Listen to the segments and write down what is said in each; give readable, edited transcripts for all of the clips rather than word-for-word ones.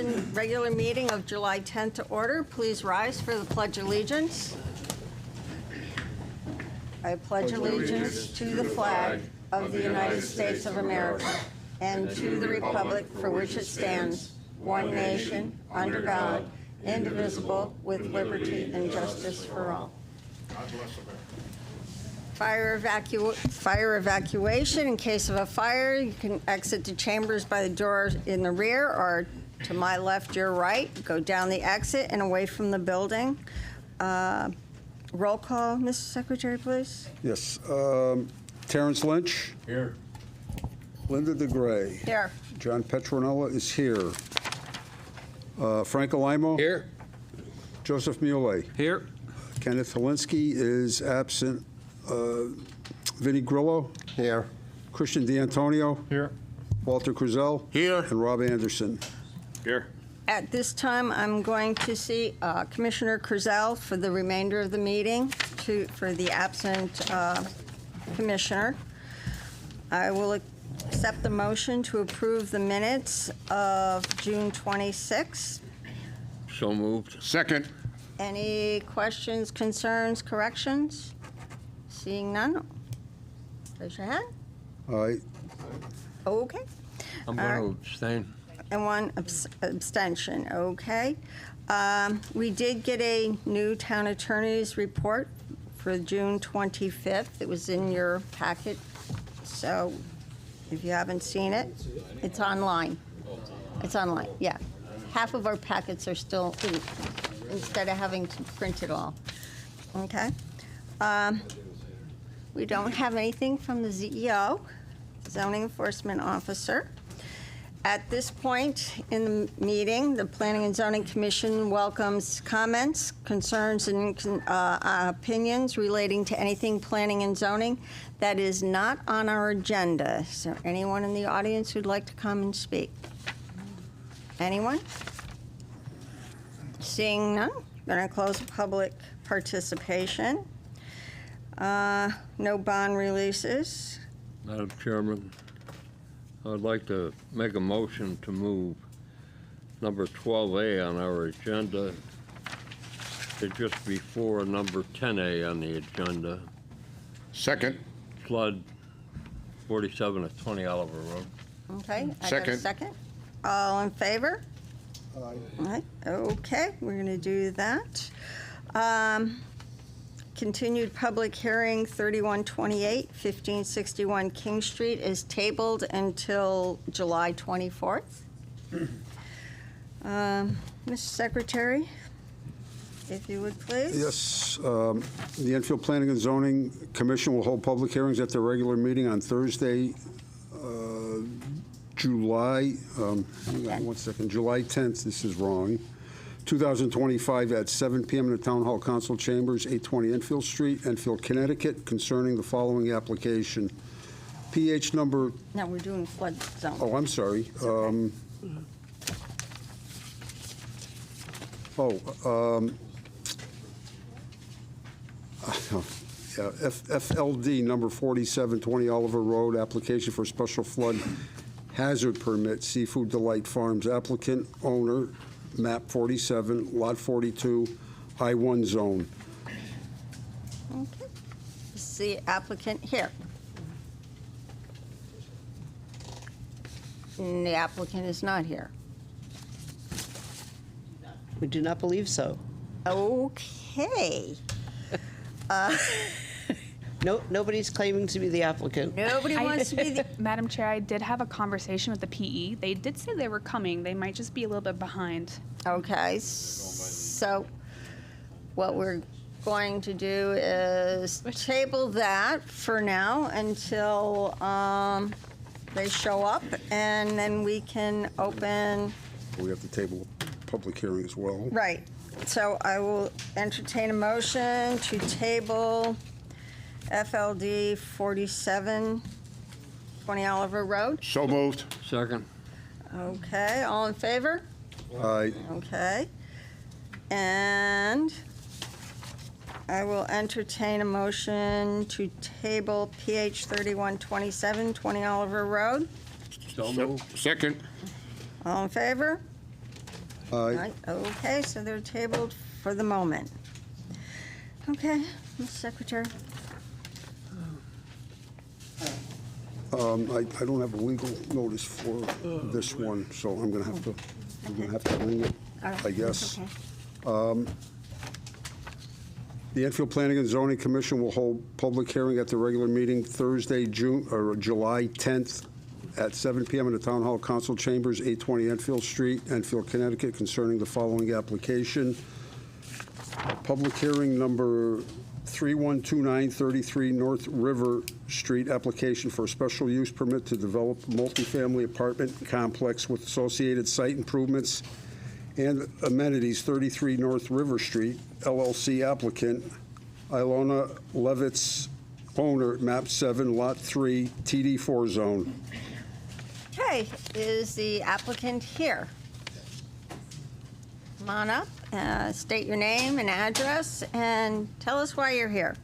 Commission regular meeting of July 10th to order. Please rise for the Pledge of Allegiance. I pledge allegiance to the flag of the United States of America and to the republic for which it stands, one nation, under God, indivisible, with liberty and justice for all. God bless America. Fire evacuation. In case of a fire, you can exit the chambers by the door in the rear or to my left, your right. Go down the exit and away from the building. Roll call, Mr. Secretary, please. Yes. Terrence Lynch. Here. Linda DeGray. Here. John Petronella is here. Frank Alimo. Here. Joseph Muley. Here. Kenneth Helinski is absent. Vinnie Grillo. Here. Christian D'Antonio. Here. Walter Cruzell. Here. And Rob Anderson. Here. At this time, I'm going to see Commissioner Cruzell for the remainder of the meeting for the absent commissioner. I will accept the motion to approve the minutes of June 26. So moved. Second. Any questions, concerns, corrections? Seeing none, raise your hand. Aye. Okay. I'm All going to abstain. And one abstention, okay. We did get a new town attorney's report for June 25th. It was in your packet, so if you haven't seen it, it's online. It's online, yeah. Half of our packets are still in, instead of having to print it all, okay? We don't have anything from the ZEO, Zoning Enforcement Officer. At this point in the meeting, the Planning and Zoning Commission welcomes comments, concerns, and opinions relating to anything planning and zoning that is not on our agenda. Is there anyone in the audience who'd like to come and speak? Anyone? Seeing none, going to close public participation. No bond releases. Madam Chairman, I'd like to make a motion to move number 12A on our agenda to just before number 10A on the agenda. Second. Flood 47 of 20 Oliver Road. Okay, I got a Second. second. All in favor? Aye. All right, okay, we're going to do that. Continued public hearing 3128, 1561 King Street is tabled until July 24th. Mr. Secretary, if you would please. Yes. The Enfield Planning and Zoning Commission will hold public hearings at their regular meeting on Thursday, July 10th, this is wrong, 2025 at 7 p.m. in the Town Hall Council Chambers, 820 Enfield Street, Enfield, Connecticut, concerning the following application. PH number, No, we're doing flood zone. oh, I'm sorry. Yeah, FLD number 4720 Oliver Road, application for special flood hazard permit, Seafood Delight Farms, applicant, owner, map 47, lot 42, I-1 zone. Okay. Is the applicant here? And the applicant is not here. We do not believe so. Okay. No, nobody's claiming to be the applicant. Nobody wants to be the, Madam Chair, I did have a conversation with the PE. They did say they were coming. They might just be a little bit behind. okay, so what we're going to do is table that for now until they show up, and then we can open, We have to table public hearing as well. right. So I will entertain a motion to table FLD 4720 Oliver Road. So moved. Second. Okay, all in favor? Aye. Okay. And I will entertain a motion to table PH 3127, 20 Oliver Road. So moved. Second. All in favor? All right, okay, so they're tabled for the moment. Okay, Ms. Secretary. I don't have a legal notice for this one, so I'm gonna have to bring it, All right, I guess. okay. The Enfield Planning and Zoning Commission will hold public hearing at the regular meeting Thursday, July 10th at 7 p.m. in the Town Hall Council Chambers, 820 Enfield Street, Enfield, Connecticut, concerning the following application. Public hearing number 312933 North River Street, application for a special use permit to develop multifamily apartment complex with associated site improvements and amenities, 33 North River Street, LLC applicant, Ilona Levitz, owner, map 7, lot 3, TD4 zone. Okay, is the applicant here? Come on up, state your name and address, and tell us why you're here.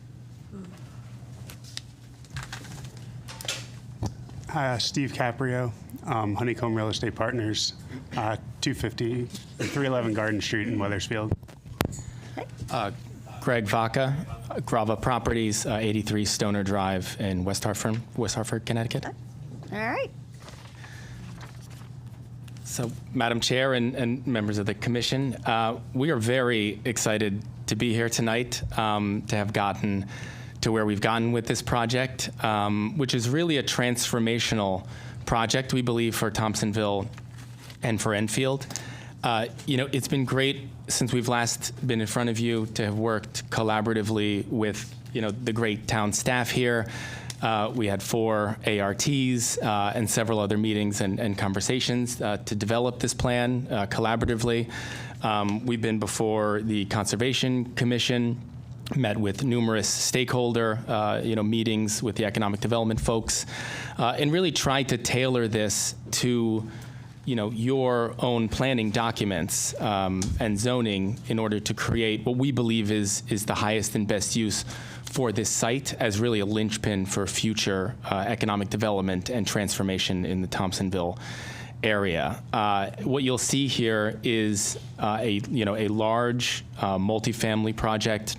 Hi, Steve Caprio, Honeycomb Real Estate Partners, 311 Garden Street in Weathersfield. Greg Vaca, Grava Properties, 83 Stoner Drive in West Hartford, Connecticut. All right. So, Madam Chair and members of the Commission, we are very excited to be here tonight, to have gotten to where we've gotten with this project, which is really a transformational project, we believe, for Thompsonville and for Enfield. It's been great since we've last been in front of you to have worked collaboratively with, the great town staff here. We had 4 ARTs and several other meetings and conversations to develop this plan collaboratively. We've been before the Conservation Commission, met with numerous stakeholder meetings with the economic development folks, and really tried to tailor this to your own planning documents and zoning in order to create what we believe is the highest and best use for this site as really a linchpin for future economic development and transformation in the Thompsonville area. What you'll see here is a large multifamily project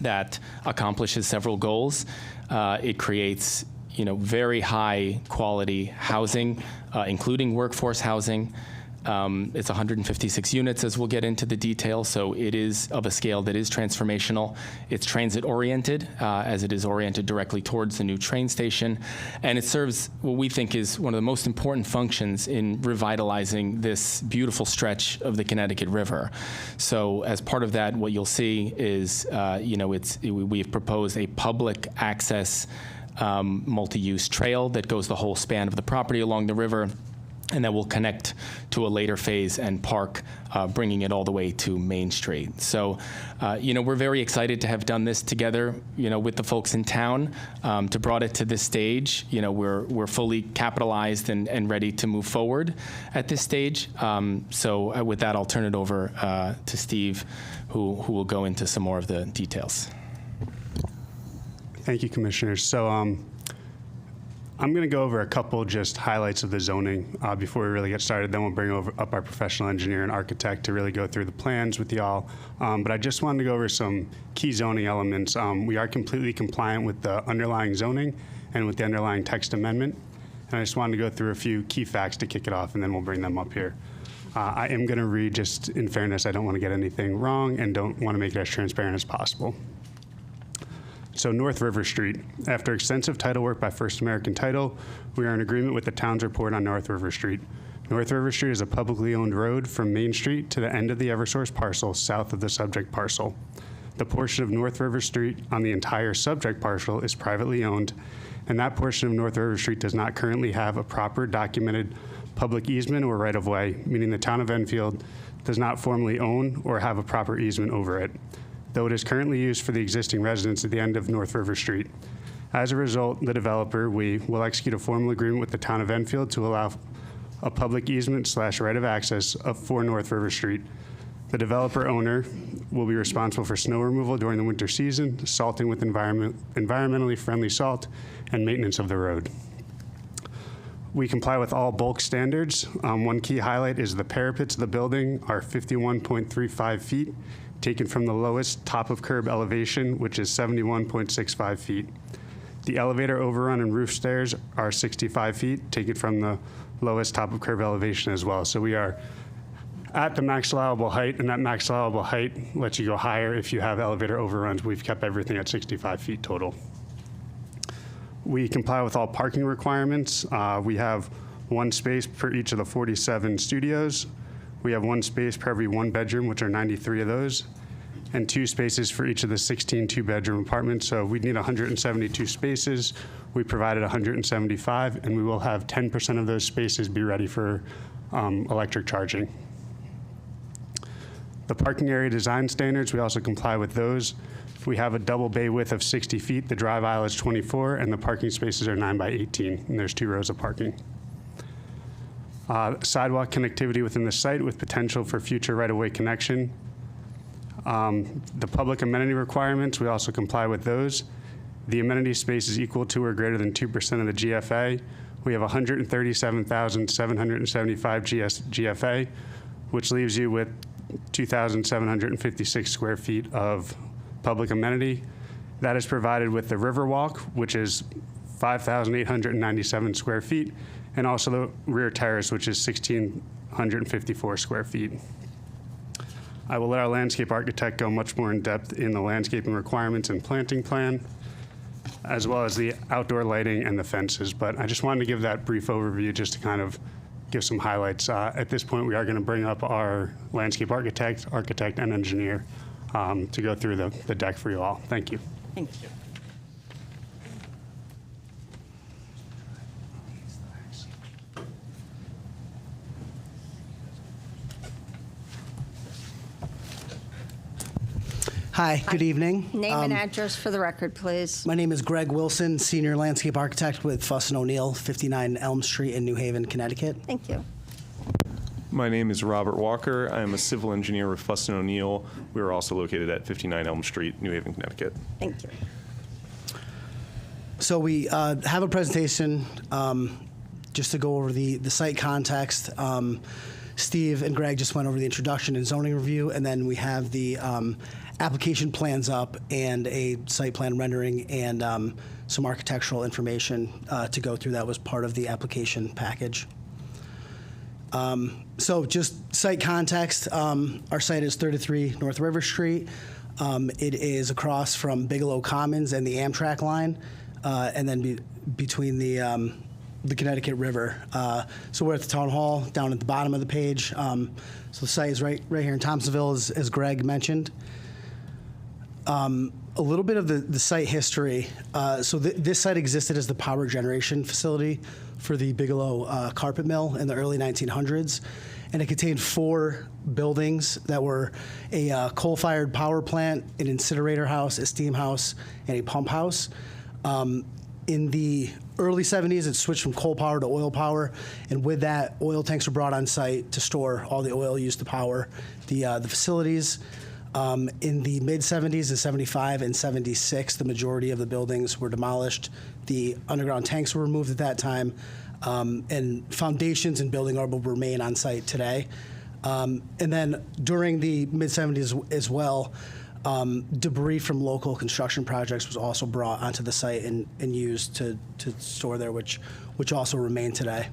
that accomplishes several goals. It creates very high quality housing, including workforce housing. It's 156 units, as we'll get into the details, so it is of a scale that is transformational. It's transit-oriented, as it is oriented directly towards the new train station, and it serves what we think is one of the most important functions in revitalizing this beautiful stretch of the Connecticut River. So as part of that, what you'll see is, we've proposed a public access multi-use trail that goes the whole span of the property along the river, and that will connect to a later phase and park, bringing it all the way to Main Street. So, we're very excited to have done this together, with the folks in town, to brought it to this stage. We're fully capitalized and ready to move forward at this stage. So with that, I'll turn it over to Steve, who will go into some more of the details. Thank you, Commissioners. So I'm going to go over a couple just highlights of the zoning before we really get started. Then we'll bring up our professional engineer and architect to really go through the plans with y'all. But I just wanted to go over some key zoning elements. We are completely compliant with the underlying zoning and with the underlying text amendment. And I just wanted to go through a few key facts to kick it off, and then we'll bring them up here. I am going to read, just in fairness, I don't want to get anything wrong and don't want to make it as transparent as possible. So North River Street. After extensive title work by First American Title, we are in agreement with the town's report on North River Street. North River Street is a publicly owned road from Main Street to the end of the Eversource parcel south of the subject parcel. The portion of North River Street on the entire subject parcel is privately owned, and that portion of North River Street does not currently have a proper documented public easement or right-of-way, meaning the town of Enfield does not formally own or have a proper easement over it, though it is currently used for the existing residents at the end of North River Street. As a result, the developer, we will execute a formal agreement with the town of Enfield to allow a public easement / right of access for North River Street. The developer owner will be responsible for snow removal during the winter season, salting with environmentally friendly salt, and maintenance of the road. We comply with all bulk standards. One key highlight is the parapets of the building are 51.35 feet, taken from the lowest top of curb elevation, which is 71.65 feet. The elevator overrun and roof stairs are 65 feet, taken from the lowest top of curb elevation as well. So we are at the max allowable height, and that max allowable height lets you go higher if you have elevator overruns. We've kept everything at 65 feet total. We comply with all parking requirements. We have one space per each of the 47 studios. We have one space per every one bedroom, which are 93 of those, and 2 spaces for each of the 16 two-bedroom apartments. So we'd need 172 spaces. We provided 175, and we will have 10% of those spaces be ready for electric charging. The parking area design standards, we also comply with those. We have a double bay width of 60 feet. The drive aisle is 24, and the parking spaces are 9 by 18, and there's 2 rows of parking. Sidewalk connectivity within the site with potential for future right-of-way connection. The public amenity requirements, we also comply with those. The amenity space is equal to or greater than 2% of the GFA. We have 137,775 GFA, which leaves you with 2,756 square feet of public amenity. That is provided with the Riverwalk, which is 5,897 square feet, and also the rear terrace, which is 1,654 square feet. I will let our landscape architect go much more in depth in the landscaping requirements and planting plan, as well as the outdoor lighting and the fences. But I just wanted to give that brief overview just to kind of give some highlights. At this point, we are going to bring up our landscape architect, and engineer to go through the deck for you all. Thank you. Thank you. Hi, good evening. Name and address for the record, please. My name is Greg Wilson, Senior Landscape Architect with Fuss & O'Neill, 59 Elm Street in New Haven, Connecticut. Thank you. My name is Robert Walker. I am a civil engineer with Fuss & O'Neill. We are also located at 59 Elm Street, New Haven, Connecticut. Thank you. So we have a presentation just to go over the site context. Steve and Greg just went over the introduction and zoning review, and then we have the application plans up and a site plan rendering and some architectural information to go through. That was part of the application package. So just site context, our site is 33 North River Street. It is across from Bigelow Commons and the Amtrak line, and then between the Connecticut River. So we're at the town hall down at the bottom of the page. So the site is right here in Thompsonville, as Greg mentioned. A little bit of the site history. So this site existed as the power generation facility for the Bigelow carpet mill in the early 1900s. And it contained 4 buildings that were a coal-fired power plant, an incinerator house, a steam house, and a pump house. In the early 70s, it switched from coal power to oil power, and with that, oil tanks were brought on site to store all the oil used to power the facilities. In the mid-70s, in 75 and 76, the majority of the buildings were demolished. The underground tanks were removed at that time, and foundations and building rubble remain on site today. And then during the mid-70s as well, debris from local construction projects was also brought onto the site and used to store there, which also remain today.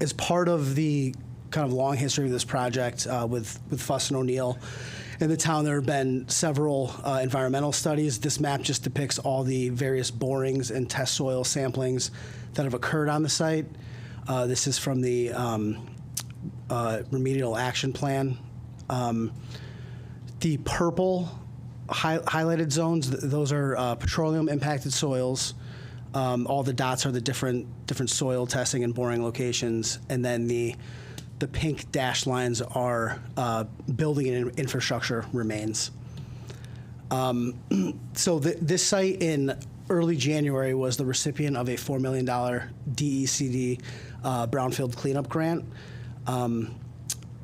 As part of the kind of long history of this project with Fuss & O'Neill in the town, there have been several environmental studies. This map just depicts all the various borings and test soil samplings that have occurred on the site. This is from the remedial action plan. The purple highlighted zones, those are petroleum impacted soils. All the dots are the different soil testing and boring locations, and then the pink dashed lines are building and infrastructure remains. So this site in early January was the recipient of a $4 million DECD brownfield cleanup grant.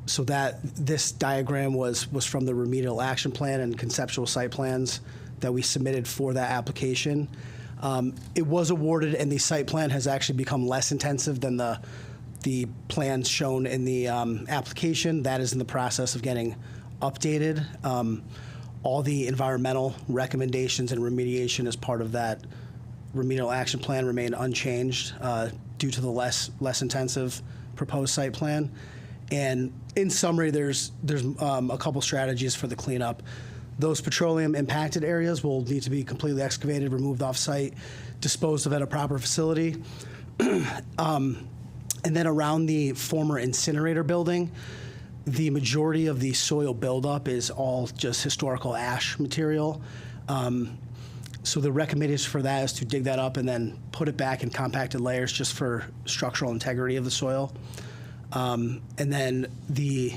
So this diagram was from the remedial action plan and conceptual site plans that we submitted for that application. It was awarded, and the site plan has actually become less intensive than the plans shown in the application. That is in the process of getting updated. All the environmental recommendations and remediation as part of that remedial action plan remain unchanged due to the less intensive proposed site plan. And in summary, there's a couple strategies for the cleanup. Those petroleum impacted areas will need to be completely excavated, removed off-site, disposed of at a proper facility. And then around the former incinerator building, the majority of the soil buildup is all just historical ash material. So the recommendation for that is to dig that up and then put it back in compacted layers just for structural integrity of the soil. And then the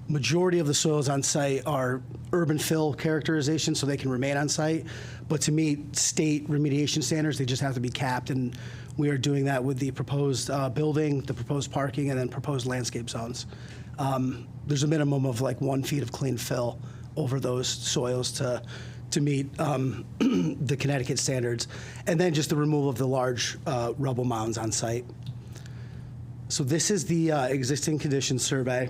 majority of the soils on site are urban fill characterization, so they can remain on site. But to meet state remediation standards, they just have to be capped. And we are doing that with the proposed building, the proposed parking, and then proposed landscape zones. There's a minimum of like 1 feet of clean fill over those soils to meet the Connecticut standards. And then just the removal of the large rubble mounds on site. So this is the existing conditions survey.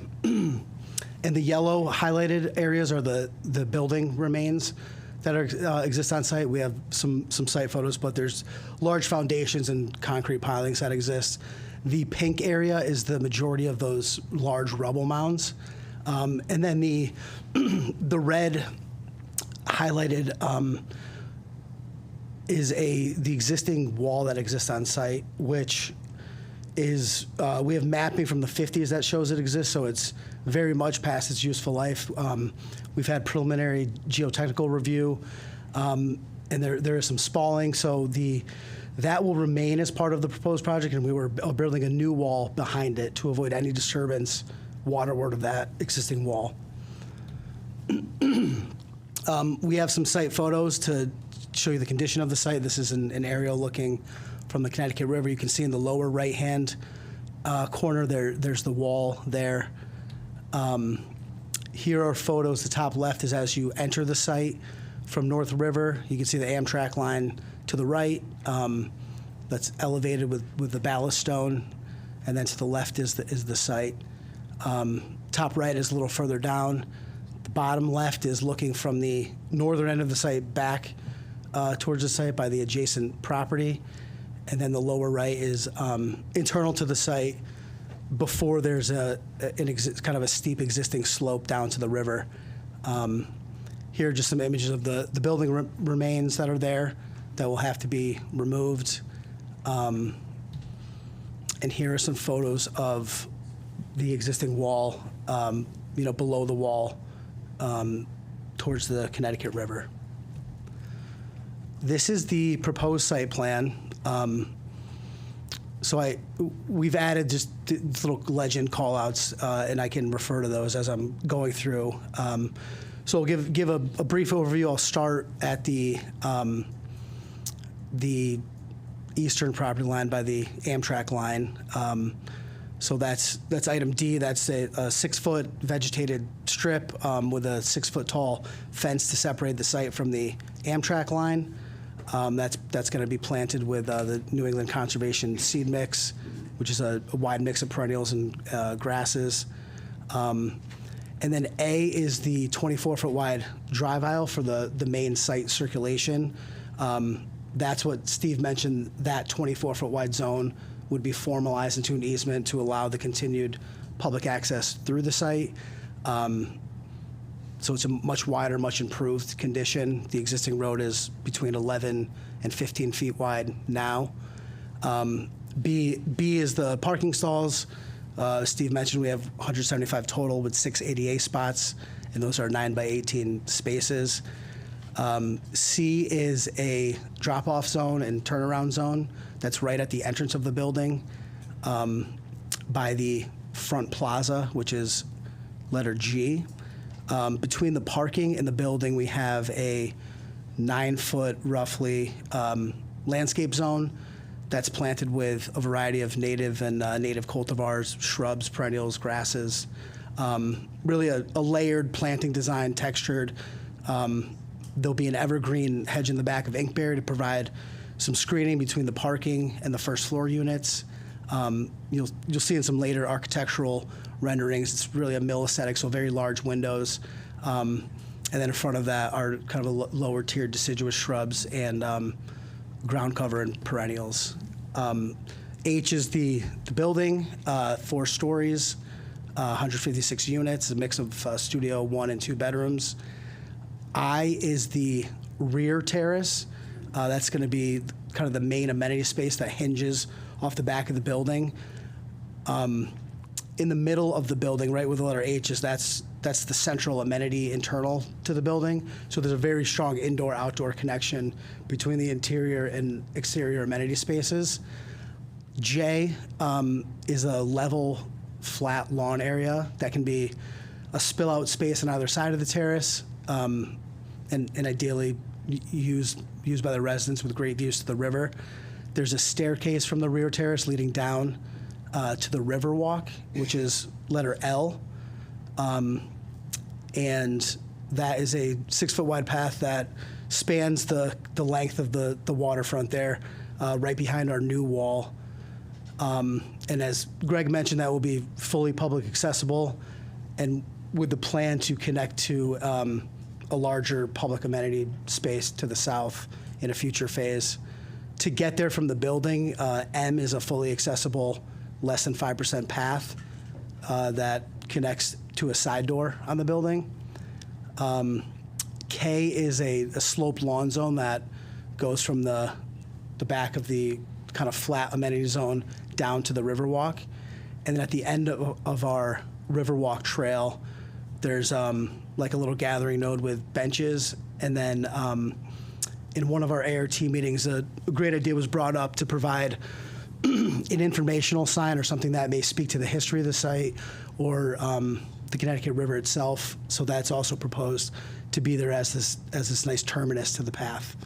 And the yellow highlighted areas are the building remains that are exist on site. We have some site photos, but there's large foundations and concrete pilings that exist. The pink area is the majority of those large rubble mounds. And then the red highlighted is the existing wall that exists on site, which is, we have mapping from the 50s that shows it exists, so it's very much past its useful life. We've had preliminary geotechnical review, and there is some spalling, so that will remain as part of the proposed project, and we were building a new wall behind it to avoid any disturbance waterward of that existing wall. We have some site photos to show you the condition of the site. This is an aerial looking from the Connecticut River. You can see in the lower right-hand corner there's the wall there. Here are photos. The top left is as you enter the site from North River. You can see the Amtrak line to the right. That's elevated with the ballast stone, and then to the left is the site. Top right is a little further down. The bottom left is looking from the northern end of the site back towards the site by the adjacent property. And then the lower right is internal to the site before there's kind of a steep existing slope down to the river. Here are just some images of the building remains that are there that will have to be removed. And here are some photos of the existing wall, below the wall towards the Connecticut River. This is the proposed site plan. So we've added just little legend call-outs, and I can refer to those as I'm going through. So I'll give a brief overview. I'll start at the eastern property line by the Amtrak line. So that's item D. That's a 6-foot vegetated strip with a 6-foot tall fence to separate the site from the Amtrak line. That's going to be planted with the New England Conservation seed mix, which is a wide mix of perennials and grasses. And then A is the 24-foot wide drive aisle for the main site circulation. That's what Steve mentioned, that 24-foot wide zone would be formalized into an easement to allow the continued public access through the site. So it's a much wider, much improved condition. The existing road is between 11 and 15 feet wide now. B is the parking stalls. Steve mentioned we have 175 total with 6 ADA spots, and those are 9 by 18 spaces. C is a drop-off zone and turnaround zone that's right at the entrance of the building by the front plaza, which is letter G. Between the parking and the building, we have a 9-foot, roughly, landscape zone that's planted with a variety of native and native cultivars, shrubs, perennials, grasses. Really a layered planting design, textured. There'll be an evergreen hedge in the back of inkberry to provide some screening between the parking and the first floor units. You'll see in some later architectural renderings, it's really a mill aesthetic, so very large windows. And then in front of that are kind of a lower tier deciduous shrubs and ground cover and perennials. H is the building, 4 stories, 156 units, a mix of studio 1 and 2 bedrooms. I is the rear terrace. That's going to be kind of the main amenity space that hinges off the back of the building. In the middle of the building, right where the letter H is, that's the central amenity internal to the building. So there's a very strong indoor-outdoor connection between the interior and exterior amenity spaces. J is a level, flat lawn area that can be a spill-out space on either side of the terrace, and ideally used by the residents with great views to the river. There's a staircase from the rear terrace leading down to the river walk, which is letter L. And that is a 6-foot wide path that spans the length of the waterfront there, right behind our new wall. And as Greg mentioned, that will be fully public accessible, and with the plan to connect to a larger public amenity space to the south in a future phase. To get there from the building, M is a fully accessible, less than 5% path that connects to a side door on the building. K is a sloped lawn zone that goes from the back of the kind of flat amenity zone down to the Riverwalk. And then at the end of our Riverwalk trail, there's like a little gathering node with benches. And then in one of our ART meetings, a great idea was brought up to provide an informational sign or something that may speak to the history of the site or the Connecticut River itself. So that's also proposed to be there as this nice terminus to the path.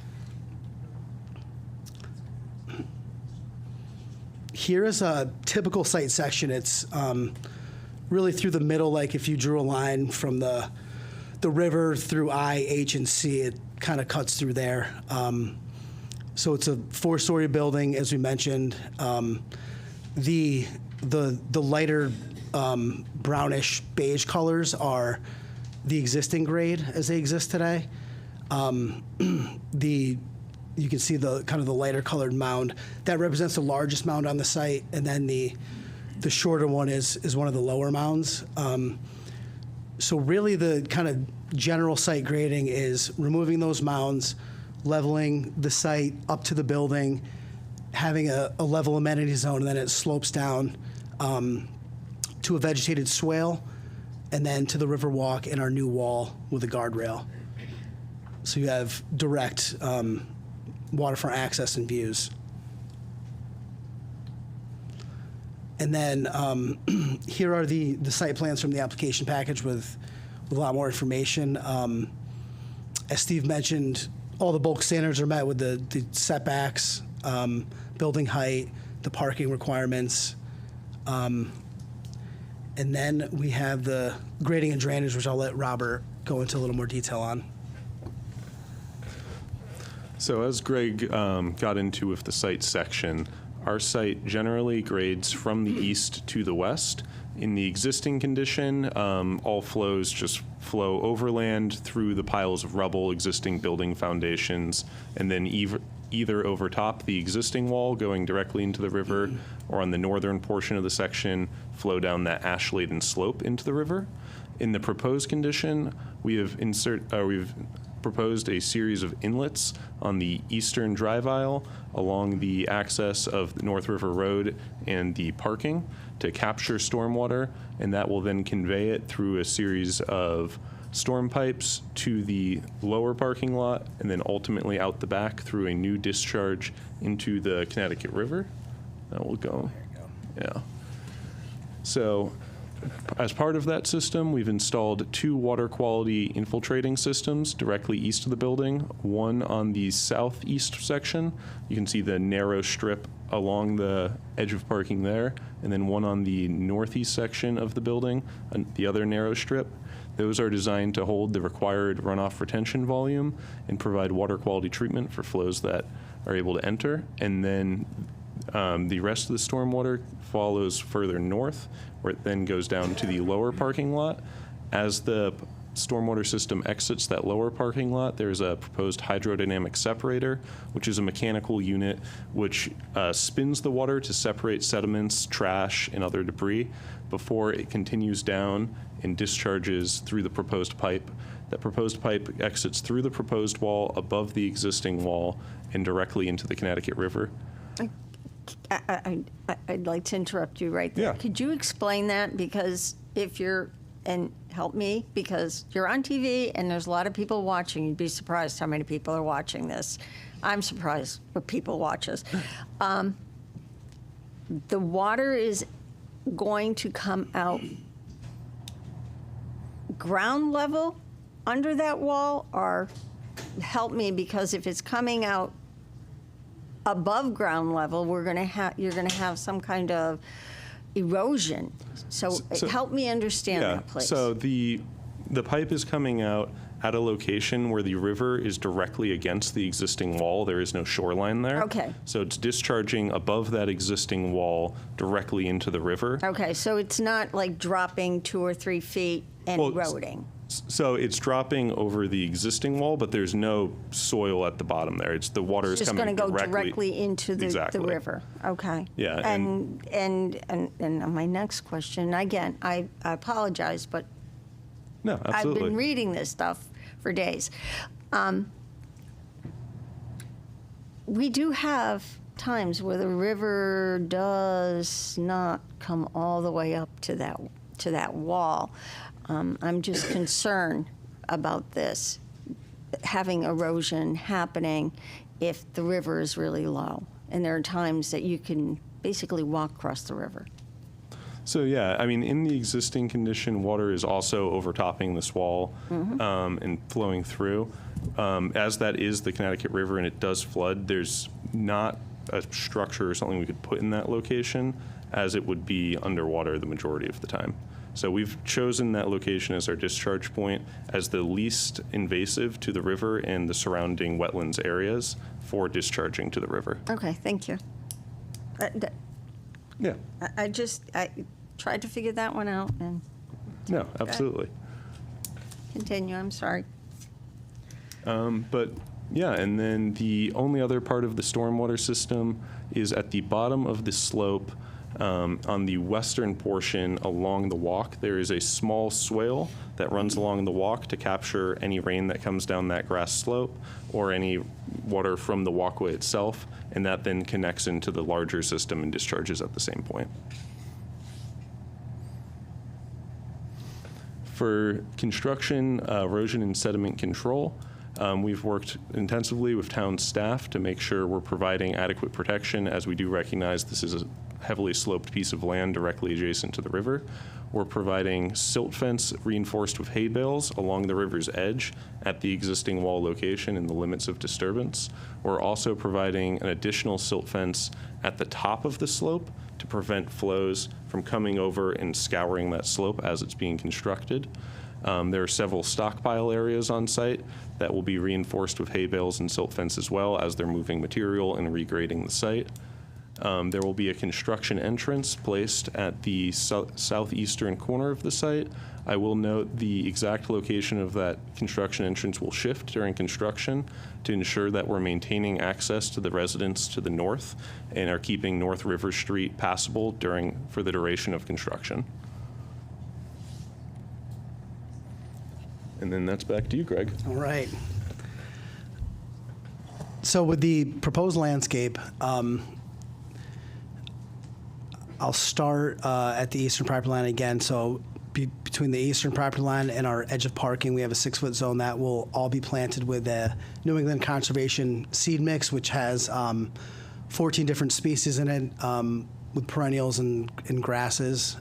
Here is a typical site section. It's really through the middle, like if you drew a line from the river through I, H, and C, it kind of cuts through there. So it's a 4-story building, as we mentioned. The lighter brownish beige colors are the existing grade as they exist today. You can see the kind of the lighter colored mound that represents the largest mound on the site, and then the shorter one is one of the lower mounds. So really the kind of general site grading is removing those mounds, leveling the site up to the building, having a level amenity zone, and then it slopes down to a vegetated swale, and then to the river walk and our new wall with a guardrail. So you have direct waterfront access and views. And then here are the site plans from the application package with a lot more information. As Steve mentioned, all the bulk standards are met with the setbacks, building height, the parking requirements. And then we have the grading and drainage, which I'll let Robert go into a little more detail on. So as Greg got into with the site section, our site generally grades from the east to the west. In the existing condition, all flows just flow overland through the piles of rubble, existing building foundations, and then either overtop the existing wall going directly into the river, or on the northern portion of the section, flow down that ash-laden slope into the river. In the proposed condition, we've proposed a series of inlets on the eastern drive aisle along the access of the North River Road and the parking to capture stormwater, and that will then convey it through a series of storm pipes to the lower parking lot and then ultimately out the back through a new discharge into the Connecticut River. That will go. Yeah. So as part of that system, we've installed 2 water quality infiltrating systems directly east of the building, one on the southeast section. You can see the narrow strip along the edge of parking there, and then one on the northeast section of the building, and the other narrow strip. Those are designed to hold the required runoff retention volume and provide water quality treatment for flows that are able to enter. And then the rest of the stormwater follows further north, where it then goes down to the lower parking lot. As the stormwater system exits that lower parking lot, there's a proposed hydrodynamic separator, which is a mechanical unit which spins the water to separate sediments, trash, and other debris before it continues down and discharges through the proposed pipe. That proposed pipe exits through the proposed wall, above the existing wall, and directly into the Connecticut River. I'd like to interrupt you right there. Yeah. Could you explain that? Because if you're, and help me, because you're on TV and there's a lot of people watching, you'd be surprised how many people are watching this. I'm surprised what people watch us. The water is going to come out ground level under that wall, or help me, because if it's coming out above ground level, you're going to have some kind of erosion. So help me understand that, please. So the pipe is coming out at a location where the river is directly against the existing wall. There is no shoreline there. Okay. So it's discharging above that existing wall directly into the river. Okay, so it's not like dropping 2 or 3 feet and Well, eroding. So it's dropping over the existing wall, but there's no soil at the bottom there. It's the water It's is just going coming to go directly into the Exactly. river. Okay. Yeah, And my next question, again, I apologize, but No, I've absolutely. been reading this stuff for days. We do have times where the river does not come all the way up to that wall. I'm just concerned about this, having erosion happening if the river is really low. And there are times that you can basically walk across the river. So yeah, I mean, in the existing condition, water is also overtopping this wall and flowing through. As that is the Connecticut River and it does flood, there's not a structure or something we could put in that location, as it would be underwater the majority of the time. So we've chosen that location as our discharge point as the least invasive to the river and the surrounding wetlands areas for discharging to the river. Okay, thank you. Yeah, I tried to figure that one out, and no, absolutely. continue, I'm sorry. But yeah, and then the only other part of the stormwater system is at the bottom of the slope. On the western portion along the walk, there is a small swale that runs along the walk to capture any rain that comes down that grass slope or any water from the walkway itself, and that then connects into the larger system and discharges at the same point. For construction, erosion and sediment control, we've worked intensively with town staff to make sure we're providing adequate protection, as we do recognize this is a heavily sloped piece of land directly adjacent to the river. We're providing silt fence reinforced with hay bales along the river's edge at the existing wall location in the limits of disturbance. We're also providing an additional silt fence at the top of the slope to prevent flows from coming over and scouring that slope as it's being constructed. There are several stockpile areas on site that will be reinforced with hay bales and silt fence as well as they're moving material and regrading the site. There will be a construction entrance placed at the southeastern corner of the site. I will note the exact location of that construction entrance will shift during construction to ensure that we're maintaining access to the residents to the north and are keeping North River Street passable for the duration of construction. And then that's back to you, Greg. All right. So with the proposed landscape, I'll start at the eastern property line again. So between the eastern property line and our edge of parking, we have a 6-foot zone that will all be planted with a New England Conservation seed mix, which has 14 different species in it, with perennials and grasses.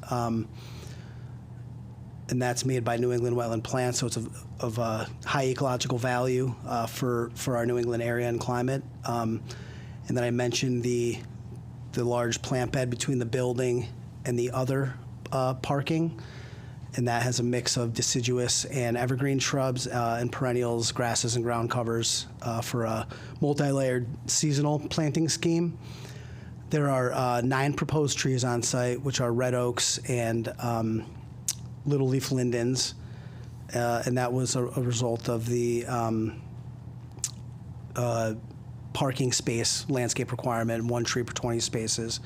And that's made by New England Wetland Plants, so it's of high ecological value for our New England area and climate. And then I mentioned the large plant bed between the building and the other parking. and that has a mix of deciduous and evergreen shrubs and perennials, grasses, and ground covers for a multi-layered seasonal planting scheme. There are 9 proposed trees on site, which are red oaks and little leaf lindens, and that was a result of the parking space landscape requirement, 1 tree per 20 spaces.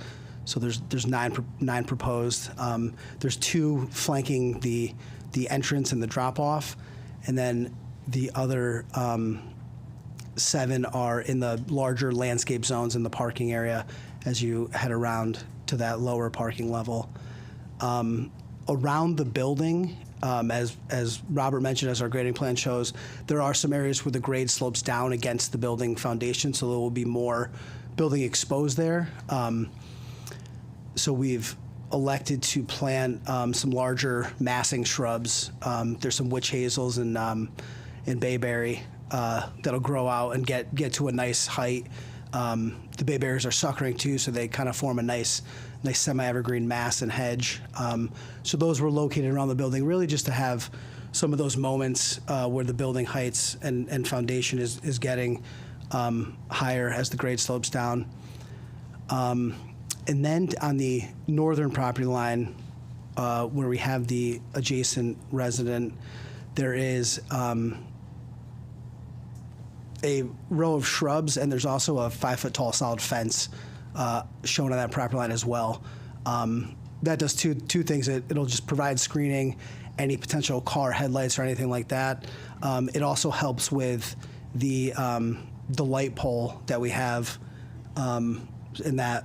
So there's nine proposed. There's 2 flanking the entrance and the drop off, and then the other 7 are in the larger landscape zones in the parking area as you head around to that lower parking level. Around the building, as Robert mentioned, as our grading plan shows, there are some areas where the grade slopes down against the building foundation, so there will be more building exposed there. So we've elected to plant some larger massing shrubs. There's some witch hazels and bayberry that'll grow out and get to a nice height. The bayberries are suckering too, so they kind of form a nice semi-evergreen mass and hedge. So those were located around the building, really just to have some of those moments where the building heights and foundation is getting higher as the grade slopes down. And then on the northern property line, where we have the adjacent resident, there is a row of shrubs, and there's also a 5-foot-tall solid fence shown on that property line as well. That does two things. It'll just provide screening, any potential car headlights or anything like that. It also helps with the light pole that we have, in that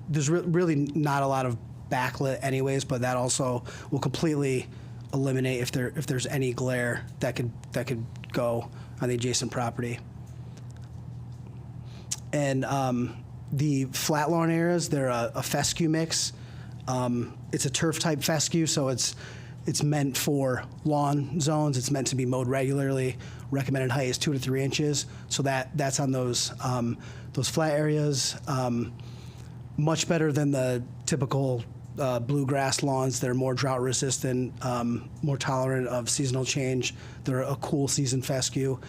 there's really not a lot of backlit anyways, but that also will completely eliminate if there's any glare that could go on the adjacent property. And the flat lawn areas, they're a fescue mix. It's a turf type fescue, so it's meant for lawn zones. It's meant to be mowed regularly. Recommended height is 2 to 3 inches. So that's on those flat areas. Much better than the typical bluegrass lawns. They're more drought resistant, more tolerant of seasonal change. They're a cool season fescue.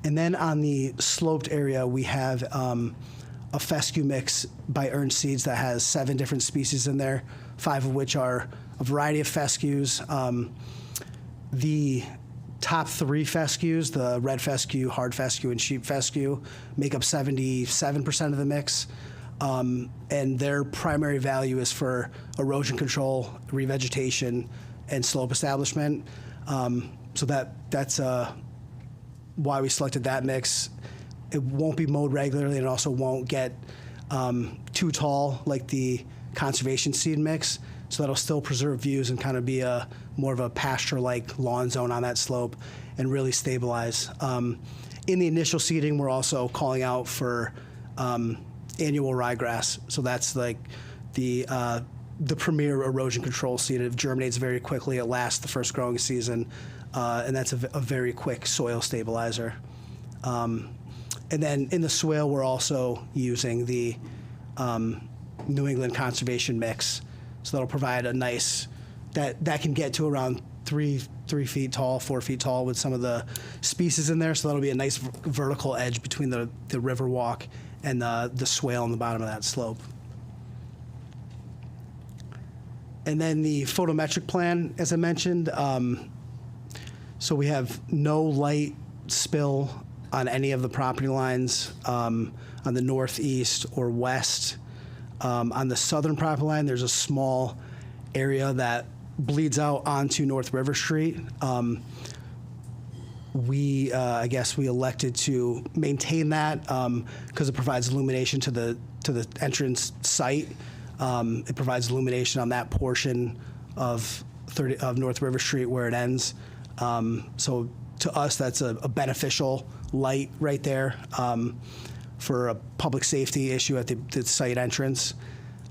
And then on the sloped area, we have a fescue mix by Ernst Seeds that has 7 different species in there, 5 of which are a variety of fescues. The top 3 fescues, the red fescue, hard fescue, and sheep fescue, make up 77% of the mix. And their primary value is for erosion control, revegetation, and slope establishment. So that's why we selected that mix. It won't be mowed regularly, and it also won't get too tall like the conservation seed mix. So that'll still preserve views and kind of be more of a pasture-like lawn zone on that slope and really stabilize. In the initial seeding, we're also calling out for annual ryegrass. So that's like the premier erosion control seed. It germinates very quickly. It lasts the first growing season, and that's a very quick soil stabilizer. And then in the swale, we're also using the New England conservation mix. So that'll provide a nice, that can get to around 3 feet tall, 4 feet tall with some of the species in there. So that'll be a nice vertical edge between the river walk and the swale on the bottom of that slope. And then the photometric plan, as I mentioned, so we have no light spill on any of the property lines on the northeast or west. On the southern property line, there's a small area that bleeds out onto North River Street. I guess we elected to maintain that because it provides illumination to the entrance site. It provides illumination on that portion of North River Street where it ends. So to us, that's a beneficial light right there for a public safety issue at the site entrance.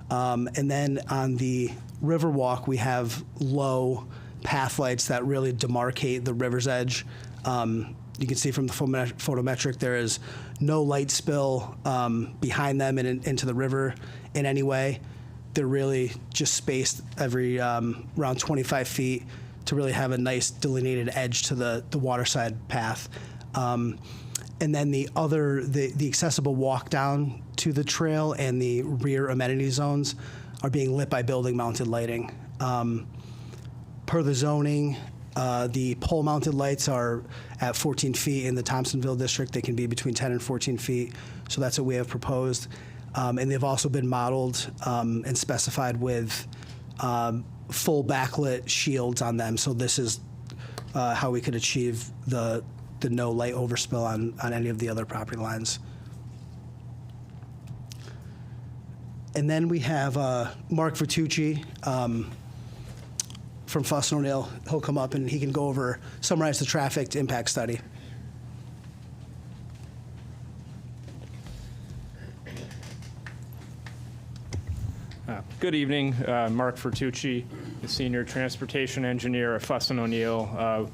And then on the Riverwalk, we have low path lights that really demarcate the river's edge. You can see from the photometric there is no light spill behind them and into the river in any way. They're really just spaced every around 25 feet to really have a nice delineated edge to the waterside path. And then the accessible walk down to the trail and the rear amenity zones are being lit by building mounted lighting. Per the zoning, the pole mounted lights are at 14 feet in the Thompsonville district. They can be between 10 and 14 feet. So that's what we have proposed. And they've also been modeled and specified with full backlit shields on them. So this is how we could achieve the no light overspill on any of the other property lines. And then we have Mark Vertucci from Fuss and O'Neill. He'll come up and he can go over, summarize the traffic impact study. Good evening, Mark Vertucci, the Senior Transportation Engineer at Fuss and O'Neill.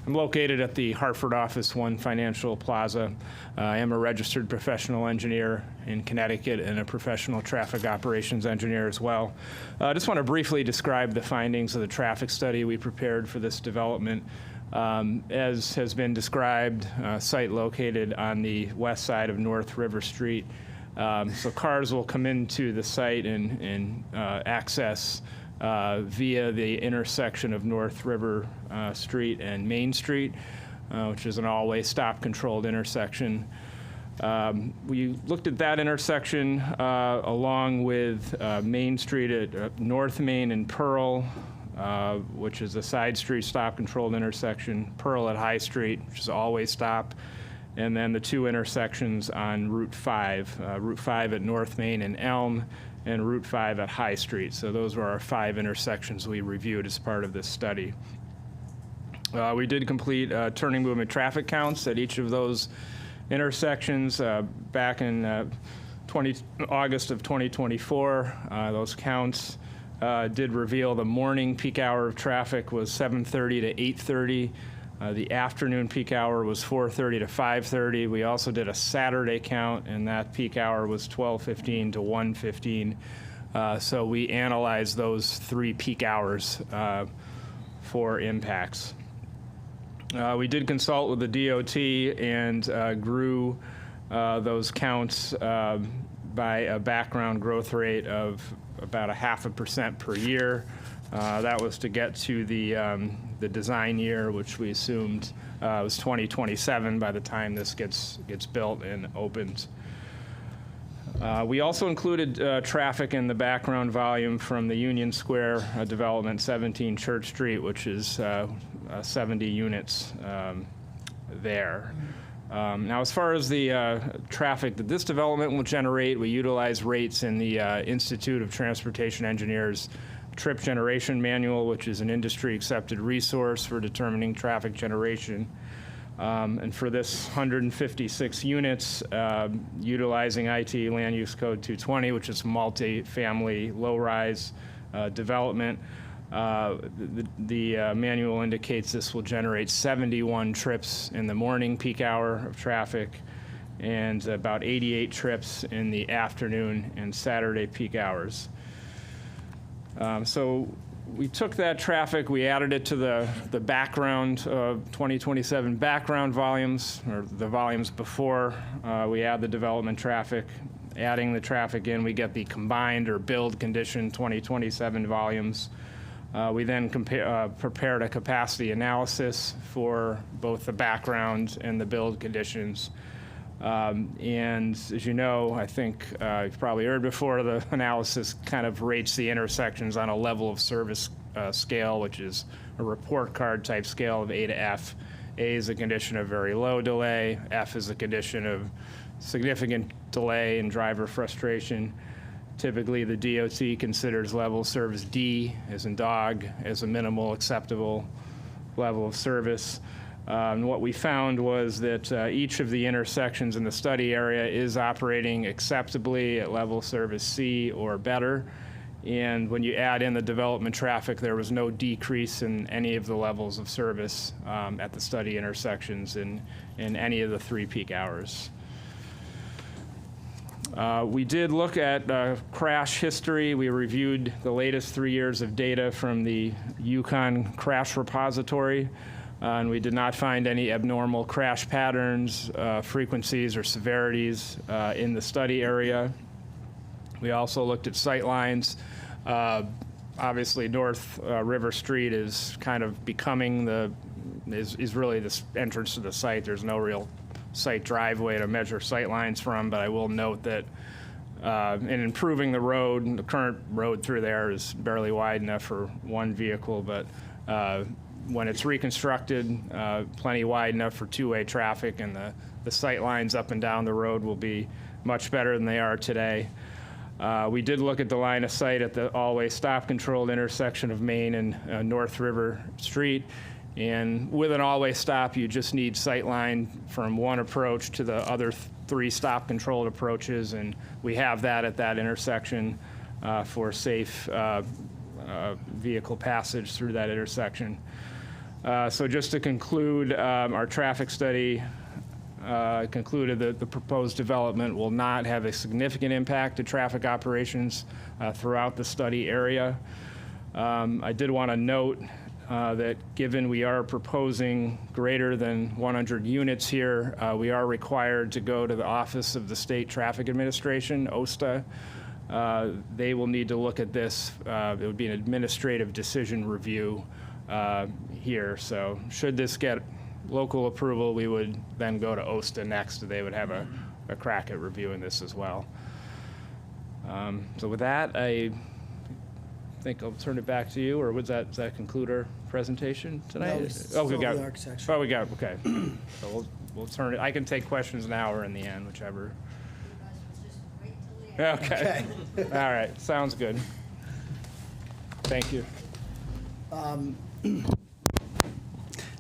I'm located at the Hartford Office 1 Financial Plaza. I am a registered professional engineer in Connecticut and a professional traffic operations engineer as well. I just want to briefly describe the findings of the traffic study we prepared for this development. As has been described, site located on the west side of North River Street. So cars will come into the site and access via the intersection of North River Street and Main Street, which is an all-way stop-controlled intersection. We looked at that intersection along with Main Street at North Main and Pearl, which is a side street stop-controlled intersection, Pearl at High Street, which is all-way stop, and then the two intersections on Route 5, Route 5 at North Main and Elm, and Route 5 at High Street. So those were our 5 intersections we reviewed as part of this study. We did complete turning movement traffic counts at each of those intersections back in August of 2024. Those counts did reveal the morning peak hour of traffic was 7:30 to 8:30. The afternoon peak hour was 4:30 to 5:30. We also did a Saturday count, and that peak hour was 12:15 to 1:15. So we analyzed those 3 peak hours for impacts. We did consult with the DOT and grew those counts by a background growth rate of about 0.5% per year. That was to get to the design year, which we assumed was 2027 by the time this gets built and opened. We also included traffic in the background volume from the Union Square development, 17 Church Street, which is 70 units there. Now, as far as the traffic that this development will generate, we utilize rates in the Institute of Transportation Engineers Trip Generation Manual, which is an industry-accepted resource for determining traffic generation. And for this 156 units, utilizing IT Land Use Code 220, which is multi-family low-rise development, the manual indicates this will generate 71 trips in the morning peak hour of traffic and about 88 trips in the afternoon and Saturday peak hours. So we took that traffic, we added it to the background 2027 background volumes, or the volumes before we add the development traffic. Adding the traffic in, we get the combined or build condition 2027 volumes. We then prepared a capacity analysis for both the background and the build conditions. And as you know, I think you've probably heard before, the analysis kind of rates the intersections on a level of service scale, which is a report card type scale of A to F. A is a condition of very low delay. F is a condition of significant delay and driver frustration. Typically, the DOT considers level of service D, as in dog, as a minimal acceptable level of service. And what we found was that each of the intersections in the study area is operating acceptably at level service C or better. And when you add in the development traffic, there was no decrease in any of the levels of service at the study intersections in any of the 3 peak hours. We did look at crash history. We reviewed the latest 3 years of data from the Yukon Crash Repository, and we did not find any abnormal crash patterns, frequencies, or severities in the study area. We also looked at sight lines. Obviously, North River Street is kind of becoming is really the entrance to the site. There's no real site driveway to measure sight lines from, but I will note that in improving the road, the current road through there is barely wide enough for one vehicle, but when it's reconstructed, plenty wide enough for two-way traffic, and the sight lines up and down the road will be much better than they are today. We did look at the line of sight at the all-way stop-controlled intersection of Main and North River Street. And with an all-way stop, you just need sight line from one approach to the other three stop-controlled approaches, and we have that at that intersection for safe vehicle passage through that intersection. So just to conclude, our traffic study concluded that the proposed development will not have a significant impact to traffic operations throughout the study area. I did want to note that given we are proposing greater than 100 units here, we are required to go to the Office of the State Traffic Administration, OSTA. They will need to look at this. It would be an administrative decision review here. So should this get local approval, we would then go to OSTA next. They would have a crack at reviewing this as well. So with that, I think I'll turn it back to you, or does that conclude our presentation tonight? No, it's still we got the architecture. Oh, we got okay. So we'll turn it. I can take questions now or in the end, whichever. Okay. All right. Sounds good. Thank you.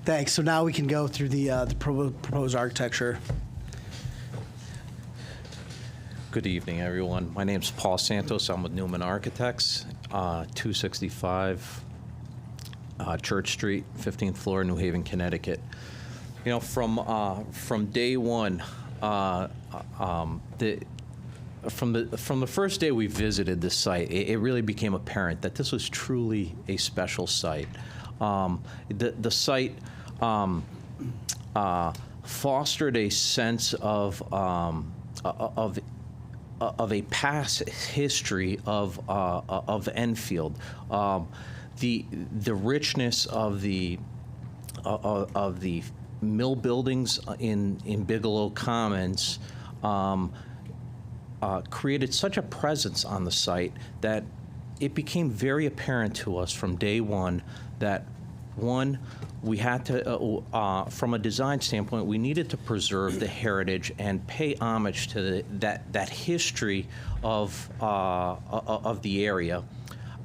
Thanks. So now we can go through the proposed architecture. Good evening, everyone. My name's Paul Santos. I'm with Newman Architects, 265 Church Street, 15th floor, New Haven, Connecticut. You know, from day one, from the first day we visited this site, it really became apparent that this was truly a special site. The site fostered a sense of a past history of Enfield. The richness of the mill buildings in Bigelow Commons created such a presence on the site that it became very apparent to us from day one that, one, we had to, from a design standpoint, we needed to preserve the heritage and pay homage to that history of the area,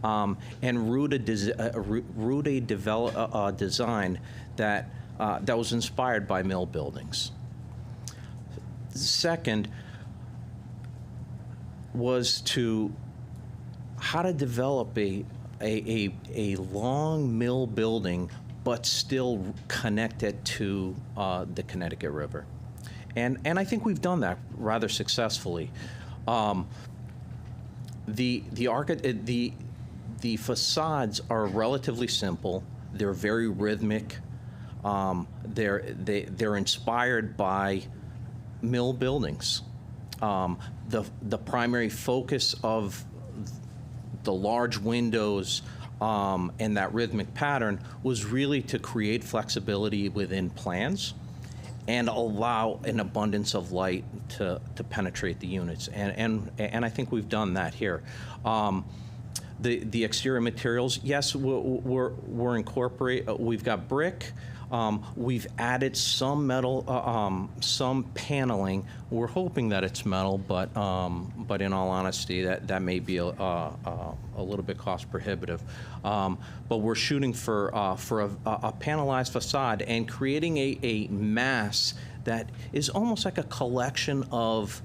and root a design that was inspired by mill buildings. Second was how to develop a long mill building, but still connect it to the Connecticut River. And I think we've done that rather successfully. The facades are relatively simple. They're very rhythmic. They're inspired by mill buildings. The primary focus of the large windows and that rhythmic pattern was really to create flexibility within plans and allow an abundance of light to penetrate the units. And I think we've done that here. The exterior materials, yes, we're incorporate. We've got brick. We've added some metal, some paneling. We're hoping that it's metal, but in all honesty, that may be a little bit cost prohibitive. But we're shooting for a panelized facade and creating a mass that is almost like a collection of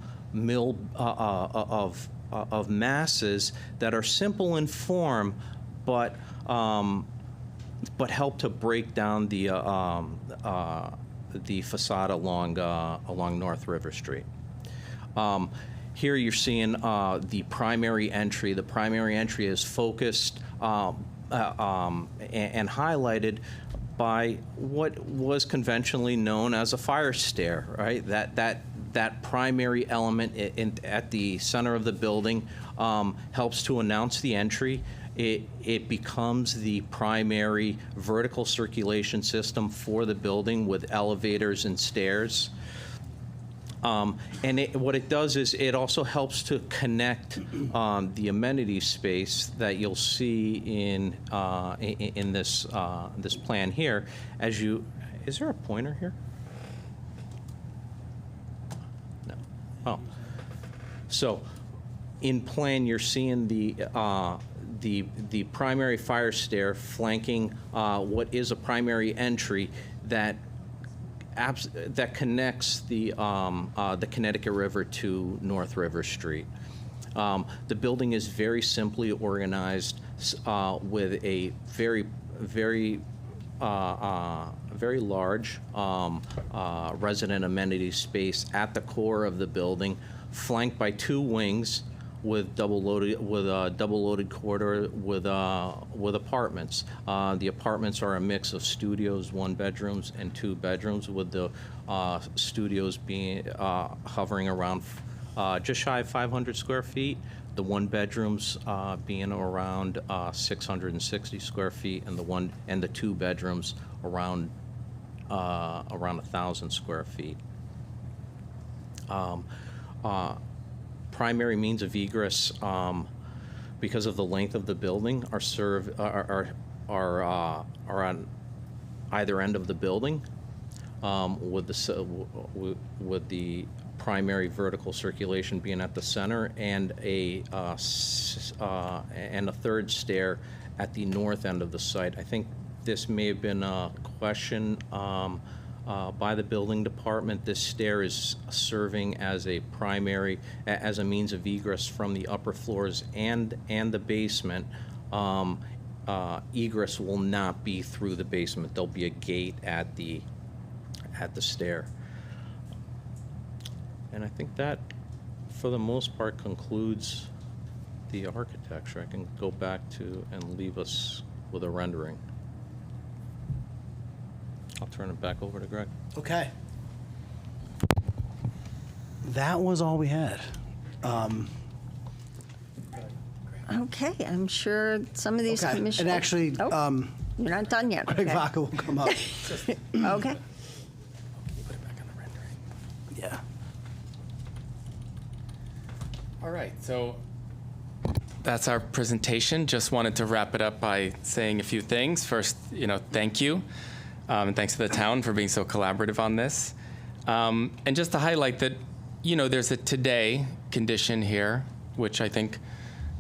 of masses that are simple in form, but help to break down the facade along North River Street. Here you're seeing the primary entry. The primary entry is focused and highlighted by what was conventionally known as a fire stair, right? That primary element at the center of the building helps to announce the entry. It becomes the primary vertical circulation system for the building with elevators and stairs. And what it does is it also helps to connect the amenity space that you'll see in this this plan here. Is there a pointer here? No. Oh. So, in plan, you're seeing the primary fire stair flanking what is a primary entry that connects the Connecticut River to North River Street. The building is very simply organized with a very large resident amenity space at the core of the building, flanked by two wings with double loaded corridor with apartments. The apartments are a mix of studios, 1 bedrooms, and 2 bedrooms, with the studios being hovering around just shy of 500 square feet. The 1 bedrooms being around 660 square feet, and the 2 bedrooms around 1,000 square feet. Primary means of egress, because of the length of the building, are on either end of the building, with the primary vertical circulation being at the center, and a third stair at the north end of the site. I think this may have been a question by the building department. This stair is serving as a means of egress from the upper floors and the basement. Egress will not be through the basement. There'll be a gate at the stair. And I think that, for the most part, concludes the architecture. I can go back to and leave us with a rendering. I'll turn it back over to Greg. Okay. That was all we had. Okay, I'm sure some of these Okay, commissioners. and actually, you're not done yet. Greg okay. Vaca will come up. Okay. Yeah. All right, so that's our presentation. Just wanted to wrap it up by saying a few things. First, thank you. And thanks to the town for being so collaborative on this. And just to highlight that, there's a today condition here, which I think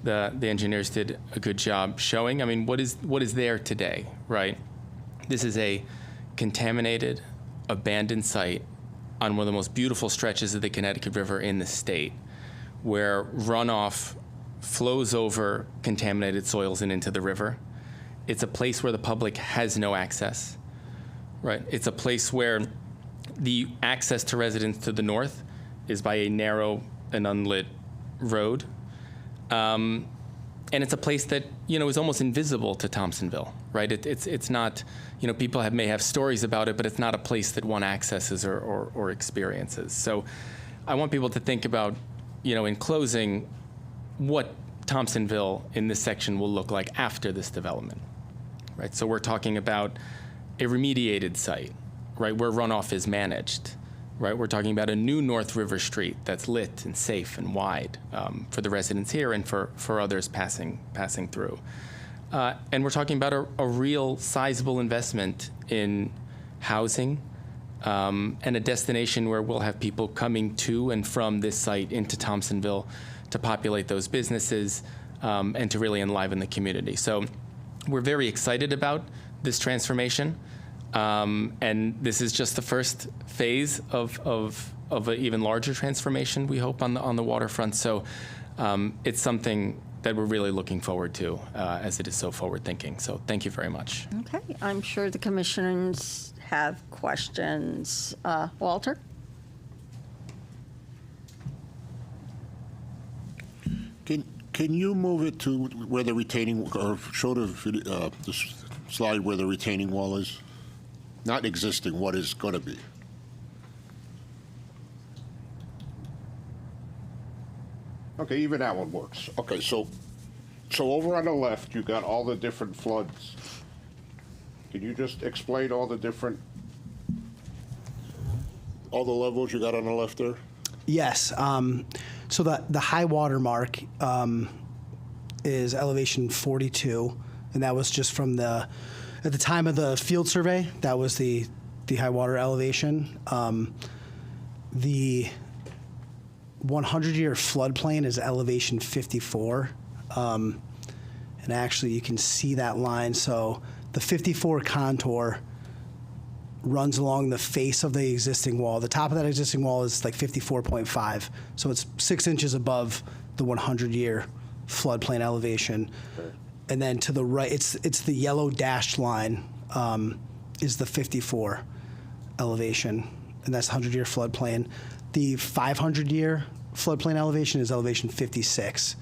the engineers did a good job showing. I mean, what is there today, right? This is a contaminated, abandoned site on one of the most beautiful stretches of the Connecticut River in the state, where runoff flows over contaminated soils and into the river. It's a place where the public has no access. Right. It's a place where the access to residents to the north is by a narrow and unlit road. And it's a place that, is almost invisible to Thompsonville, right? It's not, people may have stories about it, but it's not a place that one accesses or experiences. So I want people to think about, in closing, what Thompsonville in this section will look like after this development, right? So we're talking about a remediated site, right, where runoff is managed, right? We're talking about a new North River Street that's lit and safe and wide for the residents here and for others passing through. And we're talking about a real sizable investment in housing and a destination where we'll have people coming to and from this site into Thompsonville to populate those businesses and to really enliven the community. So we're very excited about this transformation. And this is just the first phase of an even larger transformation, we hope, on the waterfront. So it's something that we're really looking forward to as it is so forward-thinking. So thank you very much. Okay, I'm sure the commissioners have questions. Walter? Can you move it to where the retaining, or show the slide where the retaining wall is? Not existing, what is going to be? Okay, even that one works. Okay, so over on the left, you got all the different floods. Can you just explain all the different, all the levels you got on the left there? Yes. So the high water mark is elevation 42, and that was just from at the time of the field survey, that was the high water elevation. The 100-year floodplain is elevation 54. And actually, you can see that line. So the 54 contour runs along the face of the existing wall. The top of that existing wall is like 54.5. So it's 6 inches above the 100-year floodplain elevation. Okay. And then to the right, it's the yellow dashed line is the 54 elevation, and that's 100-year floodplain. The 500-year floodplain elevation is elevation 56.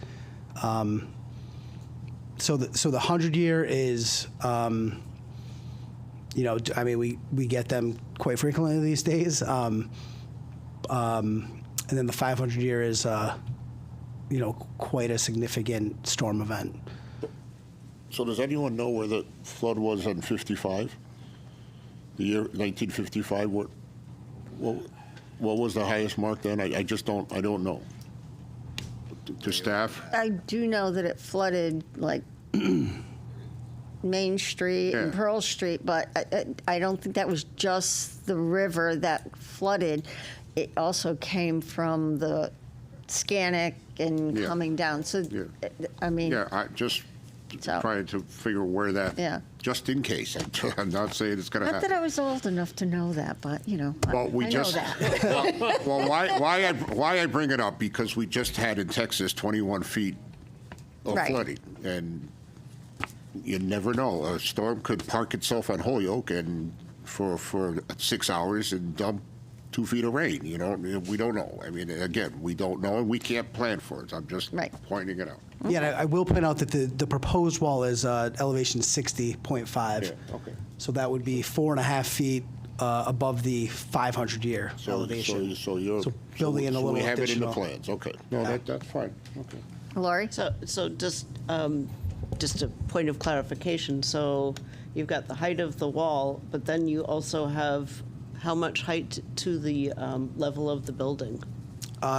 So the 100-year is, you know, I mean, we get them quite frequently these days. And then the 500-year is, you know, quite a significant storm event. So does anyone know where the flood was on 55? The year 1955, what was the highest mark then? I don't know. To staff? I do know that it flooded like Main Street and Pearl Street, but I don't think that was just the river that flooded. It also came from the Scannick and coming down. So, I mean. Yeah, I just trying to figure where that, just in case. I'm not saying it's going to Not happen. that I was old enough to know that, but, you know, Well, I know that. well, why I bring it up, because we just had in Texas 21 feet of flooding, and you never know. A storm could park itself on Holyoke and for 6 hours and dump 2 feet of rain. You know, we don't know. I mean, again, we don't know, and we can't plan for it. I'm just pointing it out. Yeah, and I will point out that the proposed wall is elevation 60.5. Yeah, okay. So that would be 4.5 feet above the 500-year elevation. So you're building in a little we have additional. it in the plans. Okay. No, that's fine. Okay. Lori? So just a point of clarification. So you've got the height of the wall, but then you also have how much height to the level of the building?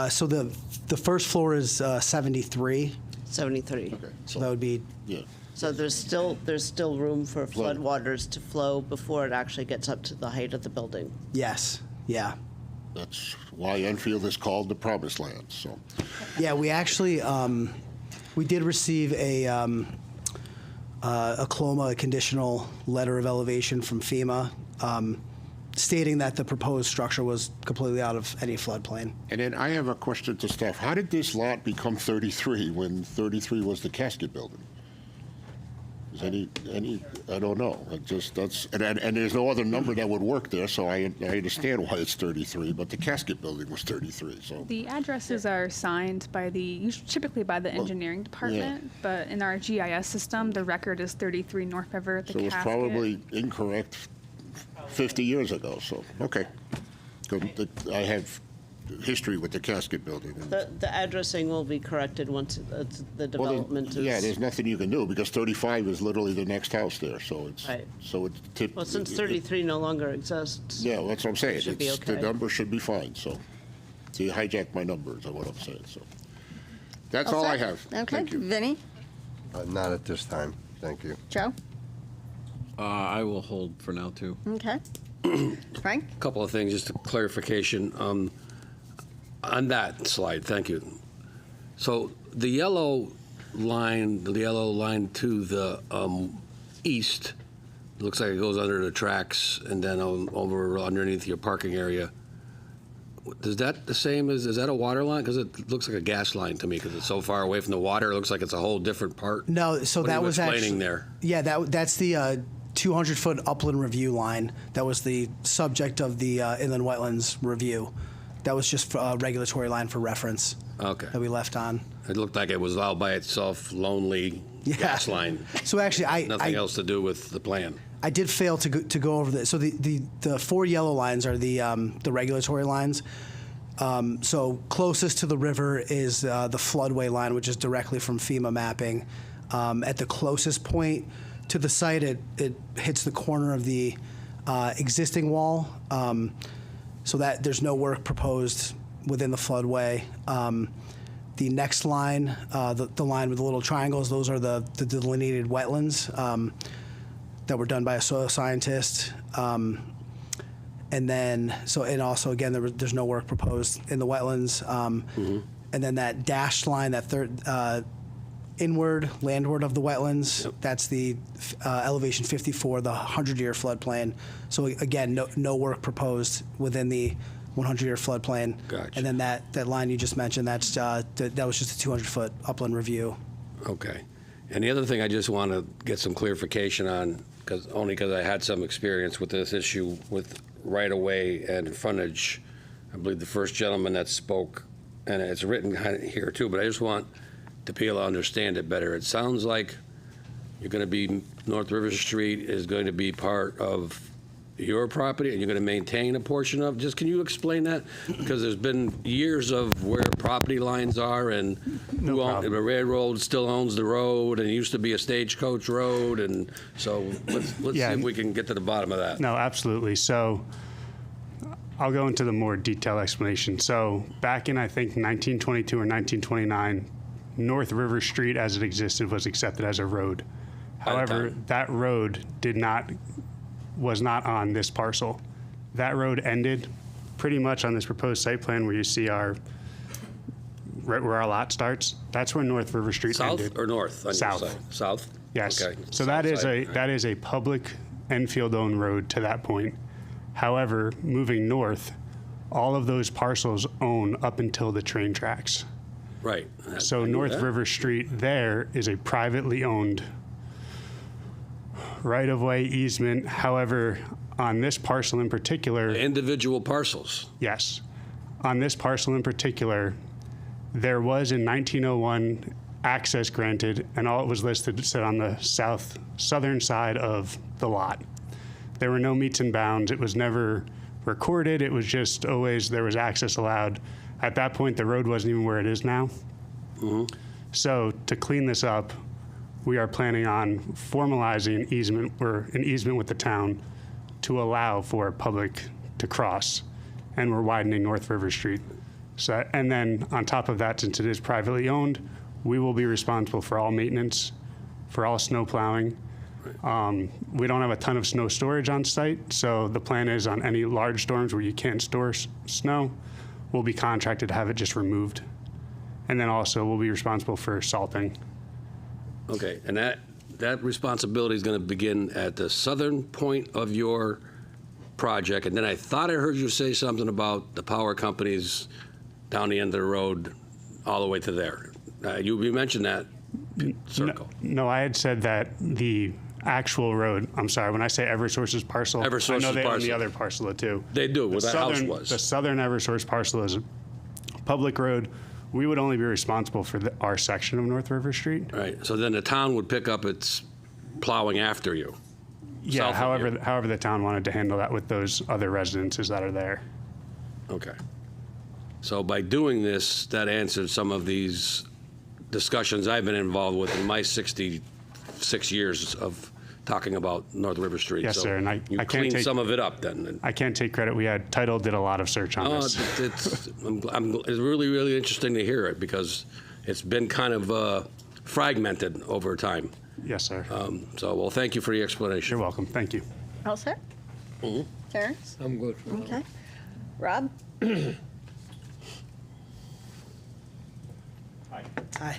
So the first floor is 73. 73. Okay. So that would be. Yeah. So there's still room for floodwaters to flow before it actually gets up to the height of the building. Yes. Yeah. That's why Enfield is called the Promised Land. So. Yeah, we actually we did receive a CLOMA, a conditional letter of elevation from FEMA, stating that the proposed structure was completely out of any floodplain. And then I have a question to staff. How did this lot become 33 when 33 was the casket building? Is any I don't know. And there's no other number that would work there, so I understand why it's 33, but the casket building was 33. So The addresses are signed by typically by the engineering department, but in our GIS system, the record is 33 North River, the so casket. it's probably incorrect 50 years ago. So okay, good. I have history with the casket building. The addressing will be corrected once the development is. Yeah, there's nothing you can do because 35 is literally the next house there. So it's Well, since 33 no longer exists. Yeah, that's what I'm saying. It should be okay. The number should be fine. So you hijacked my numbers, is what I'm saying. So that's all I have. Okay. Thank you. Vinny? Not at this time. Thank you. Joe? I will hold for now, too. Okay. Frank? A couple of things, just a clarification. On that slide, thank you. So the yellow line to the east, looks like it goes under the tracks and then over underneath your parking area. Is that the same is that a water line? Because it looks like a gas line to me because it's so far away from the water. It looks like it's a whole different part. No, so What that are you was explaining actually there. Yeah, that's the 200-foot upland review line that was the subject of the inland wetlands review. That was just a regulatory line for reference Okay. that we left on. It looked like it was all by itself, lonely gas line. So actually, Nothing else to do with the plan. I did fail to go over this. So the 4 yellow lines are the regulatory lines. So closest to the river is the floodway line, which is directly from FEMA mapping. At the closest point to the site, it hits the corner of the existing wall, so that there's no work proposed within the floodway. The next line, the line with the little triangles, those are the delineated wetlands that were done by a soil scientist. And then, and also, again, there's no work proposed in the wetlands. And then that dashed line, that third landward of the wetlands, that's the elevation 54, the 100-year floodplain. So again, no work proposed within the 100-year floodplain. Gotcha. And then that line you just mentioned, that was just a 200-foot upland review. Okay. And the other thing I just want to get some clarification on, only because I had some experience with this issue with right-of-way and frontage. I believe the first gentleman that spoke, and it's written here too, but I just want to be able to understand it better. It sounds like you're going to be, North River Street is going to be part of your property, and you're going to maintain a portion of. Just can you explain that? Because there's been years of where property lines are, and the railroad still owns the road, and it used to be a stagecoach road, and so let's see if we can get to the bottom of that. No, absolutely. So I'll go into the more detailed explanation. So back in, I think, 1922 or 1929, North River Street as it existed was accepted as a road. However, that road was not on this parcel. That road ended pretty much on this proposed site plan where you see right where our lot starts. That's where North River Street ended. South or north? On South. Your side? South? Yes. Okay. So that is a public Enfield-owned road to that point. However, moving north, all of those parcels own up until the train tracks. Right. So North River Street there is a privately owned right-of-way easement. However, on this parcel in particular... Individual parcels. Yes. On this parcel in particular, there was in 1901 access granted, and all it was listed said on the southern side of the lot. There were no meets and bounds. It was never recorded. It was just always there was access allowed. At that point, the road wasn't even where it is now. Mm-hmm. So to clean this up, we are planning on formalizing an easement with the town to allow for public to cross, and we're widening North River Street. So, and then on top of that, since it is privately owned, we will be responsible for all maintenance, for all snow plowing. We don't have a ton of snow storage on site, so the plan is on any large storms where you can't store snow, we'll be contracted to have it just removed. And then also we'll be responsible for salting. Okay, and that responsibility is going to begin at the southern point of your project, and then I thought I heard you say something about the power companies down the end of the road all the way to there. You mentioned that circle. No, I had said that the actual road, I'm sorry, when I say Eversource's parcel, I know they own the other parcel too. They do, where the house was. The southern Eversource parcel is a public road. We would only be responsible for our section of North River Street. Right, so then the town would pick up its plowing after you. Yeah, however the town wanted to handle that with those other residences that are there. Okay. So by doing this, that answered some of these discussions I've been involved with in my 66 years of talking about North River Street. Yes, so sir, and you cleaned some of it up then. I can't take credit. Title did a lot of search on this. It's really, really interesting to hear it because it's been kind of fragmented over time. Yes, sir. Well, thank you for the explanation. You're welcome. Thank you. All set? Terrence? I'm good. Okay. Rob? Hi.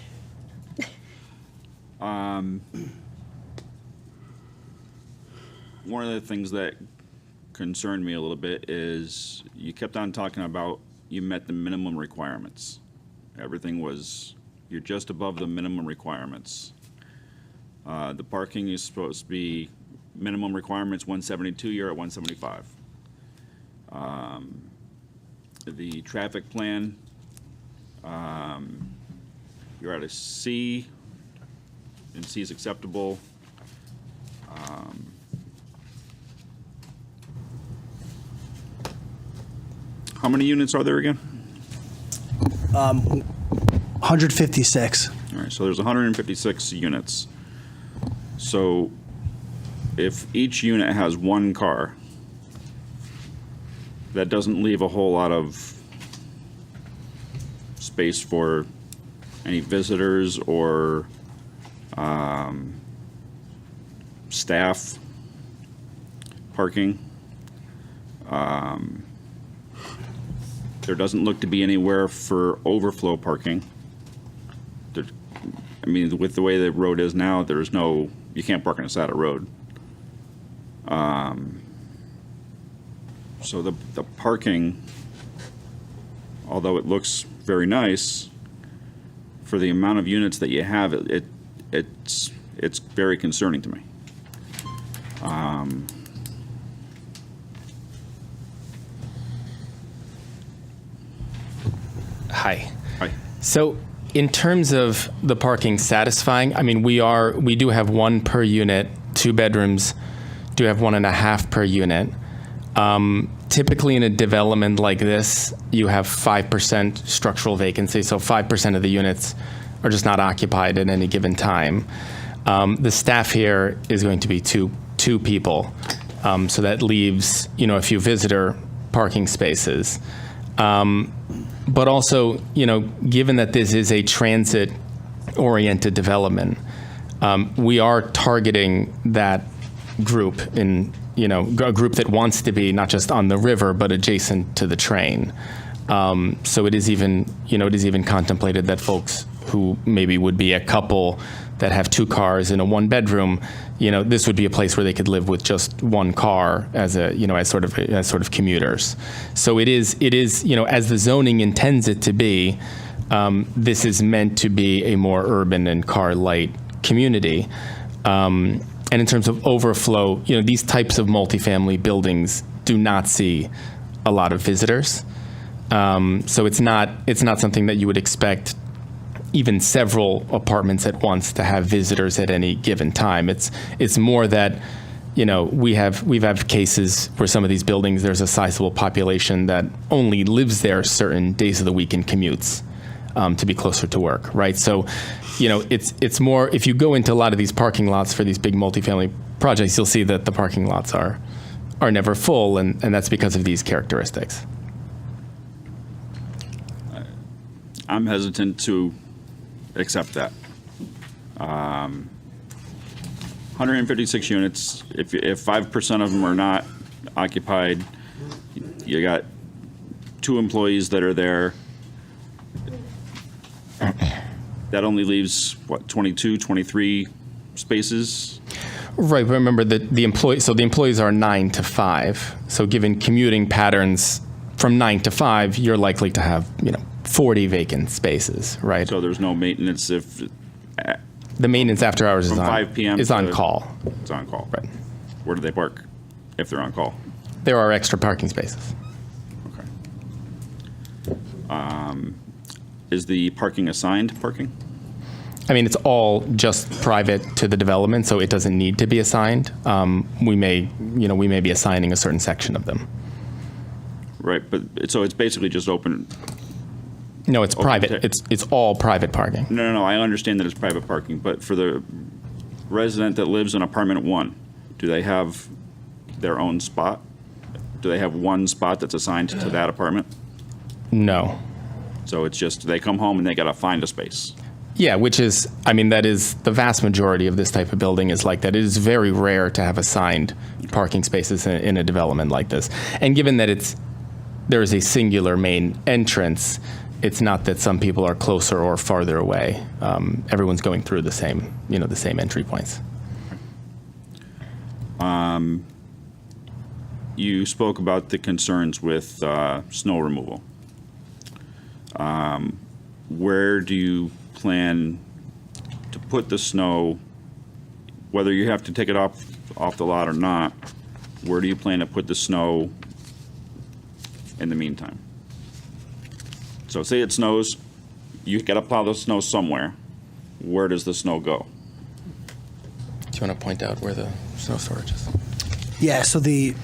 One of the things that concerned me a little bit is you kept on talking about you met the minimum requirements. Everything was, you're just above the minimum requirements. The parking is supposed to be minimum requirements 172, you're at 175. The traffic plan, you're at a C, and C is acceptable. How many units are there again? 156. All right, so there's 156 units. So if each unit has one car, that doesn't leave a whole lot of space for any visitors or staff parking. There doesn't look to be anywhere for overflow parking. I mean, with the way the road is now, there's no, you can't park on the side of the road. So the parking, although it looks very nice, for the amount of units that you have, it's very concerning to me. Hi. Hi. So in terms of the parking satisfying, I mean, we do have 1 per unit, 2 bedrooms, do have 1.5 per unit. Typically in a development like this, you have 5% structural vacancy, so 5% of the units are just not occupied at any given time. The staff here is going to be two people, so that leaves, a few visitor parking spaces. But also, given that this is a transit-oriented development, we are targeting that group in, a group that wants to be not just on the river, but adjacent to the train. So it is even, contemplated that folks who maybe would be a couple that have 2 cars in a 1-bedroom, this would be a place where they could live with just 1 car as as sort of commuters. So it is, as the zoning intends it to be, this is meant to be a more urban and car light community. And in terms of overflow, these types of multifamily buildings do not see a lot of visitors. So it's not something that you would expect even several apartments at once to have visitors at any given time. It's more that, we've had cases where some of these buildings, there's a sizable population that only lives there certain days of the week and commutes to be closer to work, right? So, it's more, if you go into a lot of these parking lots for these big multifamily projects, you'll see that the parking lots are never full, and that's because of these characteristics. I'm hesitant to accept that. 156 units, if 5% of them are not occupied, you got 2 employees that are there. That only leaves, 22, 23 spaces? Right, but remember that the employees are 9 to 5. So given commuting patterns from 9 to 5, you're likely to have, 40 vacant spaces, right? So there's no maintenance if... The maintenance after hours is from on 5 p.m. is on call. It's on call. Right. Where do they park if they're on call? There are extra parking spaces. Okay. Is the parking assigned parking? I mean, it's all just private to the development, so it doesn't need to be assigned. We may be assigning a certain section of them. Right, but so it's basically just open. No, it's private. It's all private parking. No. I understand that it's private parking, but for the resident that lives in apartment 1, do they have their own spot? Do they have one spot that's assigned to that apartment? No. So it's just they come home and they got to find a space. Yeah, which is, that is the vast majority of this type of building is like that. It is very rare to have assigned parking spaces in a development like this. And given that there is a singular main entrance, it's not that some people are closer or farther away. Everyone's going through the same entry points. You spoke about the concerns with snow removal. Where do you plan to put the snow, whether you have to take it off the lot or not? Where do you plan to put the snow in the meantime? So say it snows, you gotta plow the snow somewhere. Where does the snow go? Do you want to point out where the snow storage is? Yeah, so the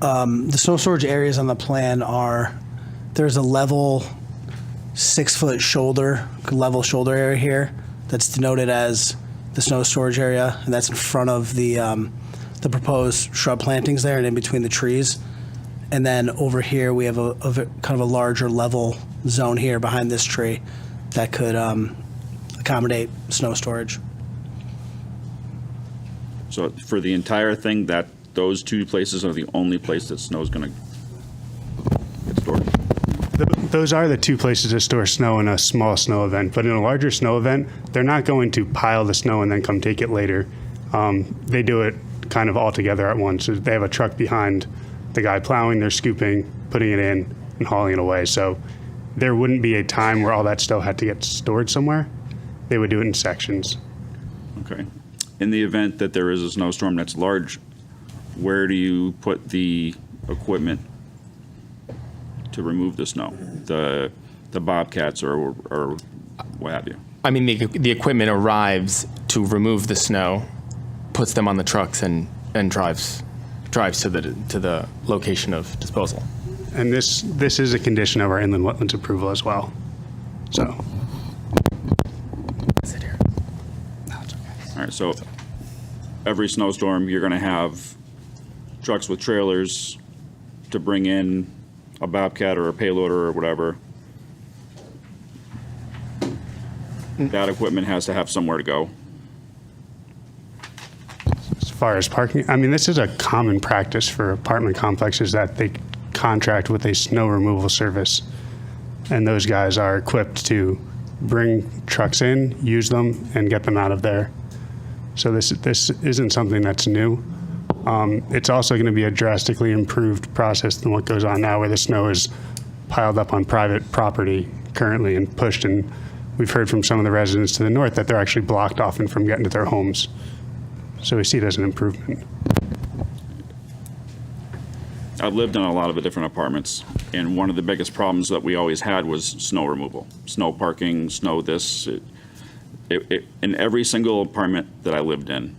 snow storage areas on the plan are, there's a level 6-foot level shoulder area here that's denoted as the snow storage area, and that's in front of the proposed shrub plantings there and in between the trees. And then over here, we have a kind of a larger level zone here behind this tree that could accommodate snow storage. So for the entire thing, those two places are the only place that snow's gonna get stored? Those are the two places to store snow in a small snow event, but in a larger snow event, they're not going to pile the snow and then come take it later. They do it kind of all together at once. So they have a truck behind the guy plowing, they're scooping, putting it in, and hauling it away. So there wouldn't be a time where all that snow had to get stored somewhere. They would do it in sections. Okay. In the event that there is a snowstorm that's large, where do you put the equipment to remove the snow? The Bobcats or what have you? I mean, the equipment arrives to remove the snow, puts them on the trucks, and drives to the location of disposal. And this is a condition of our inland wetlands approval as well. So. Sit here. All right, so every snowstorm, you're gonna have trucks with trailers to bring in a Bobcat or a payloader or whatever. That equipment has to have somewhere to go. As far as parking, I mean, this is a common practice for apartment complexes that they contract with a snow removal service. And those guys are equipped to bring trucks in, use them, and get them out of there. So this isn't something that's new. It's also going to be a drastically improved process than what goes on now, where the snow is piled up on private property currently and pushed. And we've heard from some of the residents to the north that they're actually blocked often from getting to their homes. So we see it as an improvement. I've lived in a lot of different apartments, and one of the biggest problems that we always had was snow removal, snow parking, snow this. In every single apartment that I lived in,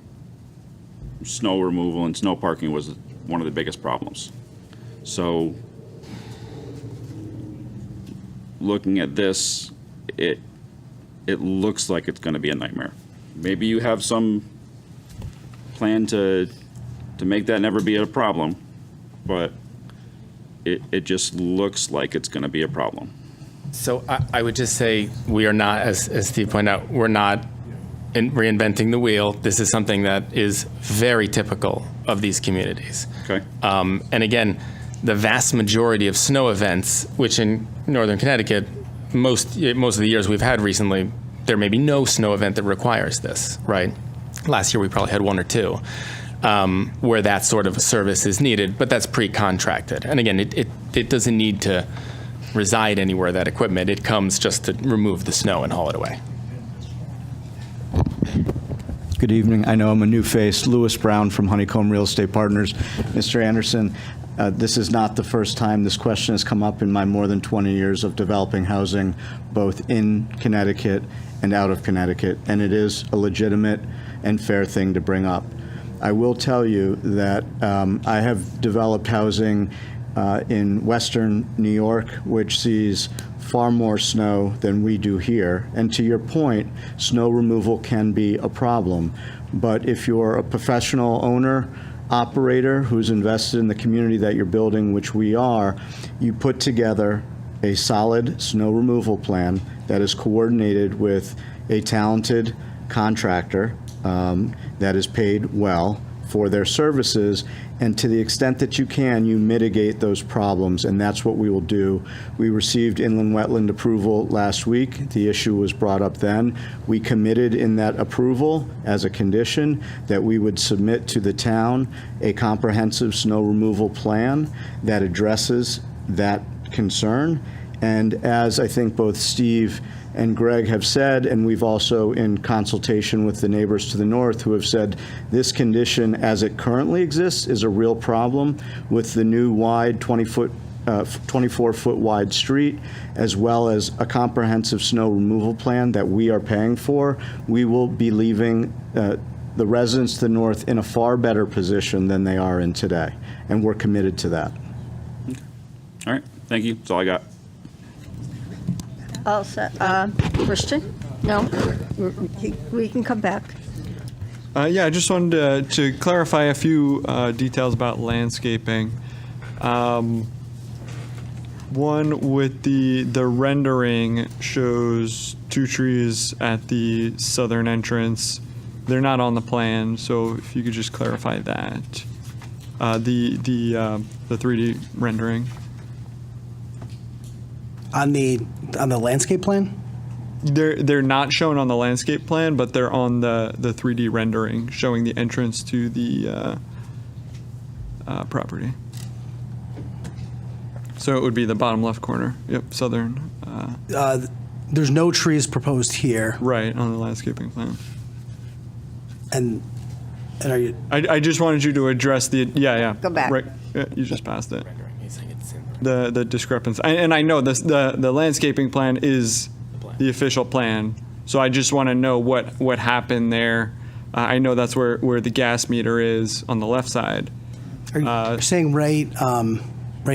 snow removal and snow parking was one of the biggest problems. So looking at this, it looks like it's going to be a nightmare. Maybe you have some plan to make that never be a problem, but it just looks like it's going to be a problem. So I would just say we are not, as Steve pointed out, we're not reinventing the wheel. This is something that is very typical of these communities. Okay. And again, the vast majority of snow events, which in Northern Connecticut, most of the years we've had recently, there may be no snow event that requires this, right? Last year we probably had one or two where that sort of a service is needed, but that's pre-contracted. And again, it doesn't need to reside anywhere, that equipment. It comes just to remove the snow and haul it away. Good evening. I know I'm a new face. Lewis Brown from Honeycomb Real Estate Partners. Mr. Anderson, this is not the first time this question has come up in my more than 20 years of developing housing, both in Connecticut and out of Connecticut, and it is a legitimate and fair thing to bring up. I will tell you that I have developed housing in western New York, which sees far more snow than we do here. And to your point, snow removal can be a problem. But if you're a professional owner, operator who's invested in the community that you're building, which we are, you put together a solid snow removal plan that is coordinated with a talented contractor that is paid well for their services, and to the extent that you can, you mitigate those problems, and that's what we will do. We received inland wetland approval last week. The issue was brought up then. We committed in that approval as a condition that we would submit to the town a comprehensive snow removal plan that addresses that concern. And as I think both Steve and Greg have said, and we've also in consultation with the neighbors to the north who have said this condition as it currently exists is a real problem. With the new wide 20-foot 24-foot wide street, as well as a comprehensive snow removal plan that we are paying for, we will be leaving the residents to the north in a far better position than they are in today, and we're committed to that. All right, thank you. That's all I got. All set. Christian? No? We can come back. Yeah, I just wanted to clarify a few details about landscaping. One with the rendering shows 2 trees at the southern entrance. They're not on the plan, so if you could just clarify that. The 3D rendering. On the landscape plan? They're not shown on the landscape plan, but they're on the 3D rendering showing the entrance to the property. So it would be the bottom left corner. Yep, southern. There's no trees proposed here. Right, on the landscaping plan. And are you? I just wanted you to address the, yeah. Go back. Right, yeah, you just passed it. The discrepancy. And I know this, the landscaping plan is the official plan, so I just want to know what happened there. I know that's where the gas meter is on the left side. Are you saying right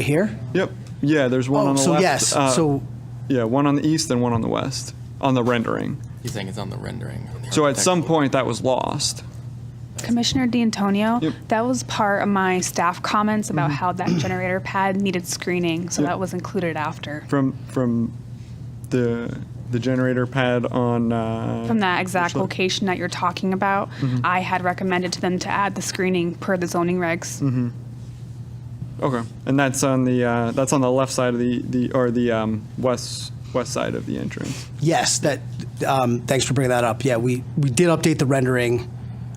here? Yep. Yeah, there's one on the so left. yes. So yeah, one on the east and one on the west on the rendering. He's saying it's on the rendering. So at some point that was lost. Commissioner D'Antonio, that was part of my staff comments about how that generator pad needed screening, so that was included after. From the generator pad on. From that exact location that you're talking about, I had recommended to them to add the screening per the zoning regs. Okay, and that's on the left side of the west side of the entrance. yes, that. Thanks for bringing that up. Yeah, we did update the rendering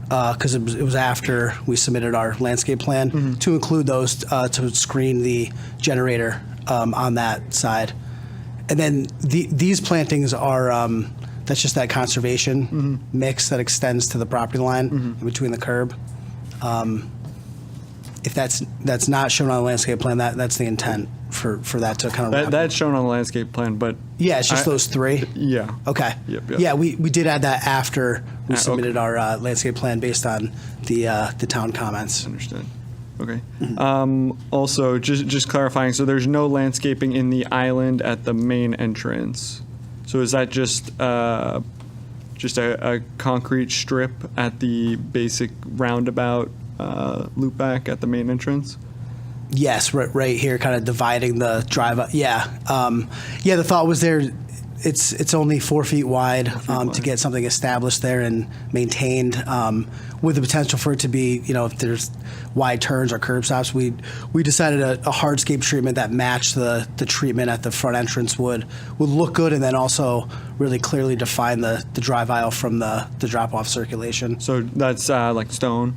because it was after we submitted our landscape plan to include those to screen the generator on that side. And then these plantings are, that's just that conservation mix that extends to the property line in between the curb. If that's not shown on the landscape plan, that's the intent for that to kind of. That's shown on the landscape plan, but. Yeah, it's just those 3. Yeah. Okay. Yep. Yeah, we did add that after we submitted our landscape plan based on the town comments. Understood. Okay. Also, just clarifying, so there's no landscaping in the island at the main entrance. So is that just a concrete strip at the basic roundabout loopback at the main entrance? Yes, right here, kind of dividing the drive. Yeah, the thought was there. It's only 4 feet wide to get something established there and maintained, with the potential for it to be, if there's wide turns or curb stops. We decided a hardscape treatment that matched the treatment at the front entrance would look good, and then also really clearly define the drive aisle from the drop-off circulation. So that's like stone.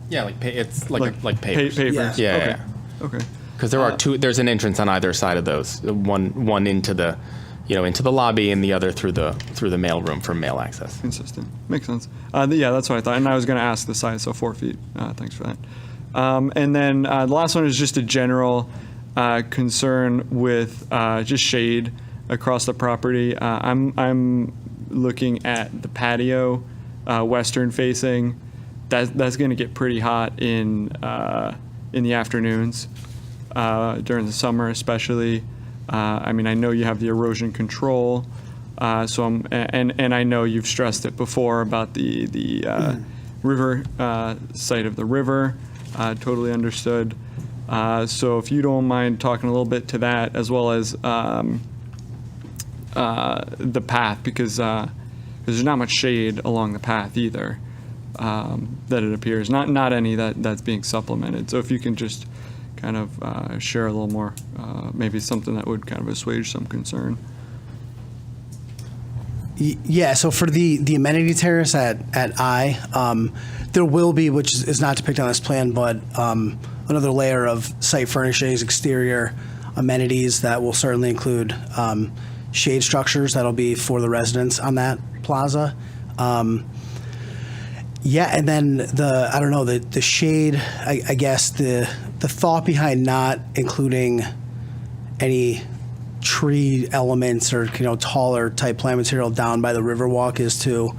Yeah, it's like pavers. Pavers. Yeah. Okay. Because there are 2. There's an entrance on either side of those. One into the, into the lobby, and the other through the mailroom for mail access. Consistent. Makes sense. Yeah, that's what I thought. And I was going to ask the size, so 4 feet. Thanks for that. And then the last one is just a general concern with just shade across the property. I'm looking at the patio, western facing. That's going to get pretty hot in the afternoons during the summer, especially. I know you have the erosion control, so and I know you've stressed it before about the river site of the river. Totally understood. So if you don't mind talking a little bit to that, as well as the path, because there's not much shade along the path either. That it appears, not any that's being supplemented. So if you can just kind of share a little more, maybe something that would kind of assuage some concern. Yeah, so for the amenity terrace at I, there will be, which is not depicted on this plan, but another layer of site furnishings, exterior amenities that will certainly include shade structures that'll be for the residents on that plaza. Yeah, and then the shade, I guess the the thought behind not including any tree elements or taller type plant material down by the Riverwalk is to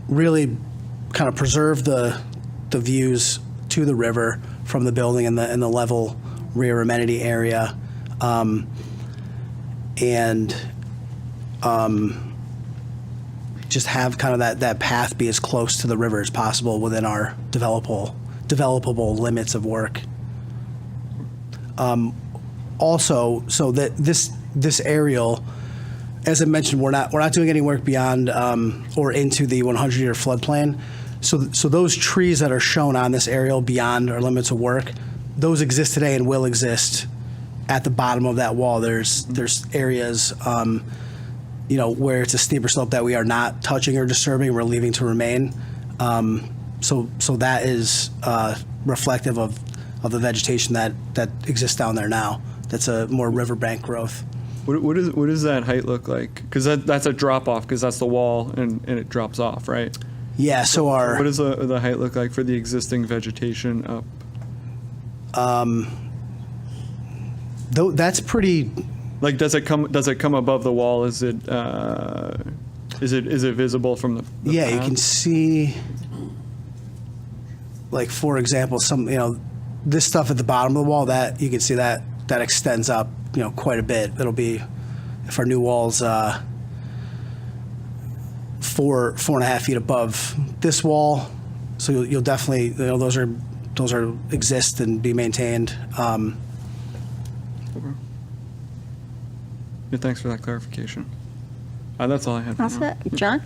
really kind of preserve the views to the river from the building and the level rear amenity area, and just have kind of that path be as close to the river as possible within our developable limits of work. Also, so that this aerial, as I mentioned, we're not doing any work beyond or into the 100-year floodplain. So those trees that are shown on this aerial beyond our limits of work, those exist today and will exist at the bottom of that wall. There's areas, where it's a steeper slope that we are not touching or disturbing. We're leaving to remain. So that is reflective of the vegetation that exists down there now. That's a more riverbank growth. What does that height look like? Because that's a drop off, because that's the wall and it drops off, right? Yeah. So what does the height look like for the existing vegetation up? That's pretty. Like, does it come above the wall? Is it visible from the Yeah, path? you can see. Like, for example, this stuff at the bottom of the wall, that you can see that extends up, quite a bit. It'll be, if our new wall's 4.5 feet above this wall, so you'll definitely, those are exist and be maintained. Yeah, thanks for that clarification. That's all I had. That's it. John?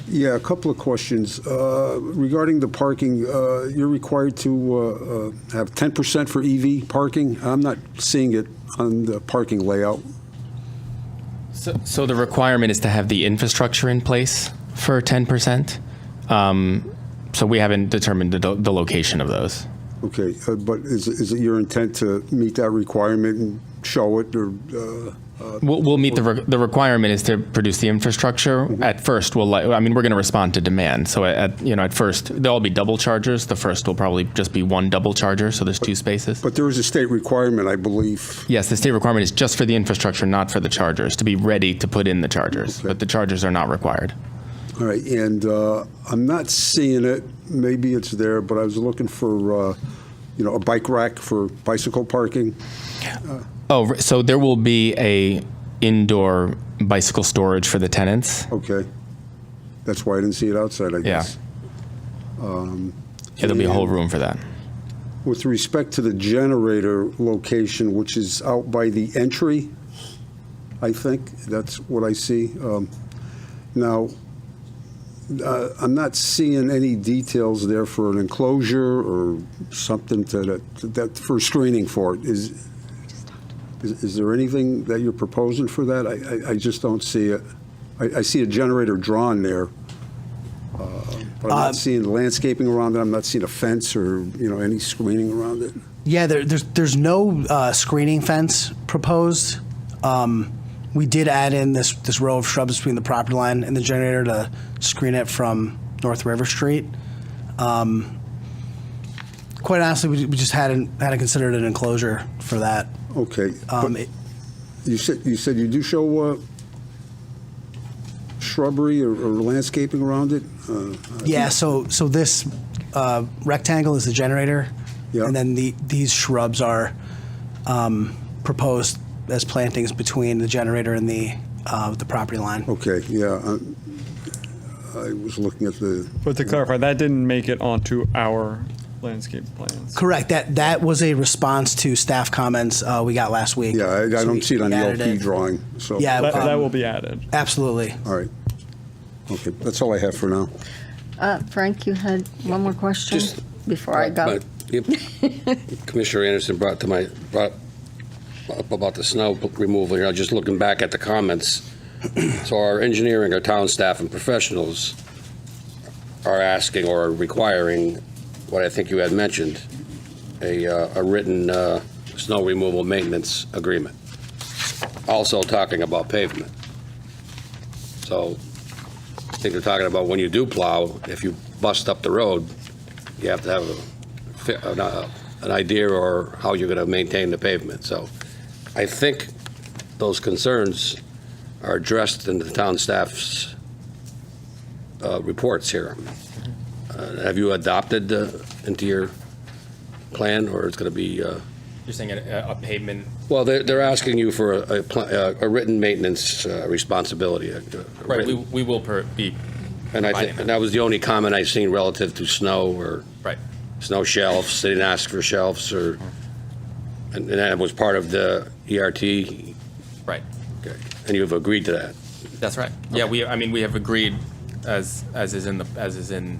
Yeah, a couple of questions. Regarding the parking, you're required to have 10% for EV parking. I'm not seeing it on the parking layout. So the requirement is to have the infrastructure in place for 10%. So we haven't determined the location of those. Okay, but is it your intent to meet that requirement and show it, or? We'll meet the requirement is to produce the infrastructure. At first, we're going to respond to demand. So at first, there'll all be double chargers. The first will probably just be one double charger, so there's 2 spaces. But there is a state requirement, I believe. Yes, the state requirement is just for the infrastructure, not for the chargers, to be ready to put in the chargers. Okay. But the chargers are not required. All right, and I'm not seeing it. Maybe it's there, but I was looking for, a bike rack for bicycle parking. So there will be a indoor bicycle storage for the tenants. Okay. That's why I didn't see it outside, I guess. Yeah, there'll be a whole room for that. With respect to the generator location, which is out by the entry, I think, that's what I see. Now, I'm not seeing any details there for an enclosure or something that for screening for it. Is there anything that you're proposing for that? I just don't see it. I see a generator drawn there, but I'm not seeing landscaping around it. I'm not seeing a fence or any screening around it. Yeah, there's no screening fence proposed. We did add in this row of shrubs between the property line and the generator to screen it from North River Street. Quite honestly, we just hadn't considered an enclosure for that. Okay. You said you do show shrubbery or landscaping around it? Yeah, so this rectangle is the generator, Yeah. and then these shrubs are proposed as plantings between the generator and the property line. Okay, yeah. I was looking at the. But to clarify, that didn't make it onto our landscape plans. Correct. That was a response to staff comments we got last week. Yeah, I So don't see it on the added LP it. drawing, so. Yeah, That will be added. absolutely. All right. Okay, that's all I have for now. Frank, you had one more question before I go? Commissioner Anderson brought up about the snow removal here. Just looking back at the comments. So our engineering, our town staff and professionals are asking or requiring what I think you had mentioned, a written snow removal maintenance agreement. Also talking about pavement. So I think they're talking about when you do plow, if you bust up the road, you have to have an idea or how you're going to maintain the pavement. So I think those concerns are addressed in the town staff's reports here. Have you adopted into your plan, or it's going to be? You're saying a pavement? Well, they're asking you for a written maintenance responsibility. Right, we will be. And I think, and that was the only comment I've seen relative to snow or Right. snow shelves. They didn't ask for shelves or, and that was part of the ERT. Right. Okay. And you've agreed to that. That's right. Yeah, we have agreed as is in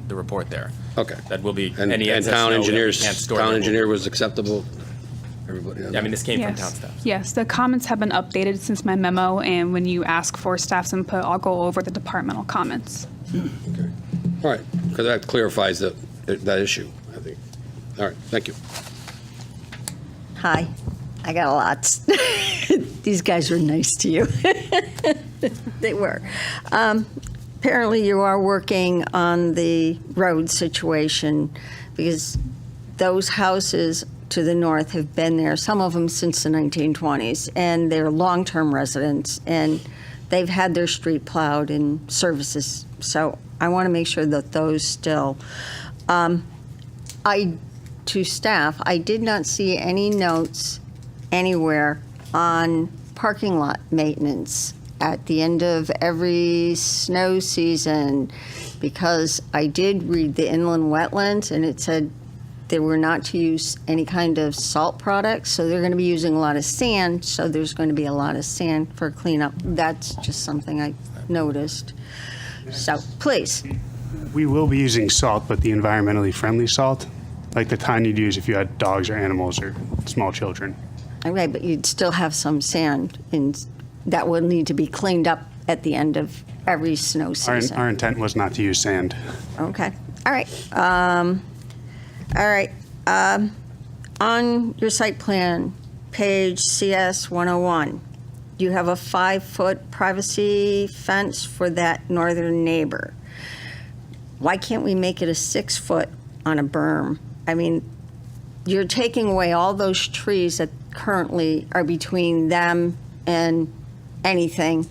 the report there. Okay. That will be And, any and excess town snow that we engineers, can't store town there will- engineer was acceptable. Everybody. Yeah, I mean, this came from Yes. town staff. Yes, the comments have been updated since my memo, and when you ask for staff's input, I'll go over the departmental comments. All right, because that clarifies that issue, I think. All right, thank you. Hi, I got lots. These guys were nice to you. They were. Apparently, you are working on the road situation because those houses to the north have been there, some of them since the 1920s, and they're long-term residents, and they've had their street plowed and services. So I want to make sure that those still. To staff, I did not see any notes anywhere on parking lot maintenance at the end of every snow season, because I did read the inland wetlands, and it said they were not to use any kind of salt products, so they're going to be using a lot of sand, so there's going to be a lot of sand for cleanup. That's just something I noticed. So, please. We will be using salt, but the environmentally friendly salt, like the kind you'd use if you had dogs or animals or small children. Okay, but you'd still have some sand, and that will need to be cleaned up at the end of every snow season. Our intent was not to use sand. Okay, all right. On your site plan, page CS 101, you have a 5-foot privacy fence for that northern neighbor. Why can't we make it a 6-foot on a berm? I mean, you're taking away all those trees that currently are between them and anything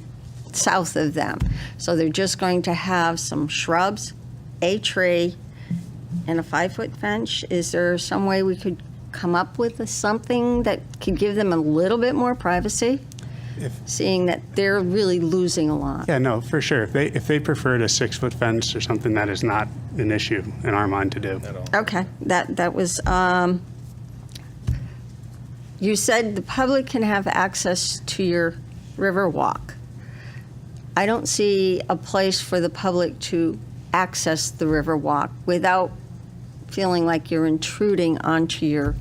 south of them. So they're just going to have some shrubs, a tree, and a 5-foot fence. Is there some way we could come up with something that could give them a little bit more privacy? Seeing that they're really losing a lot. Yeah, no, for sure. If they preferred a 6-foot fence or something, that is not an issue in our mind to do. Okay, that was, you said the public can have access to your river walk. I don't see a place for the public to access the river walk without feeling like you're intruding onto your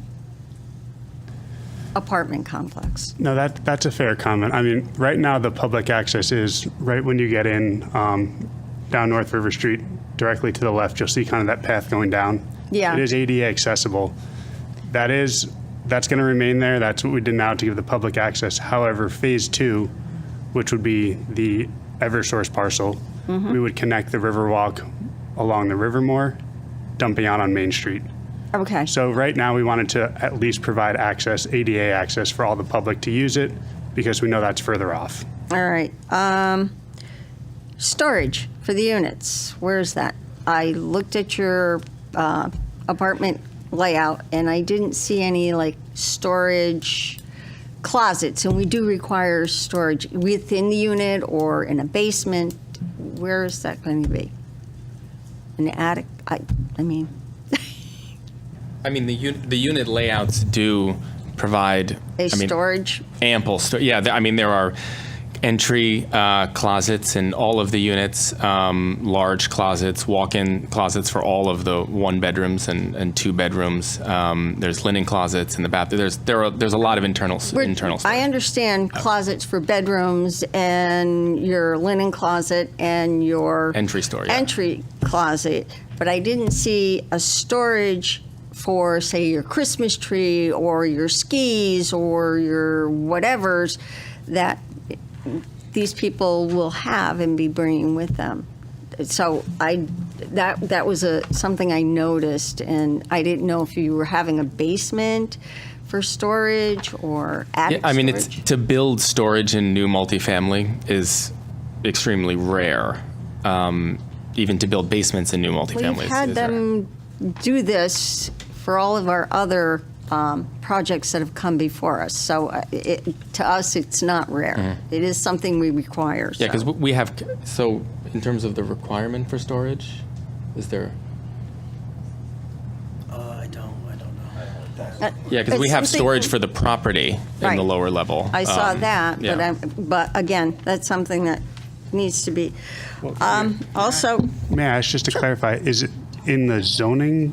apartment complex. No, that's a fair comment. I mean, right now, the public access is right when you get in down North River Street, directly to the left, you'll see kind of that path going down. Yeah. It is ADA accessible. That's going to remain there. That's what we did now to give the public access. However, Phase 2, which would be the Eversource parcel, we would connect the Riverwalk along the Rivermore, dumping out on Main Street. Okay. So right now, we wanted to at least provide access, ADA access, for all the public to use it, because we know that's further off. All right. Storage for the units, where's that? I looked at your apartment layout, and I didn't see any, like, storage closets, and we do require storage within the unit or in a basement. Where is that going to be? In the attic? I mean... I mean, the unit layouts do provide storage? Ample storage. Yeah, I mean, there are entry closets in all of the units, large closets, walk-in closets for all of the 1 bedrooms and 2 bedrooms. There's linen closets in the bathroom. There's a lot of internal storage. I understand closets for bedrooms and your linen closet and your Entry store, yeah. entry closet, but I didn't see a storage for, say, your Christmas tree or your skis or your whatevers that these people will have and be bringing with them. So that was something I noticed, and I didn't know if you were having a basement for storage or attic Yeah, I mean, storage. to build storage in new multifamily is extremely rare. Even to build basements in new multifamilies. We've had is rare. them do this for all of our other projects that have come before us. So to us, it's not rare. It is something we require. Yeah, because so. we have, so in terms of the requirement for storage, is there? I don't know. Yeah, because we It's have something- storage for the property in Right. the lower level. I saw that, yeah. but again, that's something that needs to be. Also, May I ask, just to clarify, is it in the zoning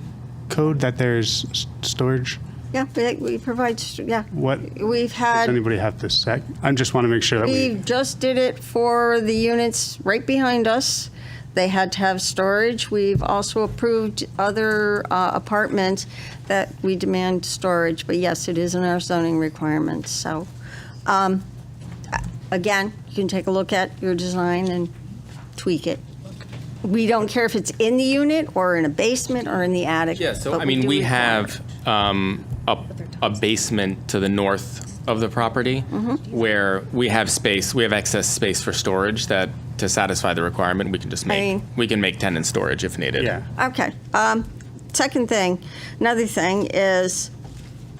code that there's storage? yeah, we provide, yeah. What, We've does had, anybody have to sec? I just want to make sure that we we, just did it for the units right behind us. They had to have storage. We've also approved other apartments that we demand storage, but yes, it is in our zoning requirements. So, again, you can take a look at your design and tweak it. We don't care if it's in the unit or in a basement or in the attic. Yeah, so but I mean, do we require have a basement to the north of the property where we have space, we have excess space for storage that, to satisfy the requirement, we can just make, we can make tenant storage if needed. yeah. Okay. Second thing, another thing is,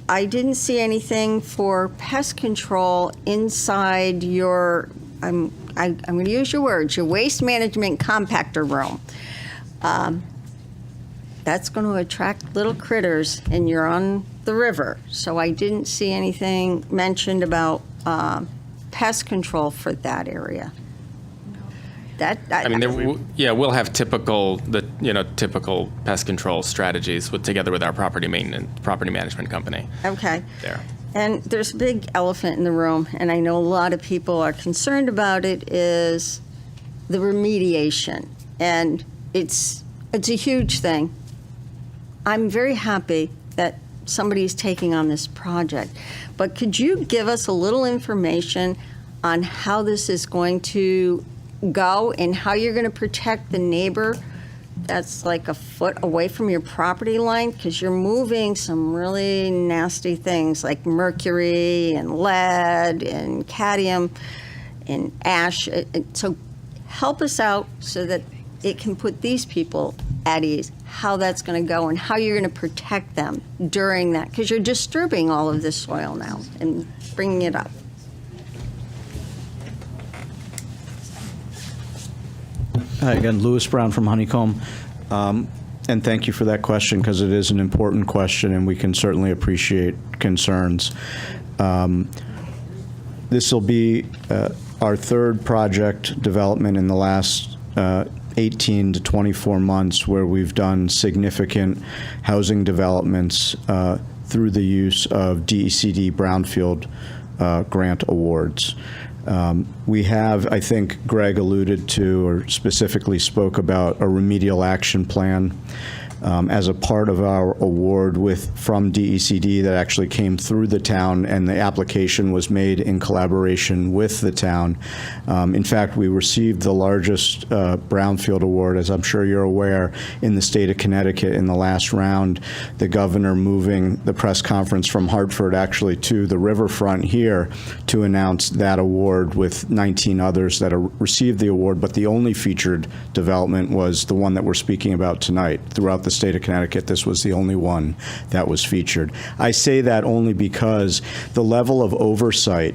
I didn't see anything for pest control inside your, I'm going to use your words, your waste management compactor room. That's going to attract little critters, and you're on the river. So I didn't see anything mentioned about pest control for that area. I mean, we'll have typical pest control strategies together with our property management company Okay. there. And there's a big elephant in the room, and I know a lot of people are concerned about it, is the remediation. And it's a huge thing. I'm very happy that somebody's taking on this project. But could you give us a little information on how this is going to go and how you're going to protect the neighbor that's like a foot away from your property line? Because you're moving some really nasty things like mercury and lead and cadmium and ash. So help us out so that it can put these people at ease, how that's going to go and how you're going to protect them during that. Because you're disturbing all of this soil now and bringing it up. Hi again, Lewis Brown from Honeycomb. And thank you for that question, because it is an important question, and we can certainly appreciate concerns. This will be our third project development in the last 18 to 24 months where we've done significant housing developments through the use of DECD Brownfield grant awards. We have, I think Greg alluded to or specifically spoke about a remedial action plan as a part of our award from DECD that actually came through the town, and the application was made in collaboration with the town. In fact, we received the largest Brownfield Award, as I'm sure you're aware, in the state of Connecticut in the last round. The governor moving the press conference from Hartford actually to the riverfront here to announce that award with 19 others that received the award, but the only featured development was the one that we're speaking about tonight. Throughout the state of Connecticut, this was the only one that was featured. I say that only because the level of oversight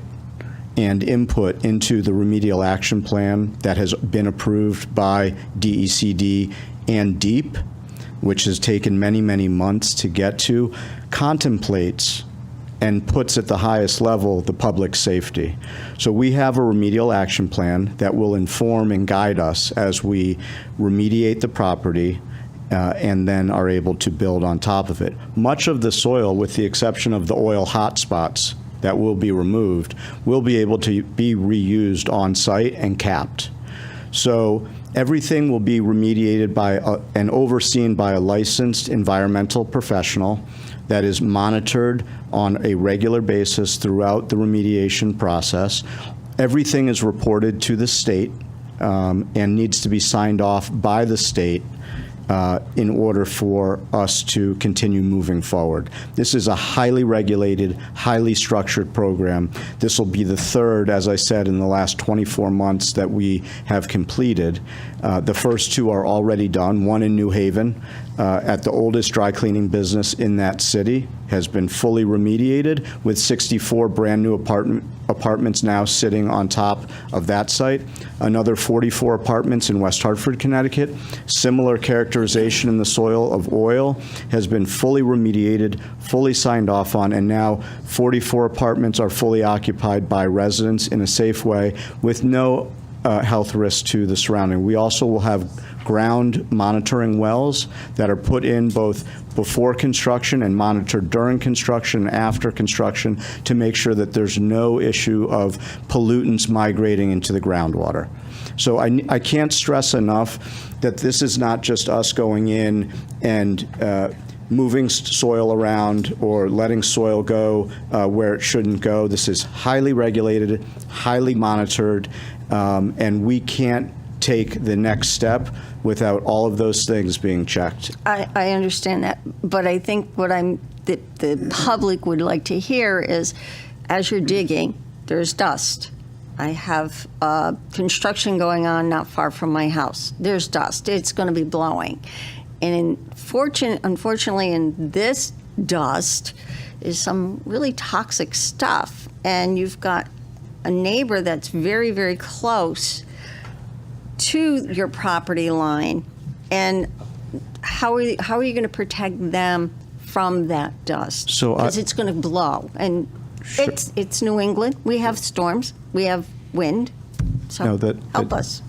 and input into the remedial action plan that has been approved by DECD and DEEP, which has taken many, many months to get to, contemplates and puts at the highest level the public safety. So we have a remedial action plan that will inform and guide us as we remediate the property and then are able to build on top of it. Much of the soil, with the exception of the oil hotspots that will be removed, will be able to be reused on site and capped. So everything will be remediated by and overseen by a licensed environmental professional that is monitored on a regular basis throughout the remediation process. Everything is reported to the state and needs to be signed off by the state in order for us to continue moving forward. This is a highly regulated, highly structured program. This will be the third, as I said, in the last 24 months that we have completed. The first two are already done, one in New Haven at the oldest dry cleaning business in that city, has been fully remediated with 64 brand new apartments now sitting on top of that site. Another 44 apartments in West Hartford, Connecticut. Similar characterization in the soil of oil has been fully remediated, fully signed off on, and now 44 apartments are fully occupied by residents in a safe way with no health risk to the surrounding. We also will have ground monitoring wells that are put in both before construction and monitored during construction and after construction to make sure that there's no issue of pollutants migrating into the groundwater. So I can't stress enough that this is not just us going in and moving soil around or letting soil go where it shouldn't go. This is highly regulated, highly monitored, and we can't take the next step without all of those things being checked. I understand that, but I think what the public would like to hear is, as you're digging, there's dust. I have construction going on not far from my house. There's dust. It's going to be blowing. And unfortunately, in this dust is some really toxic stuff. And you've got a neighbor that's very, very close to your property line. And how are you going to protect them from that dust? So because it's going to blow. And it's New England. We have storms. We have wind. So help us.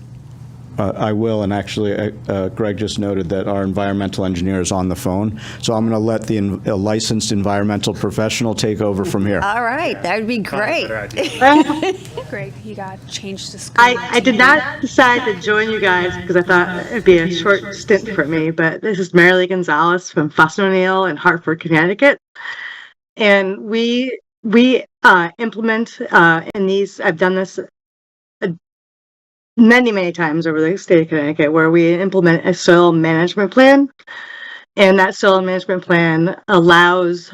I will, and actually, Greg just noted that our environmental engineer is on the phone, so I'm going to let the licensed environmental professional take over from here. All right, that would be great. Greg, you got changed to screen. I did not decide to join you guys because I thought it'd be a short stint for me, but this is Marilee Gonzalez from Fuss O'Neill in Hartford, Connecticut. And we implement in these, I've done this many times over the state of Connecticut, where we implement a soil management plan. And that soil management plan allows,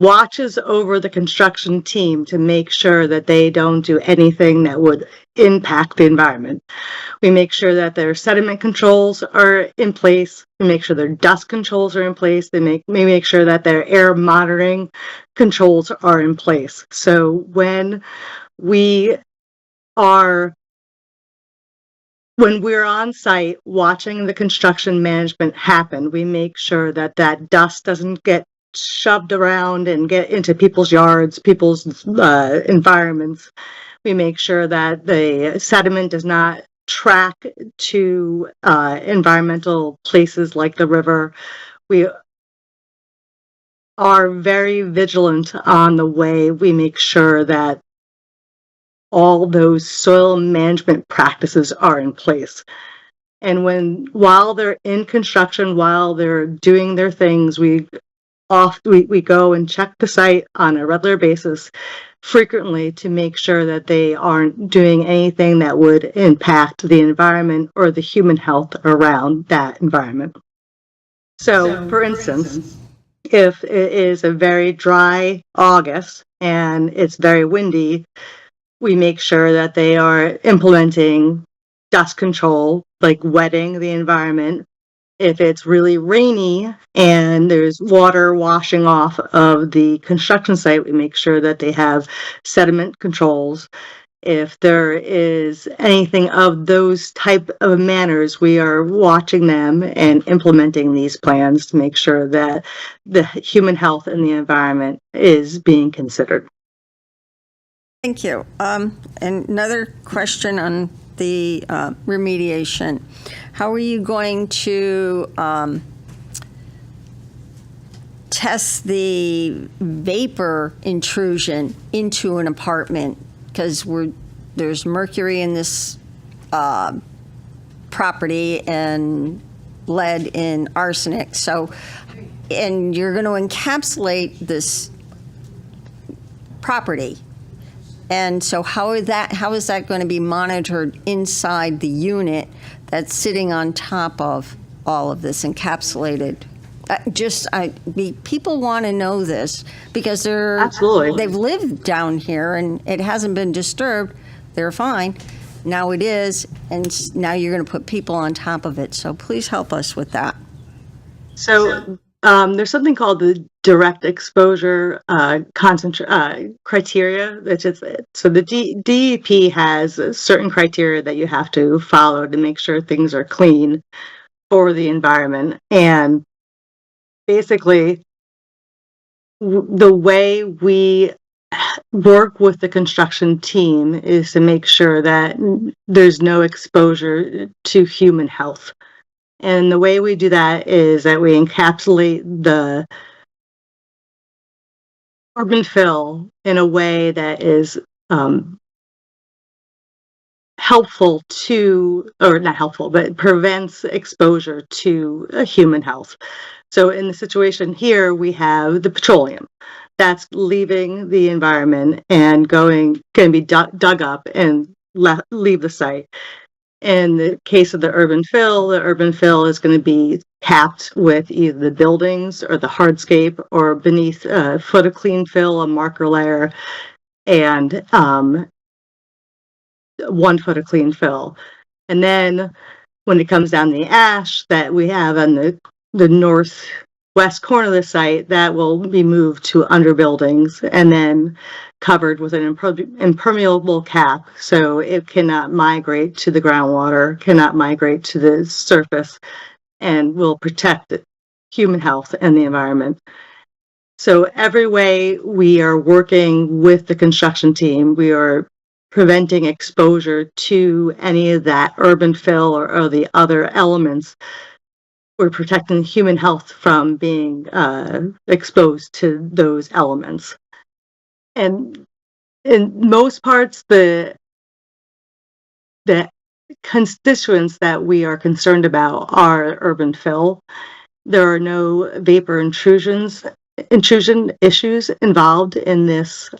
watches over the construction team to make sure that they don't do anything that would impact the environment. We make sure that their sediment controls are in place. We make sure their dust controls are in place. We make sure that their air monitoring controls are in place. So when we're on site watching the construction management happen, we make sure that that dust doesn't get shoved around and get into people's yards, people's environments. We make sure that the sediment does not track to environmental places like the river. We are very vigilant on the way we make sure that all those soil management practices are in place. And while they're in construction, while they're doing their things, we go and check the site on a regular basis frequently to make sure that they aren't doing anything that would impact the environment or the human health around that environment. So, for instance, if it is a very dry August and it's very windy, we make sure that they are implementing dust control, like wetting the environment. If it's really rainy and there's water washing off of the construction site, we make sure that they have sediment controls. If there is anything of those type of manners, we are watching them and implementing these plans to make sure that the human health and the environment is being considered. Thank you. And another question on the remediation. How are you going to test the vapor intrusion into an apartment? Because there's mercury in this property and lead in arsenic. So, and you're going to encapsulate this property. And so how is that going to be monitored inside the unit that's sitting on top of all of this encapsulated? People want to know this because they've lived down here and it hasn't been disturbed. They're fine. Now it is, and now you're going to put people on top of it. So please help us with that. So there's something called the direct exposure criteria. So the DEP has certain criteria that you have to follow to make sure things are clean for the environment. And basically, the way we work with the construction team is to make sure that there's no exposure to human health. And the way we do that is that we encapsulate the urban fill in a way that is helpful to, or not helpful, but prevents exposure to human health. So in the situation here, we have the petroleum that's leaving the environment and going to be dug up and leave the site. In the case of the urban fill is going to be capped with either the buildings or the hardscape or beneath a foot of clean fill, a marker layer, and 1 foot of clean fill. And then when it comes down the ash that we have on the northwest corner of the site, that will be moved to under buildings and then covered with an impermeable cap, so it cannot migrate to the groundwater, cannot migrate to the surface, and will protect human health and the environment. So every way we are working with the construction team, we are preventing exposure to any of that urban fill or the other elements. We're protecting human health from being exposed to those elements. And in most parts, the constituents that we are concerned about are urban fill. There are no vapor intrusion issues involved in this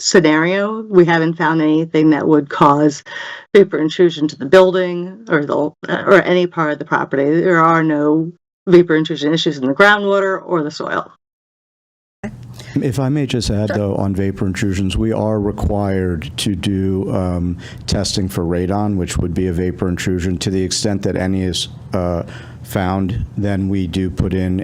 scenario. We haven't found anything that would cause vapor intrusion to the building or any part of the property. There are no vapor intrusion issues in the groundwater or the soil. If I may just add, though, on vapor intrusions, we are required to do testing for radon, which would be a vapor intrusion. To the extent that any is found, then we do put in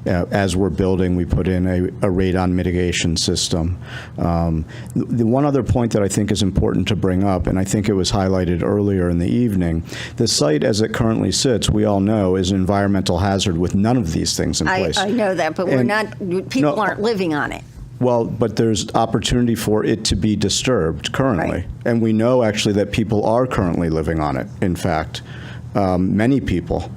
as we're building, we put in a radon mitigation system. The one other point that I think is important to bring up, and I think it was highlighted earlier in the evening, the site as it currently sits, we all know, is an environmental hazard with none of these things in place. I know that, but people aren't living on it. Well, but there's opportunity for it to be disturbed currently. Right. And we know actually that people are currently living on it, in fact. Many people.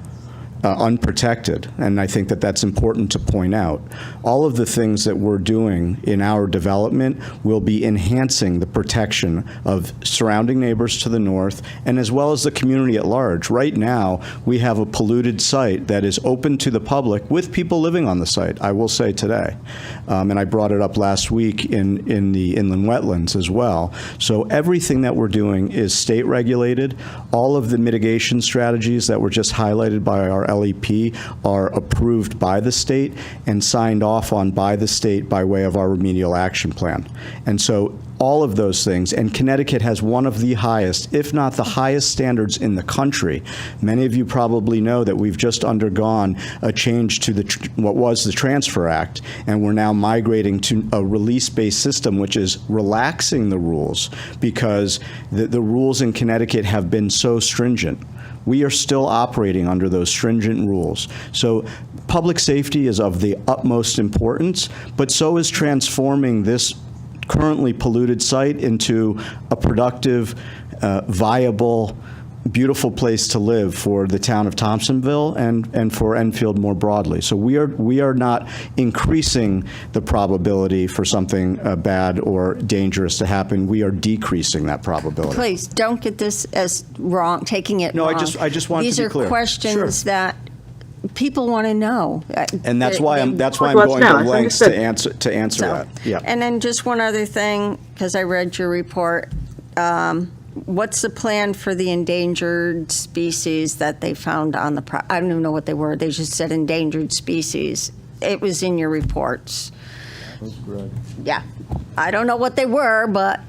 Unprotected, and I think that that's important to point out. All of the things that we're doing in our development will be enhancing the protection of surrounding neighbors to the north, and as well as the community at large. Right now, we have a polluted site that is open to the public with people living on the site, I will say today. And I brought it up last week in the inland wetlands as well. So everything that we're doing is state regulated. All of the mitigation strategies that were just highlighted by our LEP are approved by the state and signed off on by the state by way of our remedial action plan. And so all of those things, and Connecticut has one of the highest, if not the highest standards in the country. Many of you probably know that we've just undergone a change to what was the Transfer Act, and we're now migrating to a release-based system, which is relaxing the rules because the rules in Connecticut have been so stringent. We are still operating under those stringent rules. So public safety is of the utmost importance, but so is transforming this currently polluted site into a productive, viable, beautiful place to live for the town of Thompsonville and for Enfield more broadly. So we are not increasing the probability for something bad or dangerous to happen. We are decreasing that probability. Please don't get this as wrong, taking it wrong. No, I just wanted to be clear. These are questions that people want to know. And that's why I'm Well, going no, to it's lengths understood. to answer So, that. Yeah. And then just one other thing, because I read your report. What's the plan for the endangered species that they found on the I don't even know what they were. They just said endangered species. It was in your reports. Yeah. I don't know what they were, but.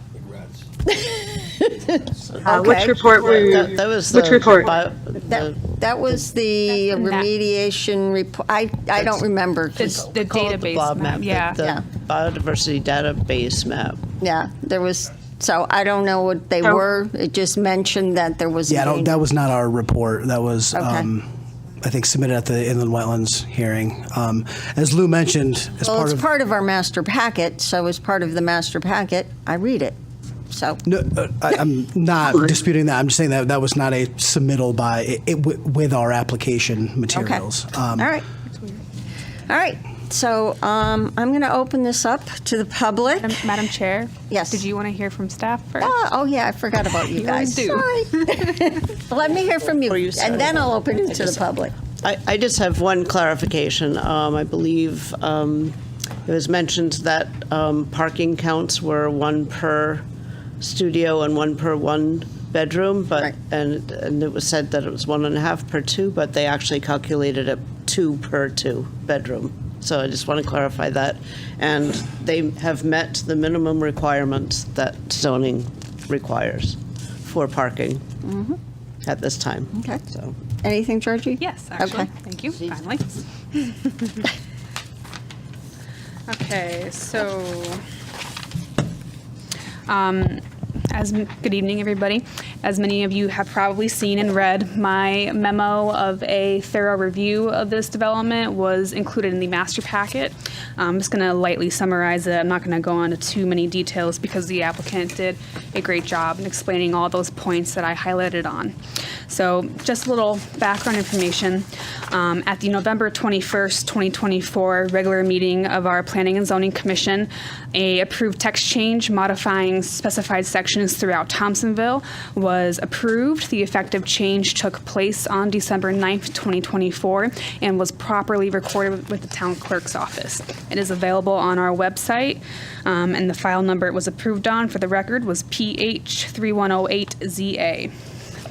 Which report were you? That was Which the report? That was the remediation report. I don't remember. The database Blob map, yeah. The biodiversity database map. Yeah, there was, so I don't know what they were. It just mentioned that there was. Yeah, that was not our report. That was, Okay. I think, submitted at the Inland Wetlands hearing. As Lou mentioned, as Well, part it's of part of our master packet, so as part of the master packet, I read it. So, No, I'm not disputing that. I'm just saying that that was not a submittal by with our application materials. all right. All right, so I'm going to open this up to the public. Madam Chair? Yes. Did you want to hear from staff first? Oh, yeah, I forgot about you You always guys. do. Sorry. Let me hear from you, and then I'll open it to the public. I just have one clarification. I believe it was mentioned that parking counts were 1 per studio and 1 per 1 bedroom, but and it was said that it was 1.5 per 2, but they actually calculated it 2 per 2 bedroom. So I just want to clarify that, and they have met the minimum requirements that zoning requires for parking at this time. Okay. So. Anything, Georgie? Yes, actually. Okay. Thank you, finally. Okay, so, good evening, everybody. As many of you have probably seen and read, my memo of a thorough review of this development was included in the master packet. I'm just going to lightly summarize it. I'm not going to go into too many details because the applicant did a great job in explaining all those points that I highlighted on. So just a little background information. At the November 21st, 2024 regular meeting of our Planning and Zoning Commission, a approved text change modifying specified sections throughout Thompsonville was approved. The effective change took place on December 9th, 2024, and was properly recorded with the town clerk's office. It is available on our website, and the file number it was approved on, for the record, was PH 3108ZA.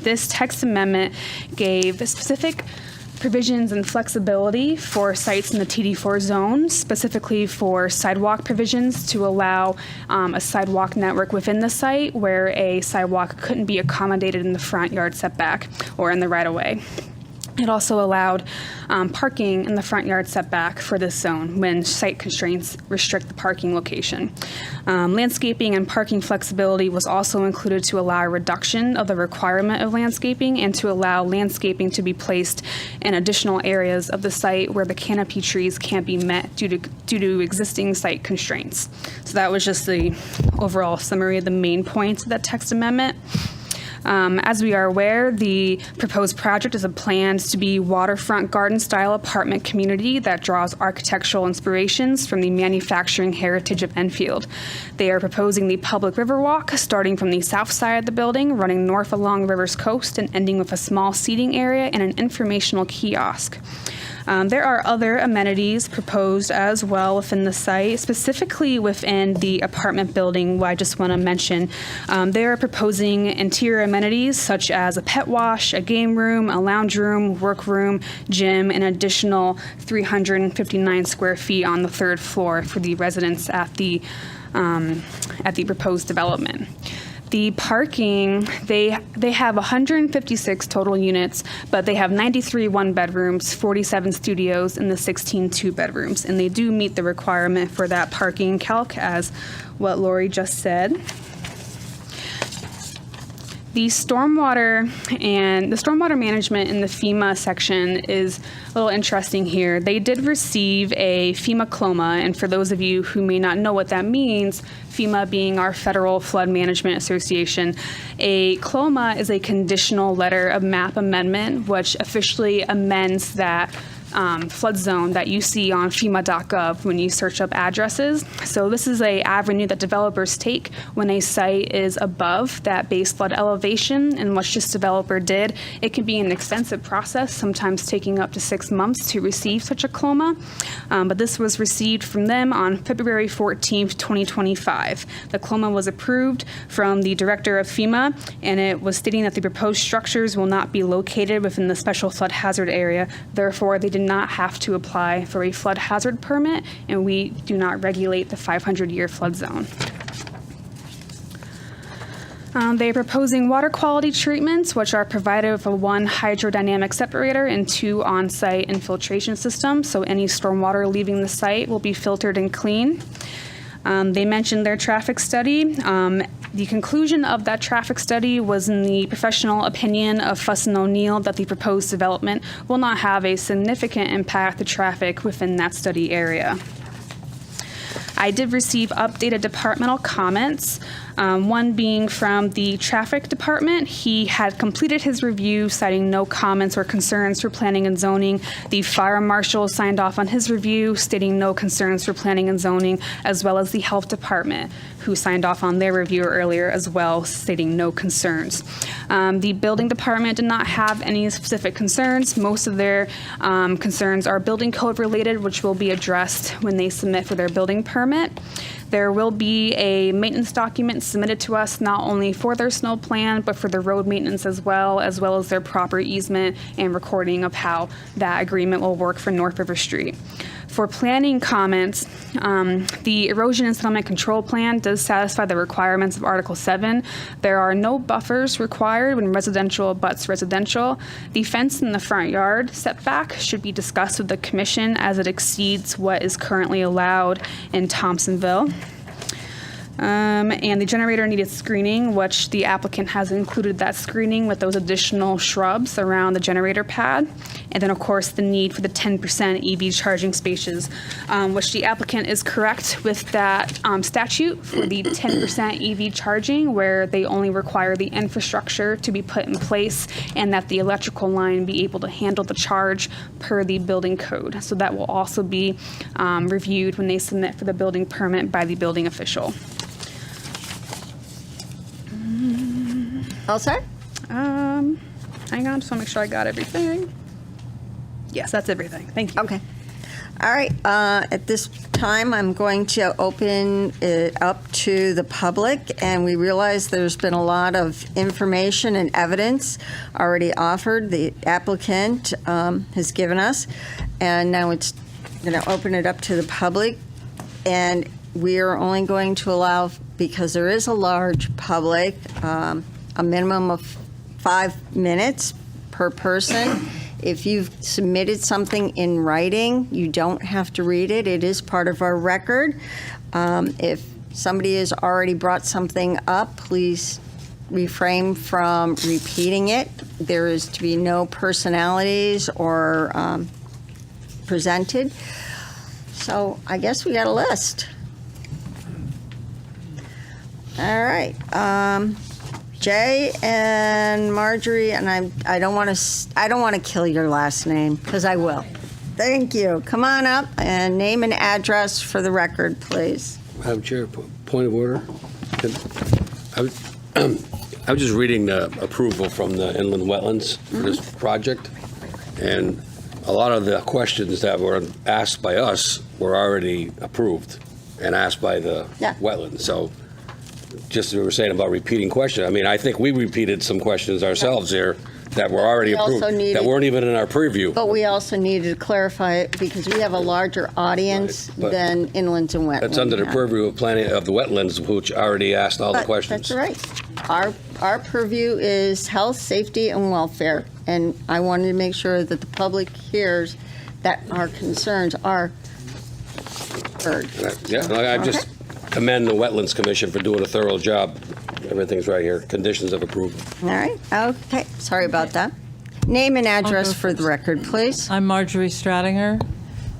This text amendment gave specific provisions and flexibility for sites in the TD4 zone, specifically for sidewalk provisions to allow a sidewalk network within the site where a sidewalk couldn't be accommodated in the front yard setback or in the right-of-way. It also allowed parking in the front yard setback for this zone when site constraints restrict the parking location. Landscaping and parking flexibility was also included to allow a reduction of the requirement of landscaping and to allow landscaping to be placed in additional areas of the site where the canopy trees can't be met due to existing site constraints. So that was just the overall summary of the main points of that text amendment. As we are aware, the proposed project is planned to be waterfront garden-style apartment community that draws architectural inspirations from the manufacturing heritage of Enfield. They are proposing the public riverwalk starting from the south side of the building, running north along the river's coast and ending with a small seating area and an informational kiosk. There are other amenities proposed as well within the site, specifically within the apartment building. I just want to mention they are proposing interior amenities such as a pet wash, a game room, a lounge room, work room, gym, and additional 359 square feet on the 3rd floor for the residents at the proposed development. The parking, they have 156 total units, but they have 93 one-bedrooms, 47 studios, and the 16 two-bedrooms. And they do meet the requirement for that parking calc, as what Lori just said. The stormwater management in the FEMA section is a little interesting here. They did receive a FEMA CLOMA, and for those of you who may not know what that means, FEMA being our Federal Flood Management Association, a CLOMA is a conditional letter of map amendment, which officially amends that flood zone that you see on FEMA.gov when you search up addresses. So this is a avenue that developers take when a site is above that base flood elevation. And what this developer did, it can be an extensive process, sometimes taking up to 6 months to receive such a CLOMA. But this was received from them on February 14th, 2025. The CLOMA was approved from the director of FEMA, and it was stating that the proposed structures will not be located within the special flood hazard area. Therefore, they did not have to apply for a flood hazard permit, and we do not regulate the 500-year flood zone. They are proposing water quality treatments, which are provided with a 1 hydrodynamic separator and 2 on-site infiltration systems. So any stormwater leaving the site will be filtered and clean. They mentioned their traffic study. The conclusion of that traffic study was in the professional opinion of Fuss & O'Neill that the proposed development will not have a significant impact to traffic within that study area. I did receive updated departmental comments, one being from the traffic department. He had completed his review, citing no comments or concerns for planning and zoning. The fire marshal signed off on his review, stating no concerns for planning and zoning, as well as the health department, who signed off on their review earlier as well, stating no concerns. The building department did not have any specific concerns. Most of their concerns are building code related, which will be addressed when they submit for their building permit. There will be a maintenance document submitted to us not only for their snow plan, but for the road maintenance as well as their proper easement and recording of how that agreement will work for North River Street. For planning comments, the erosion and settlement control plan does satisfy the requirements of Article 7. There are no buffers required when residential abuts residential. The fence in the front yard setback should be discussed with the commission as it exceeds what is currently allowed in Thompsonville. And the generator needed screening, which the applicant has included that screening with those additional shrubs around the generator pad. And then, of course, the need for the 10% EV charging spaces, which the applicant is correct with that statute for the 10% EV charging, where they only require the infrastructure to be put in place and that the electrical line be able to handle the charge per the building code. So that will also be reviewed when they submit for the building permit by the building official. All set? Hang on, just want to make sure I got everything. Yes, that's everything. Thank you. Okay. All right. At this time, I'm going to open it up to the public, and we realize there's been a lot of information and evidence already offered. The applicant has given us, and now it's going to open it up to the public, and we are only going to allow, because there is a large public, a minimum of 5 minutes per person. If you've submitted something in writing, you don't have to read it. It is part of our record. If somebody has already brought something up, please refrain from repeating it. There is to be no personalities or presented. So I guess we got a list. All right. Jay and Marjorie, and I don't want to kill your last name, because I will. Thank you. Come on up and name and address for the record, please. Madam Chair, point of order. I was just reading the approval from the inland wetlands for this project, and a lot of the questions that were asked by us were already approved and asked by the wetlands. So just as we were saying about repeating questions, I mean, I think we repeated some questions ourselves here that were already approved, that weren't even in our preview. But we also needed to clarify it because we have a larger audience than inlands and wetlands. That's under the purview of planning of the wetlands, which already asked all the questions. That's right. Our purview is health, safety, and welfare, and I wanted to make sure that the public hears that our concerns are heard. Yeah, I just commend the Wetlands Commission for doing a thorough job. Everything's right here. Conditions of approval. All right. Okay. Sorry about that. Name and address for the record, please. I'm Marjorie Stratinger,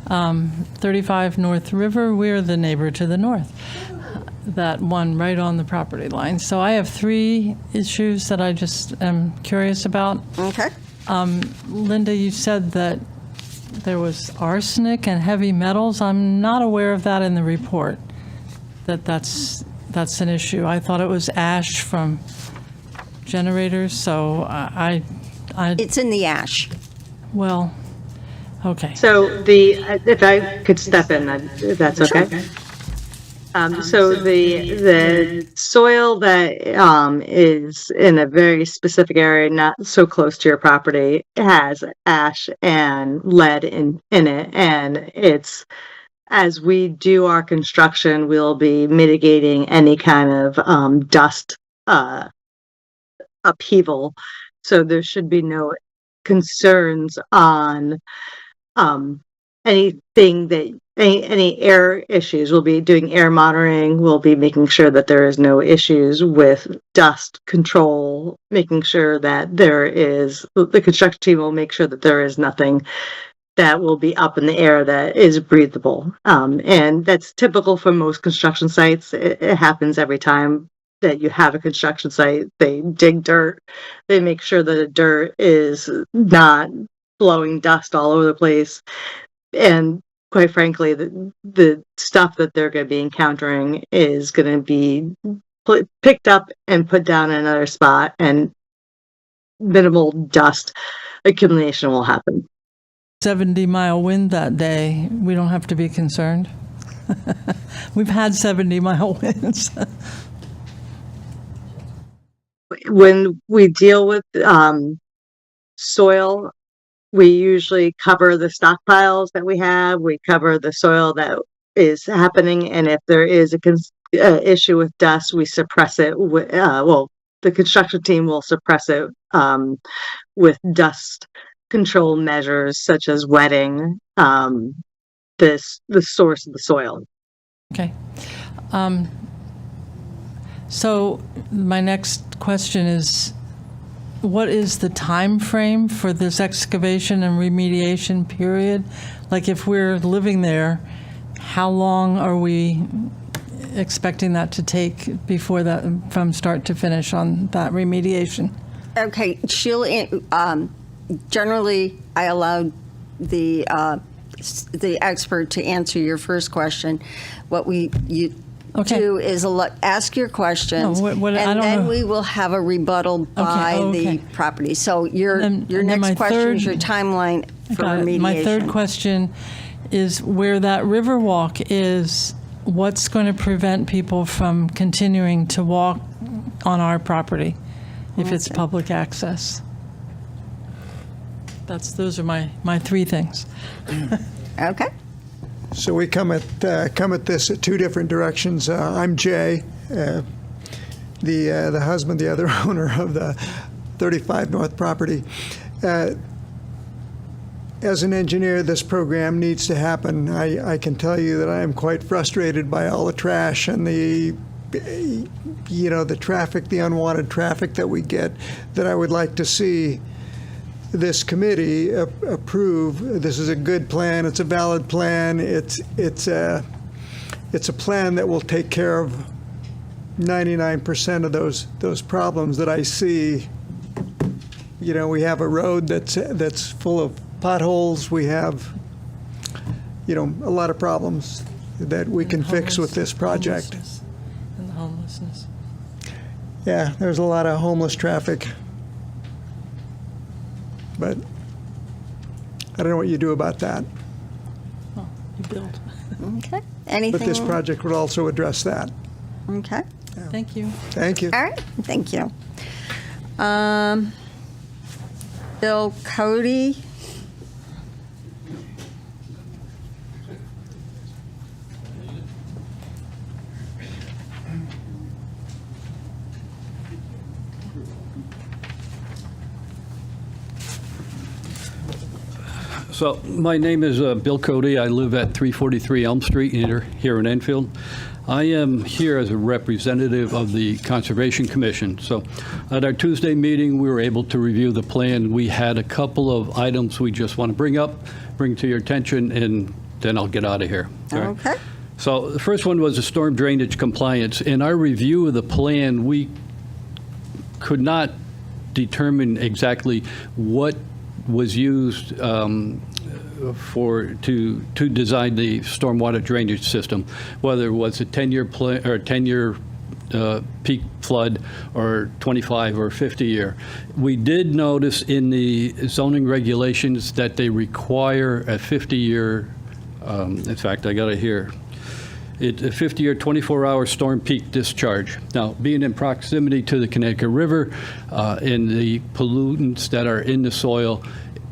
35 North River. We're the neighbor to the north, that one right on the property line. So I have 3 issues that I just am curious about. Okay. Linda, you said that there was arsenic and heavy metals. I'm not aware of that in the report, that's an issue. I thought it was ash from generators, so It's in the ash. well, okay. So if I could step in, if that's okay. So the soil that is in a very specific area, not so close to your property, has ash and lead in it, and it's, as we do our construction, we'll be mitigating any kind of dust upheaval. So there should be no concerns on anything that any air issues. We'll be doing air monitoring. We'll be making sure that there is no issues with dust control, making sure that the construction team will make sure that there is nothing that will be up in the air that is breathable. And that's typical for most construction sites. It happens every time that you have a construction site. They dig dirt. They make sure that the dirt is not blowing dust all over the place. And quite frankly, the stuff that they're going to be encountering is going to be picked up and put down in another spot, and minimal dust accumulation will happen. 70-mile wind that day, we don't have to be concerned. We've had 70-mile winds. When we deal with soil, we usually cover the stockpiles that we have. We cover the soil that is happening, and if there is a issue with dust, we suppress it. The construction team will suppress it with dust control measures, such as wetting the source of the soil. Okay. So my next question is, what is the time frame for this excavation and remediation period? Like, if we're living there, how long are we expecting that to take before that, from start to finish on that remediation? Okay, Sheila, generally, I allowed the expert to answer your first question. What do is ask your questions, No, I and don't then know. we will have a rebuttal by okay. the property. So your And then next my question is third- your timeline for Got it. remediation. My third question is, where that river walk is, what's going to prevent people from continuing to walk on our property if it's public access? Those are my three things. Okay. So we come at this at two different directions. I'm Jay, the husband, the other owner of the 35 North property. As an engineer, this program needs to happen. I can tell you that I am quite frustrated by all the trash and the traffic, the unwanted traffic that we get, that I would like to see this committee approve. This is a good plan. It's a valid plan. It's a plan that will take care of 99% of those problems that I see. We have a road that's full of potholes. We have, a lot of problems that we can fix with this project. And the homelessness. Yeah, there's a lot of homeless traffic. But I don't know what you do about that. Oh, you build. Okay. Anything? But this project would also address that. Okay. Thank you. Thank you. All right. Thank you. Bill Cody. So my name is Bill Cody. I live at 343 Elm Street here in Enfield. I am here as a representative of the Conservation Commission. So at our Tuesday meeting, we were able to review the plan. We had a couple of items we just want to bring to your attention, and then I'll get out of here. All right? Okay. So the first one was the storm drainage compliance. In our review of the plan, we could not determine exactly what was used to design the stormwater drainage system, whether it was a 10-year plan or 10-year peak flood or 25 or 50 year. We did notice in the zoning regulations that they require a 50-year, in fact, I got it here, it's a 50-year, 24-hour storm peak discharge. Now, being in proximity to the Connecticut River and the pollutants that are in the soil,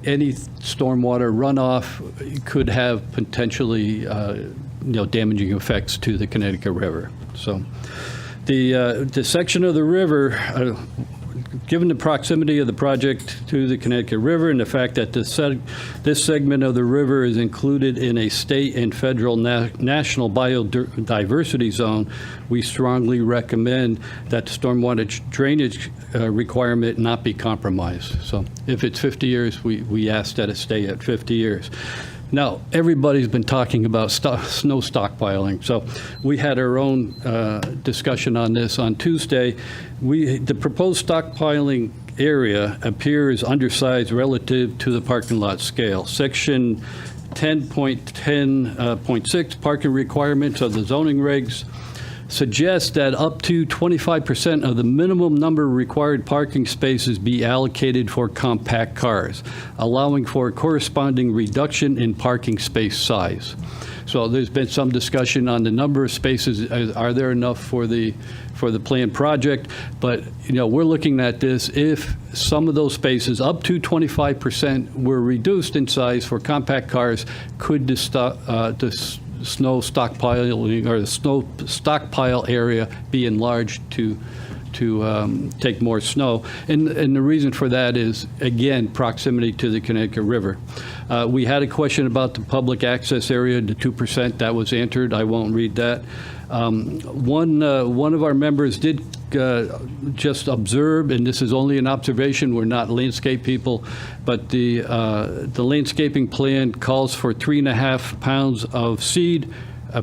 any stormwater runoff could have potentially damaging effects to the Connecticut River. So the section of the river, given the proximity of the project to the Connecticut River and the fact that this segment of the river is included in a state and federal national biodiversity zone, we strongly recommend that the stormwater drainage requirement not be compromised. So if it's 50 years, we ask that it stay at 50 years. Now, everybody's been talking about snow stockpiling. So we had our own discussion on this on Tuesday. The proposed stockpiling area appears undersized relative to the parking lot scale. Section 10.10.6 parking requirements of the zoning regs suggests that up to 25% of the minimum number of required parking spaces be allocated for compact cars, allowing for a corresponding reduction in parking space size. So there's been some discussion on the number of spaces. Are there enough for the planned project? But we're looking at this. If some of those spaces, up to 25%, were reduced in size for compact cars, could the snow stockpiling or the snow stockpile area be enlarged to take more snow? And the reason for that is, again, proximity to the Connecticut River. We had a question about the public access area, the 2%, that was answered. I won't read that. One of our members did just observe, and this is only an observation, we're not landscape people, but the landscaping plan calls for 3.5 pounds of seed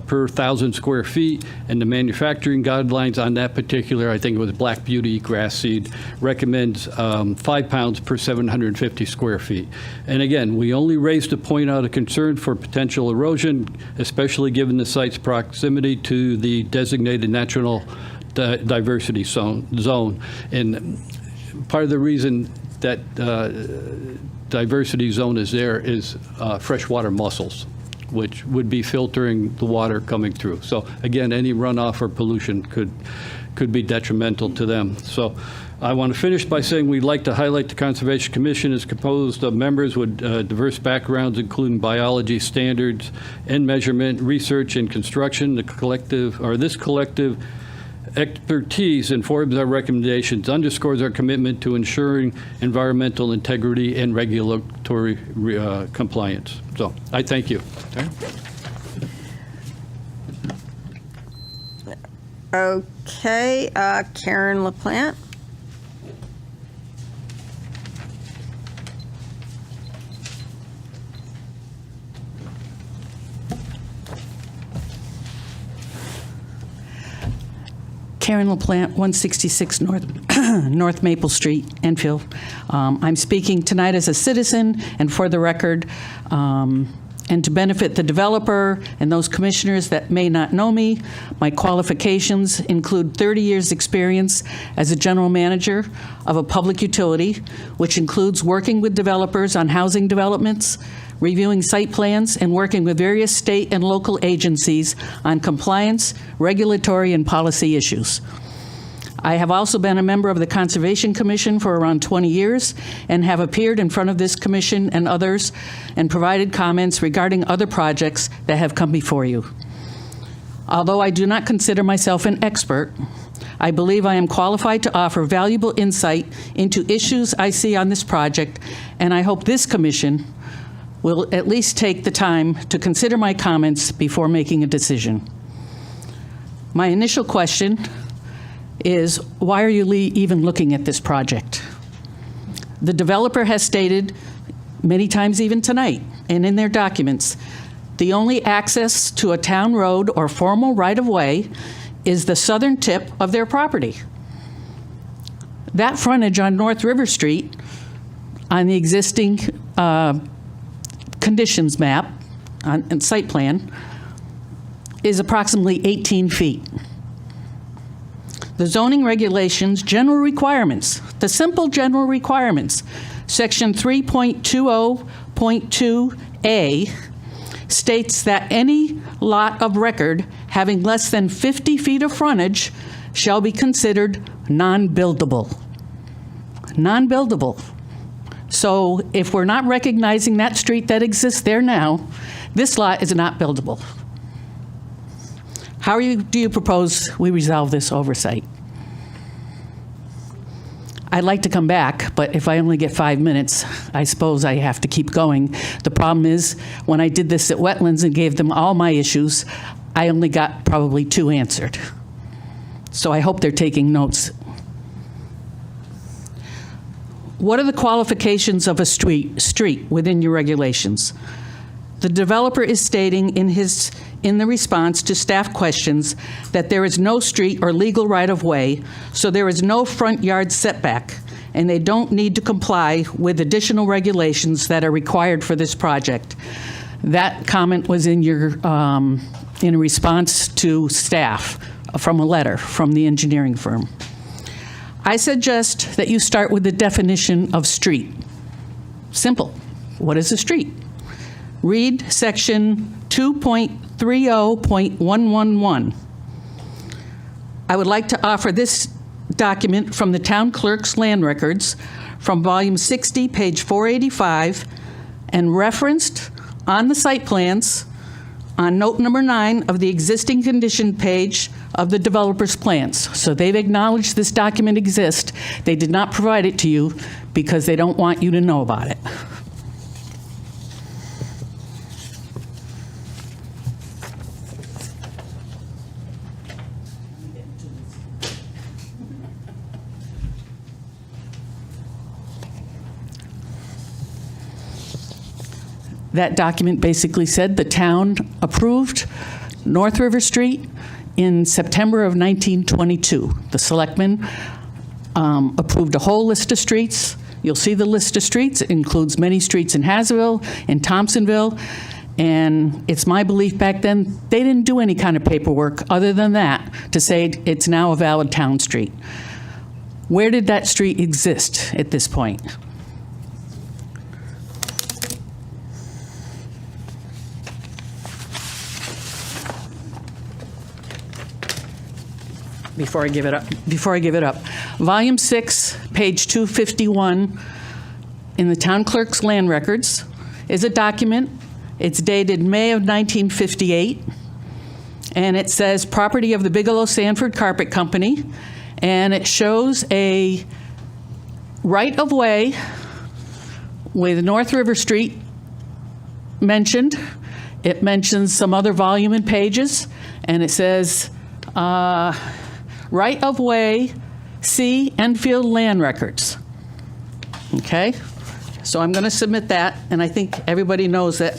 per 1,000 square feet, and the manufacturing guidelines on that particular, I think it was Black Beauty grass seed, recommends 5 pounds per 750 square feet. And again, we only raised to point out a concern for potential erosion, especially given the site's proximity to the designated natural diversity zone. And part of the reason that diversity zone is there is freshwater mussels, which would be filtering the water coming through. So again, any runoff or pollution could be detrimental to them. So I want to finish by saying we'd like to highlight the Conservation Commission is composed of members with diverse backgrounds, including biology, standards, and measurement, research, and construction. This collective expertise informs our recommendations, underscores our commitment to ensuring environmental integrity and regulatory compliance. So I thank you. Okay, Karen LaPlante. Karen LaPlante, 166 North Maple Street, Enfield. I'm speaking tonight as a citizen and for the record, and to benefit the developer and those commissioners that may not know me. My qualifications include 30 years' experience as a general manager of a public utility, which includes working with developers on housing developments, reviewing site plans, and working with various state and local agencies on compliance, regulatory, and policy issues. I have also been a member of the Conservation Commission for around 20 years and have appeared in front of this commission and others and provided comments regarding other projects that have come before you. Although I do not consider myself an expert, I believe I am qualified to offer valuable insight into issues I see on this project, and I hope this commission will at least take the time to consider my comments before making a decision. My initial question is, why are you even looking at this project? The developer has stated many times, even tonight, and in their documents, the only access to a town road or formal right-of-way is the southern tip of their property. That frontage on North River Street on the existing conditions map and site plan is approximately 18 feet. The zoning regulations, general requirements, the simple general requirements, section 3.20.2A states that any lot of record having less than 50 feet of frontage shall be considered non-buildable. Non-buildable. So if we're not recognizing that street that exists there now, this lot is not buildable. How do you propose we resolve this oversight? I'd like to come back, but if I only get 5 minutes, I suppose I have to keep going. The problem is, when I did this at Wetlands and gave them all my issues, I only got probably 2 answered. So I hope they're taking notes. What are the qualifications of a street within your regulations? The developer is stating in the response to staff questions that there is no street or legal right-of-way, so there is no front yard setback, and they don't need to comply with additional regulations that are required for this project. That comment was in your in response to staff from a letter from the engineering firm. I suggest that you start with the definition of street. Simple. What is a street? Read section 2.30.111. I would like to offer this document from the town clerk's land records from volume 60, page 485, and referenced on the site plans on note number 9 of the existing condition page of the developer's plans. So they've acknowledged this document exists. They did not provide it to you because they don't want you to know about it. That document basically said the town approved North River Street in September of 1922. The selectmen approved a whole list of streets. You'll see the list of streets. It includes many streets in Hazardville, in Thompsonville, and it's my belief back then they didn't do any kind of paperwork other than that to say it's now a valid town street. Where did that street exist at this point? Before I give it up, volume 6, page 251 in the town clerk's land records is a document. It's dated May of 1958, and it says property of the Bigelow Sanford Carpet Company, and it shows a right-of-way with North River Street mentioned. It mentions some other volume and pages, and it says right-of-way, C. Enfield Land Records. Okay? So I'm going to submit that, and I think everybody knows that.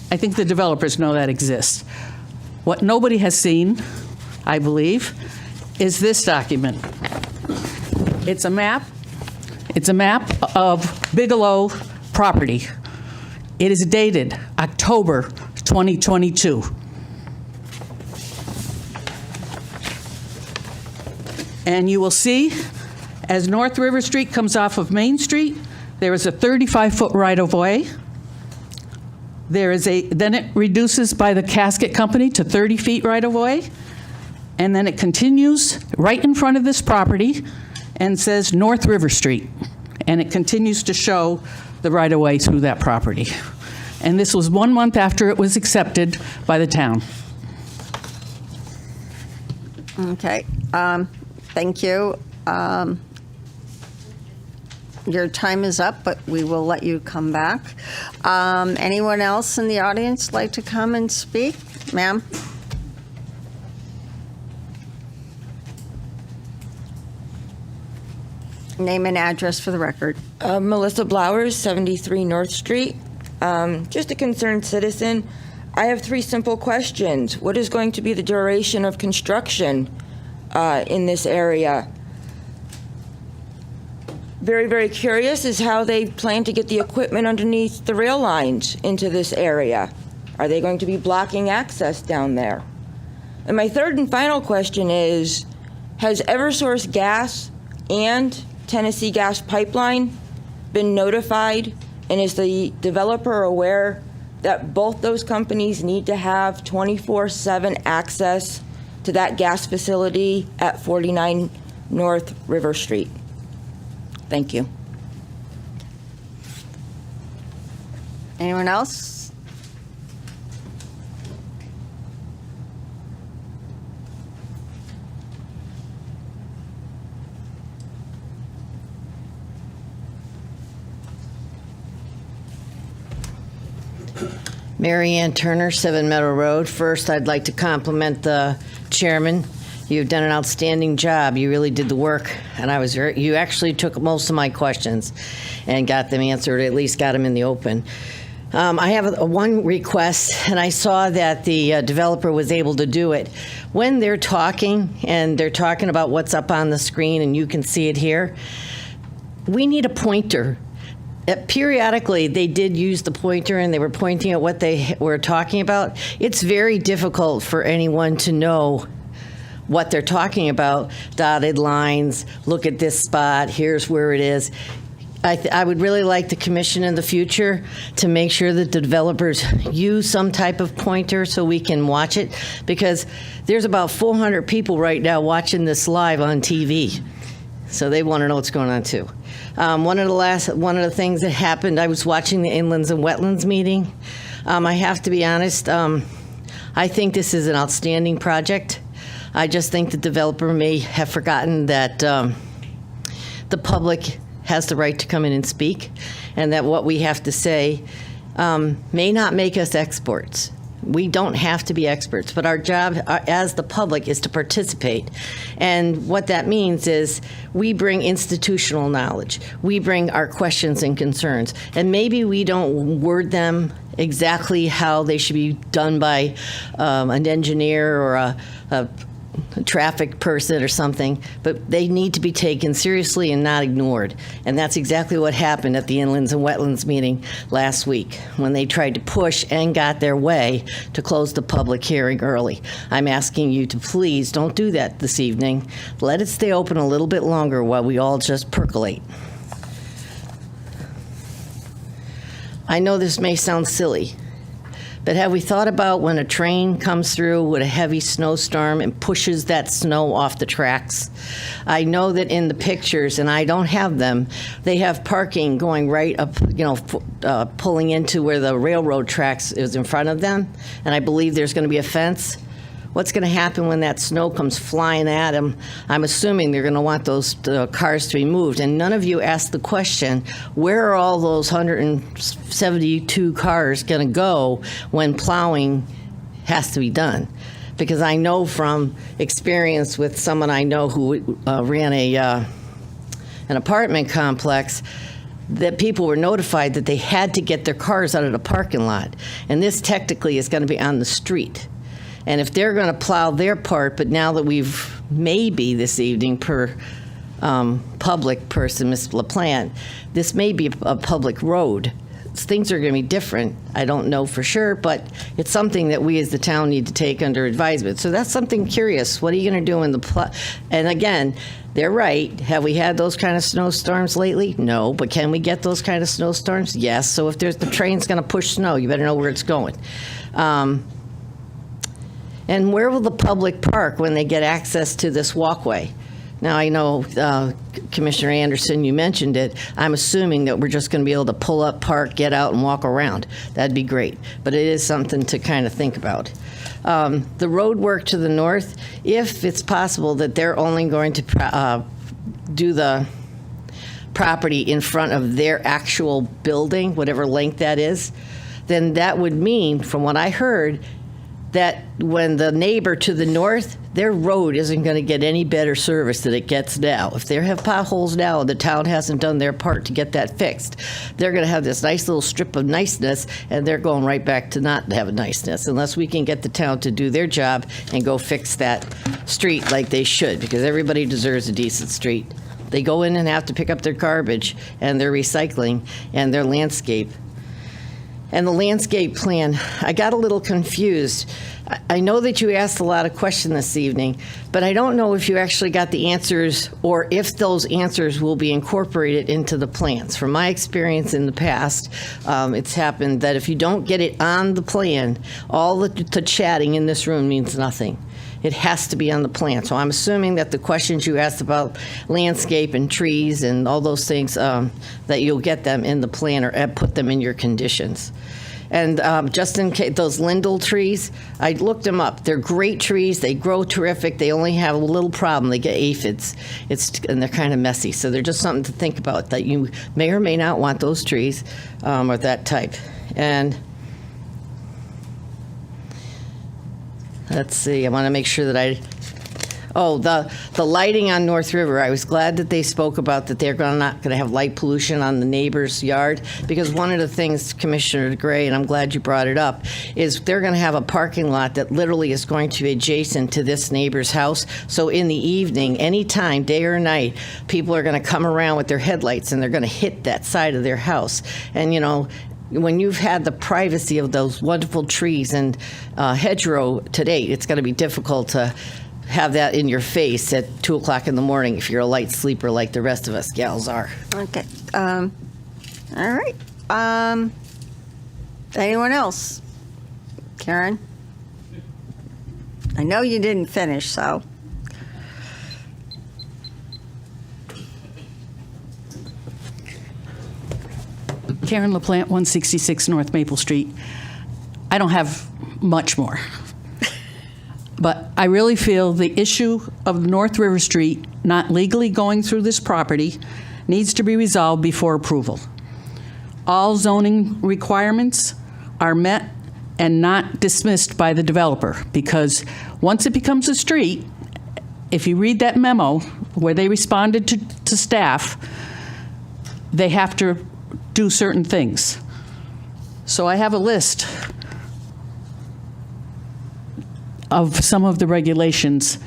I think the developers know that exists. What nobody has seen, I believe, is this document. It's a map. It's a map of Bigelow property. It is dated October 2022. And you will see, as North River Street comes off of Main Street, there is a 35-foot right-of-way. Then it reduces by the casket company to 30 feet right-of-way. And then it continues right in front of this property and says North River Street. And it continues to show the right-of-way through that property. And this was 1 month after it was accepted by the town. Okay. Thank you. Your time is up, but we will let you come back. Anyone else in the audience like to come and speak? Ma'am? Name and address for the record. Melissa Blowers, 73 North Street. Just a concerned citizen. I have 3 simple questions. What is going to be the duration of construction in this area? very, very curious is how they plan to get the equipment underneath the rail lines into this area. Are they going to be blocking access down there? And my third and final question is, has Eversource Gas and Tennessee Gas Pipeline been notified? And is the developer aware that both those companies need to have 24/7 access to that gas facility at 49 North River Street? Thank you. Anyone else? Mary Ann Turner, 7 Meadow Road. First, I'd like to compliment the chairman. You've done an outstanding job. You really did the work, and you actually took most of my questions and got them answered, at least got them in the open. I have one request, and I saw that the developer was able to do it. When they're talking, and they're talking about what's up on the screen, and you can see it here, we need a pointer. Periodically, they did use the pointer, and they were pointing at what they were talking about. It's very difficult for anyone to know what they're talking about. Dotted lines, look at this spot, here's where it is. I would really like the commission in the future to make sure that the developers use some type of pointer so we can watch it, because there's about 400 people right now watching this live on TV. So they want to know what's going on too. One of the things that happened, I was watching the Inlands and Wetlands meeting. I have to be honest, I think this is an outstanding project. I just think the developer may have forgotten that the public has the right to come in and speak, and that what we have to say may not make us experts. We don't have to be experts, but our job as the public is to participate. And what that means is we bring institutional knowledge. We bring our questions and concerns. And maybe we don't word them exactly how they should be done by an engineer or a traffic person or something, but they need to be taken seriously and not ignored. And that's exactly what happened at the Inlands and Wetlands meeting last week, when they tried to push and got their way to close the public hearing early. I'm asking you to please don't do that this evening. Let it stay open a little bit longer while we all just percolate. I know this may sound silly, but have we thought about when a train comes through with a heavy snowstorm and pushes that snow off the tracks? I know that in the pictures, and I don't have them, they have parking going right up, pulling into where the railroad tracks is in front of them, and I believe there's going to be a fence. What's going to happen when that snow comes flying at them? I'm assuming they're going to want those cars to be moved. And none of you asked the question, where are all those 172 cars going to go when plowing has to be done? Because I know from experience with someone I know who ran an apartment complex, that people were notified that they had to get their cars out of the parking lot. And this technically is going to be on the street. And if they're going to plow their part, but now that we've maybe this evening per public person, Ms. LaPlante, this may be a public road. Things are going to be different. I don't know for sure, but it's something that we as the town need to take under advisement. So that's something curious. What are you going to do in the and again, they're right. Have we had those kind of snowstorms lately? No, but can we get those kind of snowstorms? Yes. So if the train's going to push snow, you better know where it's going. And where will the public park when they get access to this walkway? Now, I know, Commissioner Anderson, you mentioned it. I'm assuming that we're just going to be able to pull up, park, get out, and walk around. That'd be great. But it is something to kind of think about. The road work to the north, if it's possible that they're only going to do the property in front of their actual building, whatever length that is, then that would mean, from what I heard, that when the neighbor to the north, their road isn't going to get any better service than it gets now. If they have potholes now and the town hasn't done their part to get that fixed, they're going to have this nice little strip of niceness, and they're going right back to not have a niceness unless we can get the town to do their job and go fix that street like they should, because everybody deserves a decent street. They go in and have to pick up their garbage and their recycling and their landscape. And the landscape plan, I got a little confused. I know that you asked a lot of questions this evening, but I don't know if you actually got the answers or if those answers will be incorporated into the plans. From my experience in the past, it's happened that if you don't get it on the plan, all the chatting in this room means nothing. It has to be on the plan. So I'm assuming that the questions you asked about landscape and trees and all those things, that you'll get them in the plan or put them in your conditions. And just in case, those lindle trees, I looked them up. They're great trees. They grow terrific. They only have a little problem. They get aphids. And they're kind of messy. So they're just something to think about, that you may or may not want those trees or that type. And let's see, I want to make sure that the lighting on North River, I was glad that they spoke about that they're not going to have light pollution on the neighbor's yard, because one of the things, Commissioner Gray, and I'm glad you brought it up, is they're going to have a parking lot that literally is going to be adjacent to this neighbor's house. So in the evening, anytime, day or night, people are going to come around with their headlights and they're going to hit that side of their house. And, you know, when you've had the privacy of those wonderful trees and hedgerow to date, it's going to be difficult to have that in your face at 2 o'clock in the morning if you're a light sleeper like the rest of us gals are. Okay. All right. Anyone else? Karen? I know you didn't finish, so. Karen LaPlante, 166 North Maple Street. I don't have much more. But I really feel the issue of North River Street not legally going through this property needs to be resolved before approval. All zoning requirements are met and not dismissed by the developer, because once it becomes a street, if you read that memo where they responded to staff, they have to do certain things. So I have a list of some of the regulations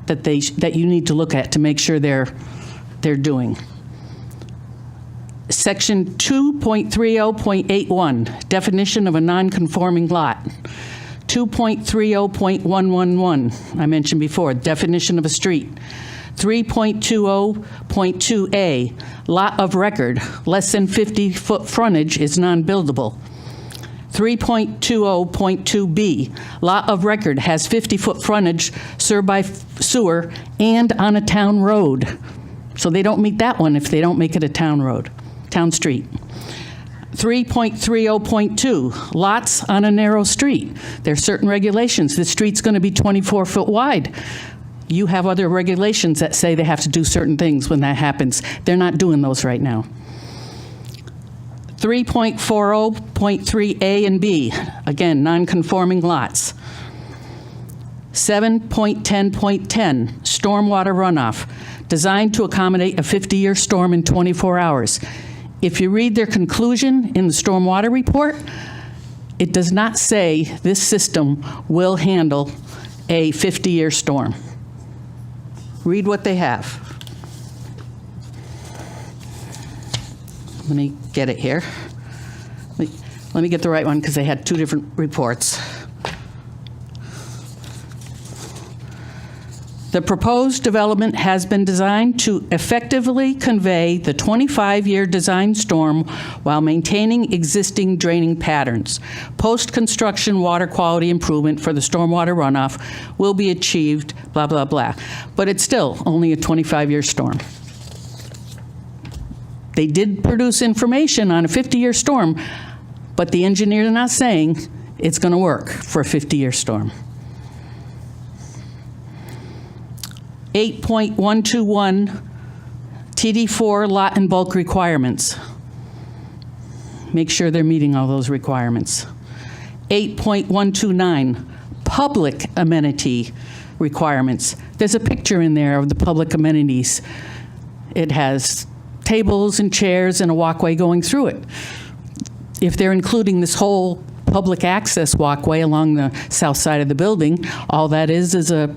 that you need to look at to make sure they're doing. Section 2.30.81, definition of a non-conforming lot. 2.30.111, I mentioned before, definition of a street. 3.20.2a, lot of record, less than 50-foot frontage is non-buildable. 3.20.2b, lot of record has 50-foot frontage served by sewer and on a town road. So they don't meet that one if they don't make it a town road, town street. 3.30.2, lots on a narrow street. There are certain regulations. The street's going to be 24 foot wide. You have other regulations that say they have to do certain things when that happens. They're not doing those right now. 3.40.3a and b, again, non-conforming lots. 7.10.10, stormwater runoff, designed to accommodate a 50-year storm in 24 hours. If you read their conclusion in the stormwater report, it does not say this system will handle a 50-year storm. Read what they have. Let me get it here. Let me get the right one because they had two different reports. The proposed development has been designed to effectively convey the 25-year design storm while maintaining existing draining patterns. Post-construction water quality improvement for the stormwater runoff will be achieved, blah, blah, blah. But it's still only a 25-year storm. They did produce information on a 50-year storm, but the engineers are not saying it's going to work for a 50-year storm. 8.121 TD4 lot and bulk requirements. Make sure they're meeting all those requirements. 8.129 public amenity requirements. There's a picture in there of the public amenities. It has tables and chairs and a walkway going through it. If they're including this whole public access walkway along the south side of the building, all that is a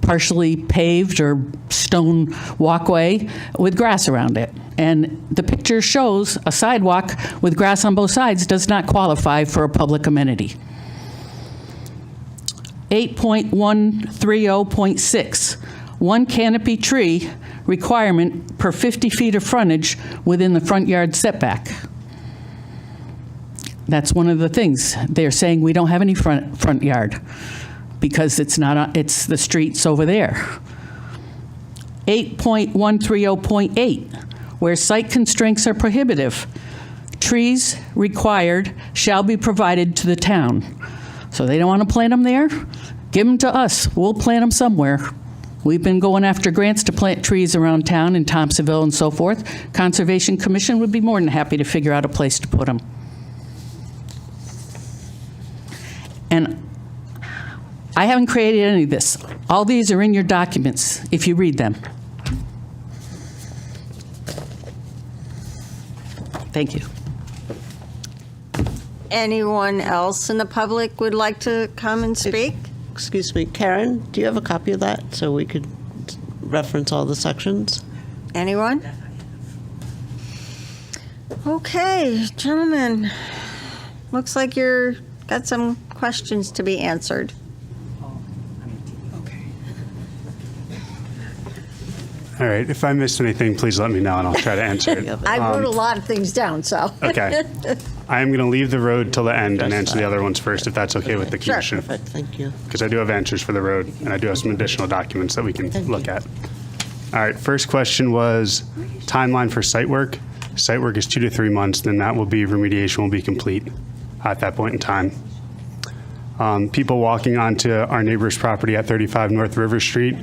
partially paved or stone walkway with grass around it. And the picture shows a sidewalk with grass on both sides does not qualify for a public amenity. 8.130.6, one canopy tree requirement per 50 feet of frontage within the front yard setback. That's one of the things. They're saying we don't have any front yard because it's not, it's the streets over there. 8.130.8, where site constraints are prohibitive. Trees required shall be provided to the town. So they don't want to plant them there? Give them to us. We'll plant them somewhere. We've been going after grants to plant trees around town in Thompsonville and so forth. Conservation Commission would be more than happy to figure out a place to put them. And I haven't created any of this. All these are in your documents if you read them. Thank you. Anyone else in the public would like to come and speak? Excuse me, Karen, do you have a copy of that so we could reference all the sections? Anyone? Okay, gentlemen, looks like you're got some questions to be answered. All right, if I missed anything, please let me know and I'll try to answer it. I wrote a lot of things down, so. Okay. I am going to leave the road till the end and answer the other ones first, if that's okay with the commission. Perfect, thank you. Because I do have answers for the road, and I do have some additional documents that we can look at. All right, first question was timeline for site work. Site work is 2 to 3 months, then that will be, remediation will be complete at that point in time. People walking onto our neighbor's property at 35 North River Street,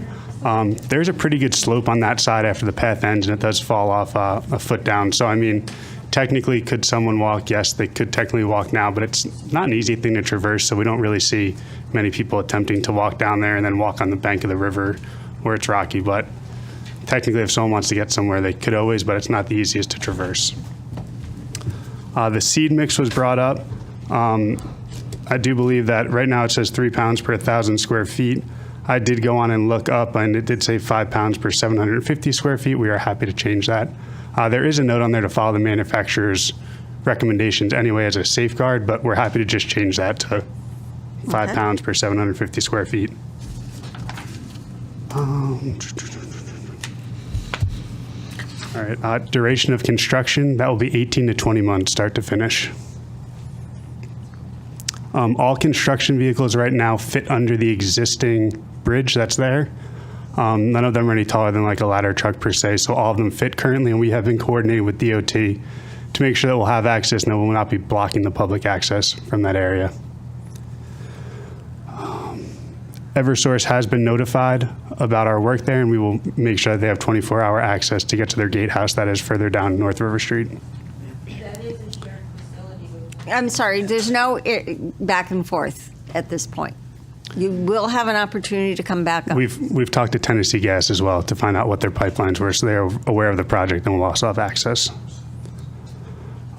there's a pretty good slope on that side after the path ends, and it does fall off a foot down. So, I mean, technically, could someone walk? Yes, they could technically walk now, but it's not an easy thing to traverse, so we don't really see many people attempting to walk down there and then walk on the bank of the river where it's rocky. But technically, if someone wants to get somewhere, they could always, but it's not the easiest to traverse. The seed mix was brought up. I do believe that right now it says 3 pounds per 1,000 square feet. I did go on and look up, and it did say 5 pounds per 750 square feet. We are happy to change that. There is a note on there to follow the manufacturer's recommendations anyway as a safeguard, but we're happy to just change that to 5 pounds per 750 square feet. All right, duration of construction, that will be 18 to 20 months, start to finish. All construction vehicles right now fit under the existing bridge that's there. None of them are any taller than like a ladder truck per se, so all of them fit currently, and we have been coordinating with DOT to make sure that we'll have access and that we will not be blocking the public access from that area. Eversource has been notified about our work there, and we will make sure that they have 24-hour access to get to their gatehouse that is further down North River Street. I'm sorry, there's no back and forth at this point. You will have an opportunity to come back up. We've talked to Tennessee Gas as well to find out what their pipelines were, so they're aware of the project and will also have access.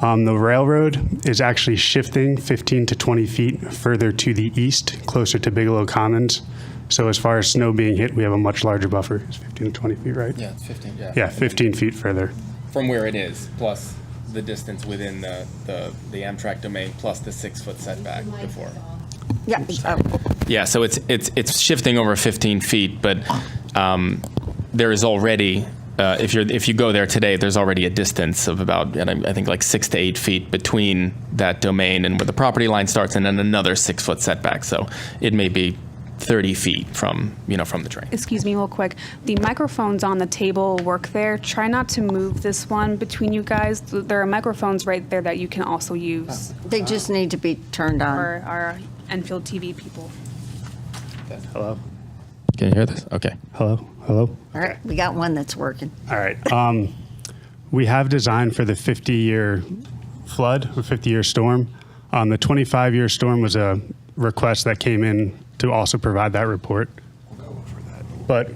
The railroad is actually shifting 15 to 20 feet further to the east, closer to Bigelow Commons. So as far as snow being hit, we have a much larger buffer. It's 15 to 20 feet, right? Yeah, it's 15, yeah. Yeah, 15 feet further. From where it is, plus the distance within the Amtrak domain, plus the 6-foot setback before. Yeah. Yeah, so it's shifting over 15 feet, but there is already, if you go there today, there's already a distance of about, I think, like 6 to 8 feet between that domain and where the property line starts, and then another 6-foot setback. So it may be 30 feet from the train. Excuse me real quick. The microphones on the table work there. Try not to move this one between you guys. There are microphones right there that you can also use. They just need to be turned on. For our Enfield TV people. Hello? Can you hear this? Okay. Hello? Hello? All right, we got one that's working. All right. We have designed for the 50-year flood or 50-year storm. The 25-year storm was a request that came in to also provide that report. We'll go over that. But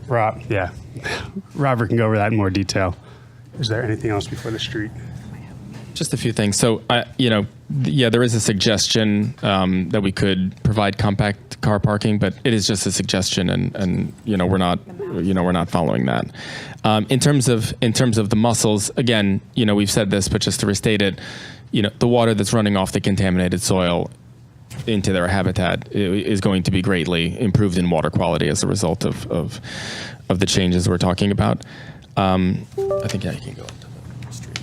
Robert can go over that in more detail. Is there anything else before the street? Just a few things. So, there is a suggestion that we could provide compact car parking, but it is just a suggestion, and we're not following that. In terms of the mussels, again, we've said this, but just to restate it, the water that's running off the contaminated soil into their habitat is going to be greatly improved in water quality as a result of the changes we're talking about. I think you can go up to the street.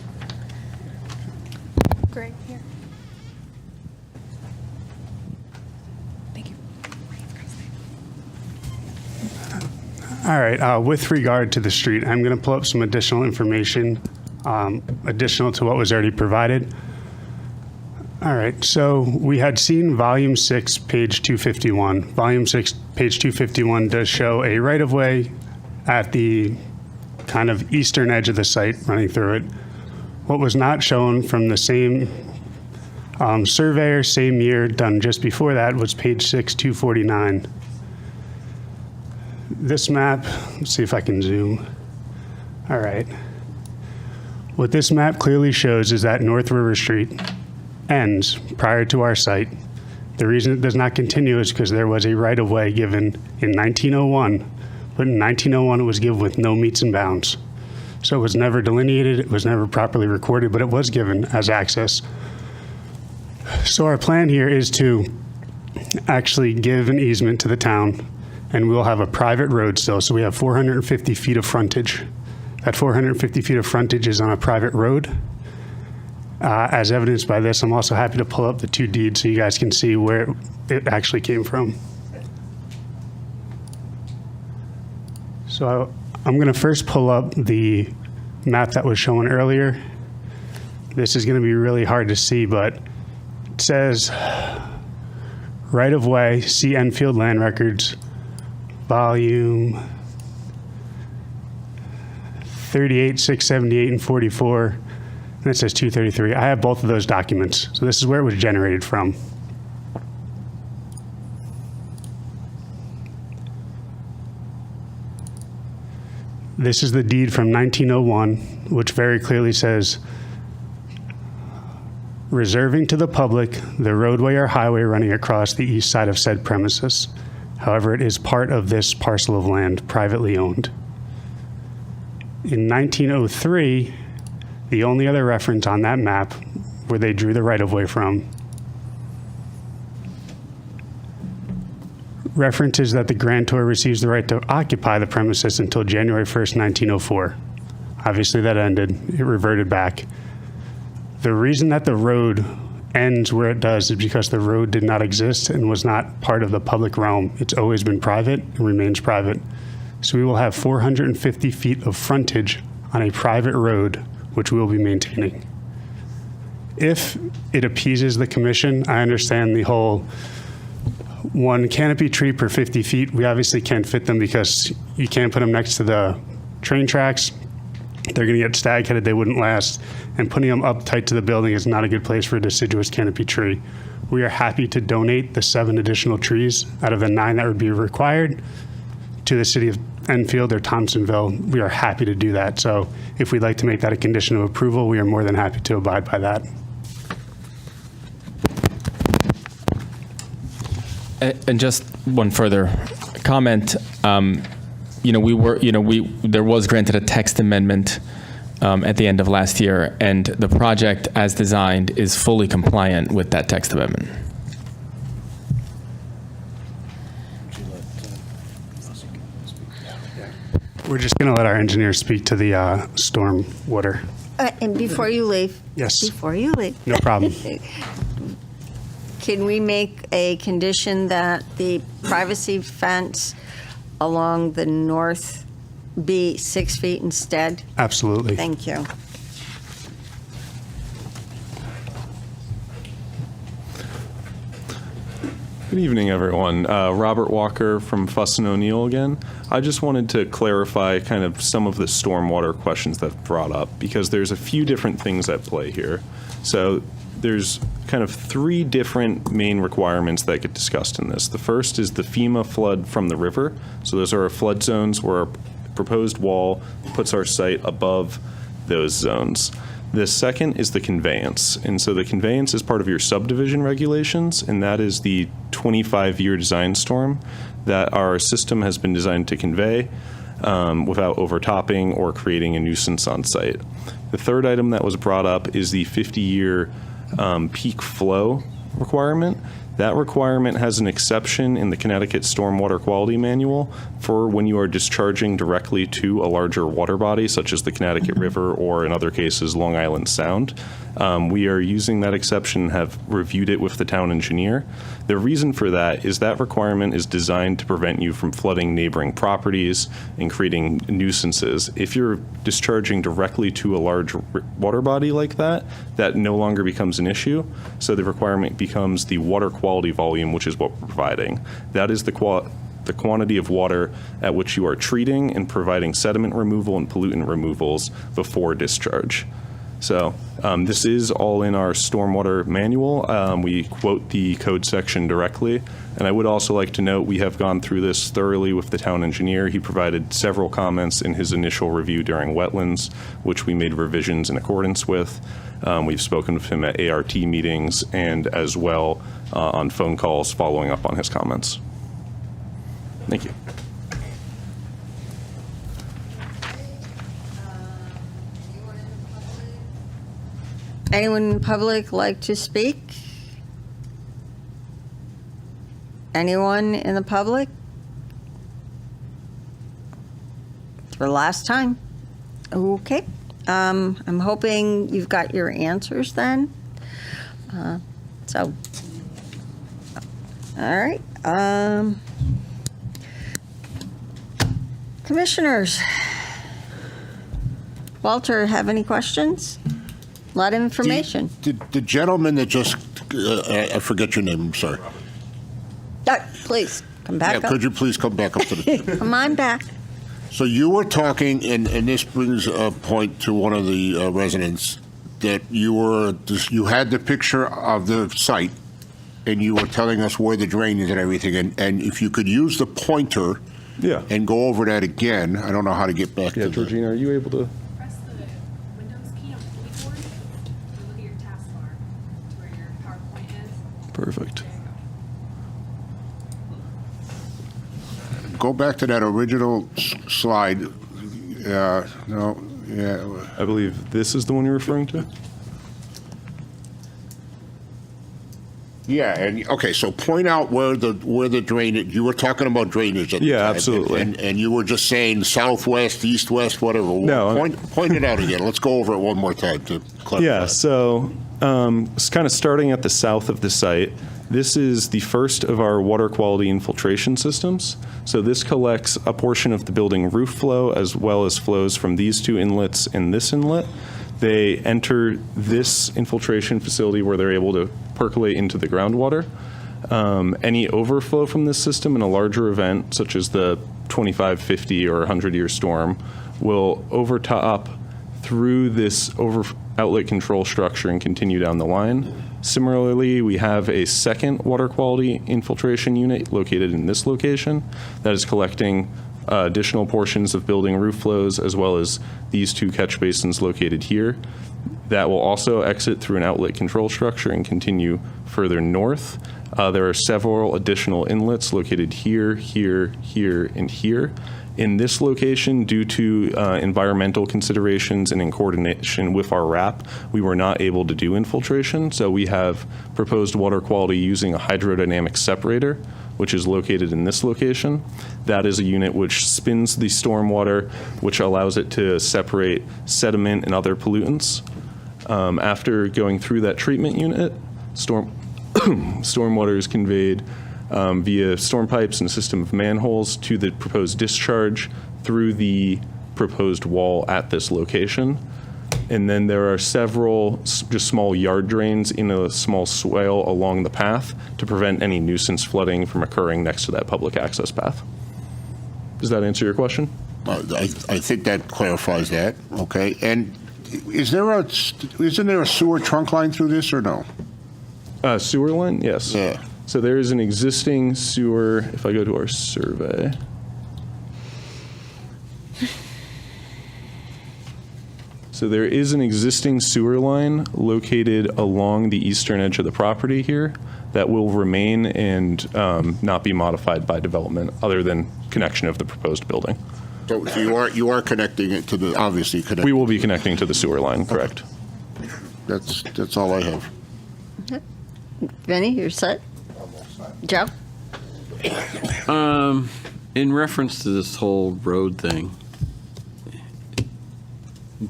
Greg, here. Thank you. All right, with regard to the street, I'm going to pull up some additional information, additional to what was already provided. All right, so we had seen volume 6, page 251. Volume 6, page 251 does show a right-of-way at the kind of eastern edge of the site running through it. What was not shown from the same surveyor, same year, done just before that, was page 6, 249. This map, let's see if I can zoom. All right. What this map clearly shows is that North River Street ends prior to our site. The reason it does not continue is because there was a right-of-way given in 1901, but in 1901 it was given with no meets and bounds. So it was never delineated, it was never properly recorded, but it was given as access. So our plan here is to actually give an easement to the town, and we'll have a private road still, so we have 450 feet of frontage. That 450 feet of frontage is on a private road. As evidenced by this, I'm also happy to pull up the 2 deeds so you guys can see where it actually came from. So I'm going to first pull up the map that was shown earlier. This is going to be really hard to see, but it says right-of-way, see Enfield Land Records, volume 38, 678, and 44. And it says 233. I have both of those documents. So this is where it was generated from. This is the deed from 1901, which very clearly says, reserving to the public the roadway or highway running across the east side of said premises. However, it is part of this parcel of land privately owned. In 1903, the only other reference on that map where they drew the right-of-way from references that the grantor receives the right to occupy the premises until January 1st, 1904. Obviously, that ended. It reverted back. The reason that the road ends where it does is because the road did not exist and was not part of the public realm. It's always been private and remains private. So we will have 450 feet of frontage on a private road, which we will be maintaining. If it appeases the commission, I understand the whole 1 canopy tree per 50 feet. We obviously can't fit them because you can't put them next to the train tracks. They're going to get stag-headed, they wouldn't last. And putting them up tight to the building is not a good place for a deciduous canopy tree. We are happy to donate the 7 additional trees out of the 9 that would be required to the city of Enfield or Thompsonville. We are happy to do that. So if we'd like to make that a condition of approval, we are more than happy to abide by that. And just one further comment. There was granted a text amendment at the end of last year, and the project as designed is fully compliant with that text amendment. We're just going to let our engineer speak to the storm water. And before you leave. Yes. Before you leave. No problem. Can we make a condition that the privacy fence along the north be 6 feet instead? Absolutely. Thank you. Good evening, everyone. Robert Walker from Fuss & O'Neill again. I just wanted to clarify kind of some of the stormwater questions that brought up, because there's a few different things at play here. So there's kind of 3 different main requirements that get discussed in this. The first is the FEMA flood from the river. So those are our flood zones where our proposed wall puts our site above those zones. The second is the conveyance. And so the conveyance is part of your subdivision regulations, and that is the 25-year design storm that our system has been designed to convey without overtopping or creating a nuisance on site. The third item that was brought up is the 50-year peak flow requirement. That requirement has an exception in the Connecticut Stormwater Quality Manual for when you are discharging directly to a larger water body, such as the Connecticut River or, in other cases, Long Island Sound. We are using that exception and have reviewed it with the town engineer. The reason for that is that requirement is designed to prevent you from flooding neighboring properties and creating nuisances. If you're discharging directly to a large water body like that, that no longer becomes an issue. So the requirement becomes the water quality volume, which is what we're providing. That is the quantity of water at which you are treating and providing sediment removal and pollutant removals before discharge. So this is all in our stormwater manual. We quote the code section directly. And I would also like to note we have gone through this thoroughly with the town engineer. He provided several comments in his initial review during wetlands, which we made revisions in accordance with. We've spoken with him at ART meetings and as well on phone calls following up on his comments. Thank you. Anyone in the public like to speak? Anyone in the public? For the last time. Okay. I'm hoping you've got your answers then. All right. Commissioners. Walter, have any questions? A lot of information. The gentleman that just, I forget your name, I'm sorry. Please, come back up. Could you please come back up to the... Come on back. So you were talking, and this brings a point to one of the residents, that you had the picture of the site, and you were telling us where the drain is and everything, and if you could use the pointer and go over that again, I don't know how to get back to Georgina, are you able to... Perfect. Go back to that original slide. No, yeah. I believe this is the one you're referring to? Yeah, and okay, so point out where the drainage, you were talking about drainage at the time, absolutely. And you were just saying southwest, east, west, whatever. No. Point it out again. Let's go over it one more time to clarify. Yeah, so it's kind of starting at the south of the site. This is the first of our water quality infiltration systems. So this collects a portion of the building roof flow as well as flows from these two inlets and this inlet. They enter this infiltration facility where they're able to percolate into the groundwater. Any overflow from this system in a larger event, such as the 25, 50, or 100-year storm, will overtop through this outlet control structure and continue down the line. Similarly, we have a second water quality infiltration unit located in this location that is collecting additional portions of building roof flows as well as these two catch basins located here. That will also exit through an outlet control structure and continue further north. There are several additional inlets located here, here, here, and here. In this location, due to environmental considerations and in coordination with our RAP, we were not able to do infiltration. So we have proposed water quality using a hydrodynamic separator, which is located in this location. That is a unit which spins the stormwater, which allows it to separate sediment and other pollutants. After going through that treatment unit, stormwater is conveyed via storm pipes and a system of manholes to the proposed discharge through the proposed wall at this location. And then there are several just small yard drains in a small swale along the path to prevent any nuisance flooding from occurring next to that public access path. Does that answer your question? I think that clarifies that. Okay. And isn't there a sewer trunk line through this or no? Sewer line? Yes. Yeah. So there is an existing sewer, if I go to our survey. So there is an existing sewer line located along the eastern edge of the property here that will remain and not be modified by development other than connection of the proposed building. So you are connecting it to the, obviously connecting. We will be connecting to the sewer line, correct. That's all I have. Vinny, you're set? Joe? In reference to this whole road thing,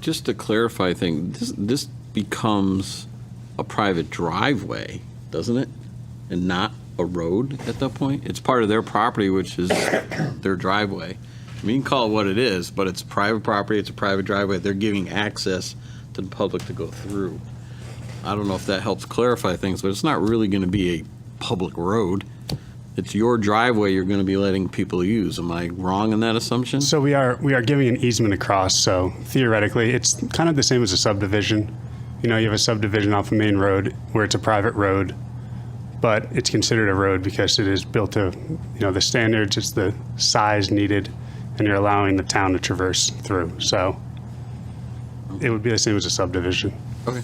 just to clarify things, this becomes a private driveway, doesn't it? And not a road at that point? It's part of their property, which is their driveway. I mean, you can call it what it is, but it's private property, it's a private driveway. They're giving access to the public to go through. I don't know if that helps clarify things, but it's not really going to be a public road. It's your driveway you're going to be letting people use. Am I wrong in that assumption? So we are giving an easement across, so theoretically, it's kind of the same as a subdivision. You know, you have a subdivision off a main road where it's a private road, but it's considered a road because it is built to, you know, the standards, it's the size needed, and you're allowing the town to traverse through. So it would be the same as a subdivision. Okay.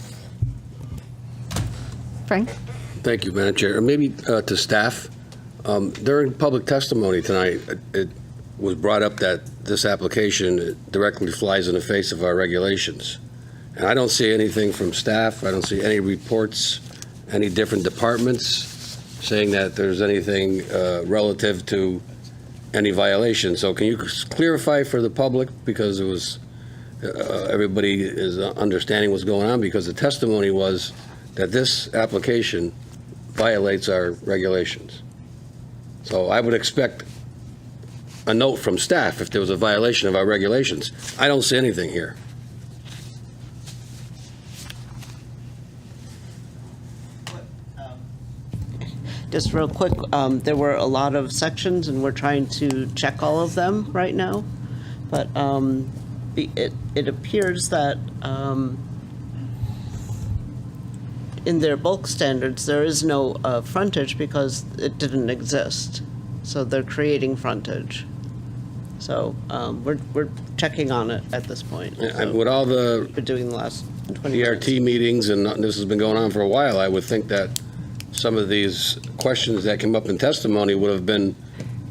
Frank? Thank you, Madam Chair. Maybe to staff, during public testimony tonight, it was brought up that this application directly flies in the face of our regulations. And I don't see anything from staff. I don't see any reports, any different departments saying that there's anything relative to any violation. So can you clarify for the public, because it was everybody is understanding what's going on, because the testimony was that this application violates our regulations. So I would expect a note from staff if there was a violation of our regulations. I don't see anything here. Just real quick, there were a lot of sections, and we're trying to check all of them right now. But it appears that in their bulk standards, there is no frontage because it didn't exist. So they're creating frontage. So we're checking on it at this point. And with all the We're doing the last 20 minutes. ERT meetings, and this has been going on for a while, I would think that some of these questions that came up in testimony would have been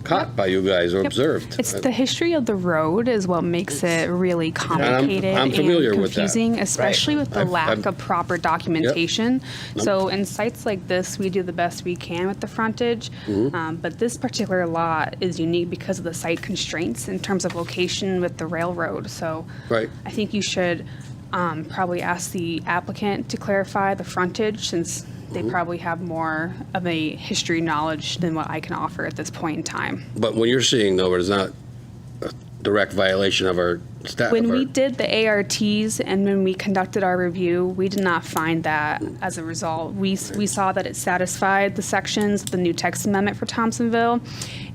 caught by you guys or observed. It's the history of the road is what makes it really complicated I'm familiar and with that. confusing, especially with the lack of proper documentation. Yep. So in sites like this, we do the best we can with the frontage, but this particular lot is unique because of the site constraints in terms of location with the railroad. So Right. I think you should probably ask the applicant to clarify the frontage, since they probably have more of a history knowledge than what I can offer at this point in time. But when you're seeing, though, it is not a direct violation of our staff. When we did the ARTs and when we conducted our review, we did not find that as a result. We saw that it satisfied the sections, the new text amendment for Thompsonville,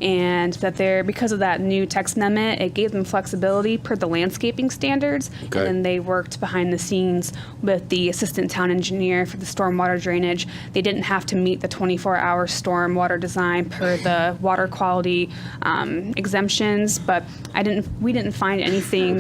and that because of that new text amendment, it gave them flexibility per the landscaping standards. Okay. And then they worked behind the scenes with the assistant town engineer for the stormwater drainage. They didn't have to meet the 24-hour stormwater design per the water quality exemptions, but we didn't find anything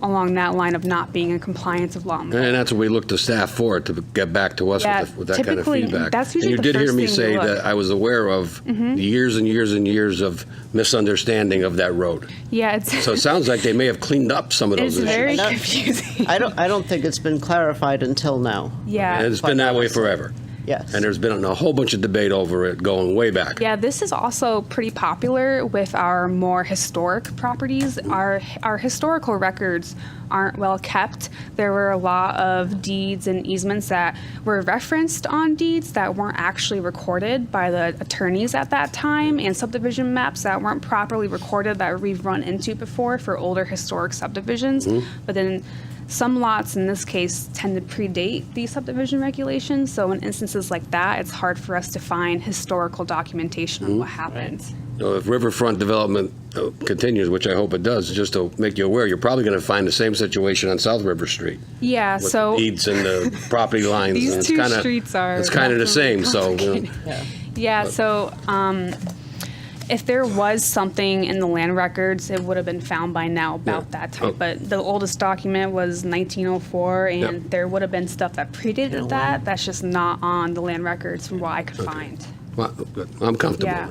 along that line of not being in compliance with law. And that's what we look to staff for, to get back to us Yeah, with that kind of typically, feedback. that's And usually you the did hear first me thing say we look. that I was aware of the years and years and years of misunderstanding of that road. Yeah, it's So it sounds like they may have cleaned up some of those it's issues. very confusing. I don't think it's been clarified until now. Yeah. And it's been that way forever. Yes. And there's been a whole bunch of debate over it going way back. Yeah, this is also pretty popular with our more historic properties. Our historical records aren't well kept. There were a lot of deeds and easements that were referenced on deeds that weren't actually recorded by the attorneys at that time, and subdivision maps that weren't properly recorded that we've run into before for older historic subdivisions. But then some lots, in this case, tend to predate these subdivision regulations. So in instances like that, it's hard for us to find historical documentation on what happened. So if riverfront development continues, which I hope it does, just to make you aware, you're probably going to find the same situation on South River Street. Yeah, With so the deeds and the property lines. These and it's two streets are It's kind of the same, so. Yeah, so If there was something in the land records, it would have been found by now about that type. But the oldest document was 1904, and there would have been stuff that predated that. That's just not on the land records from what I could find. Well, good. I'm comfortable. Yeah.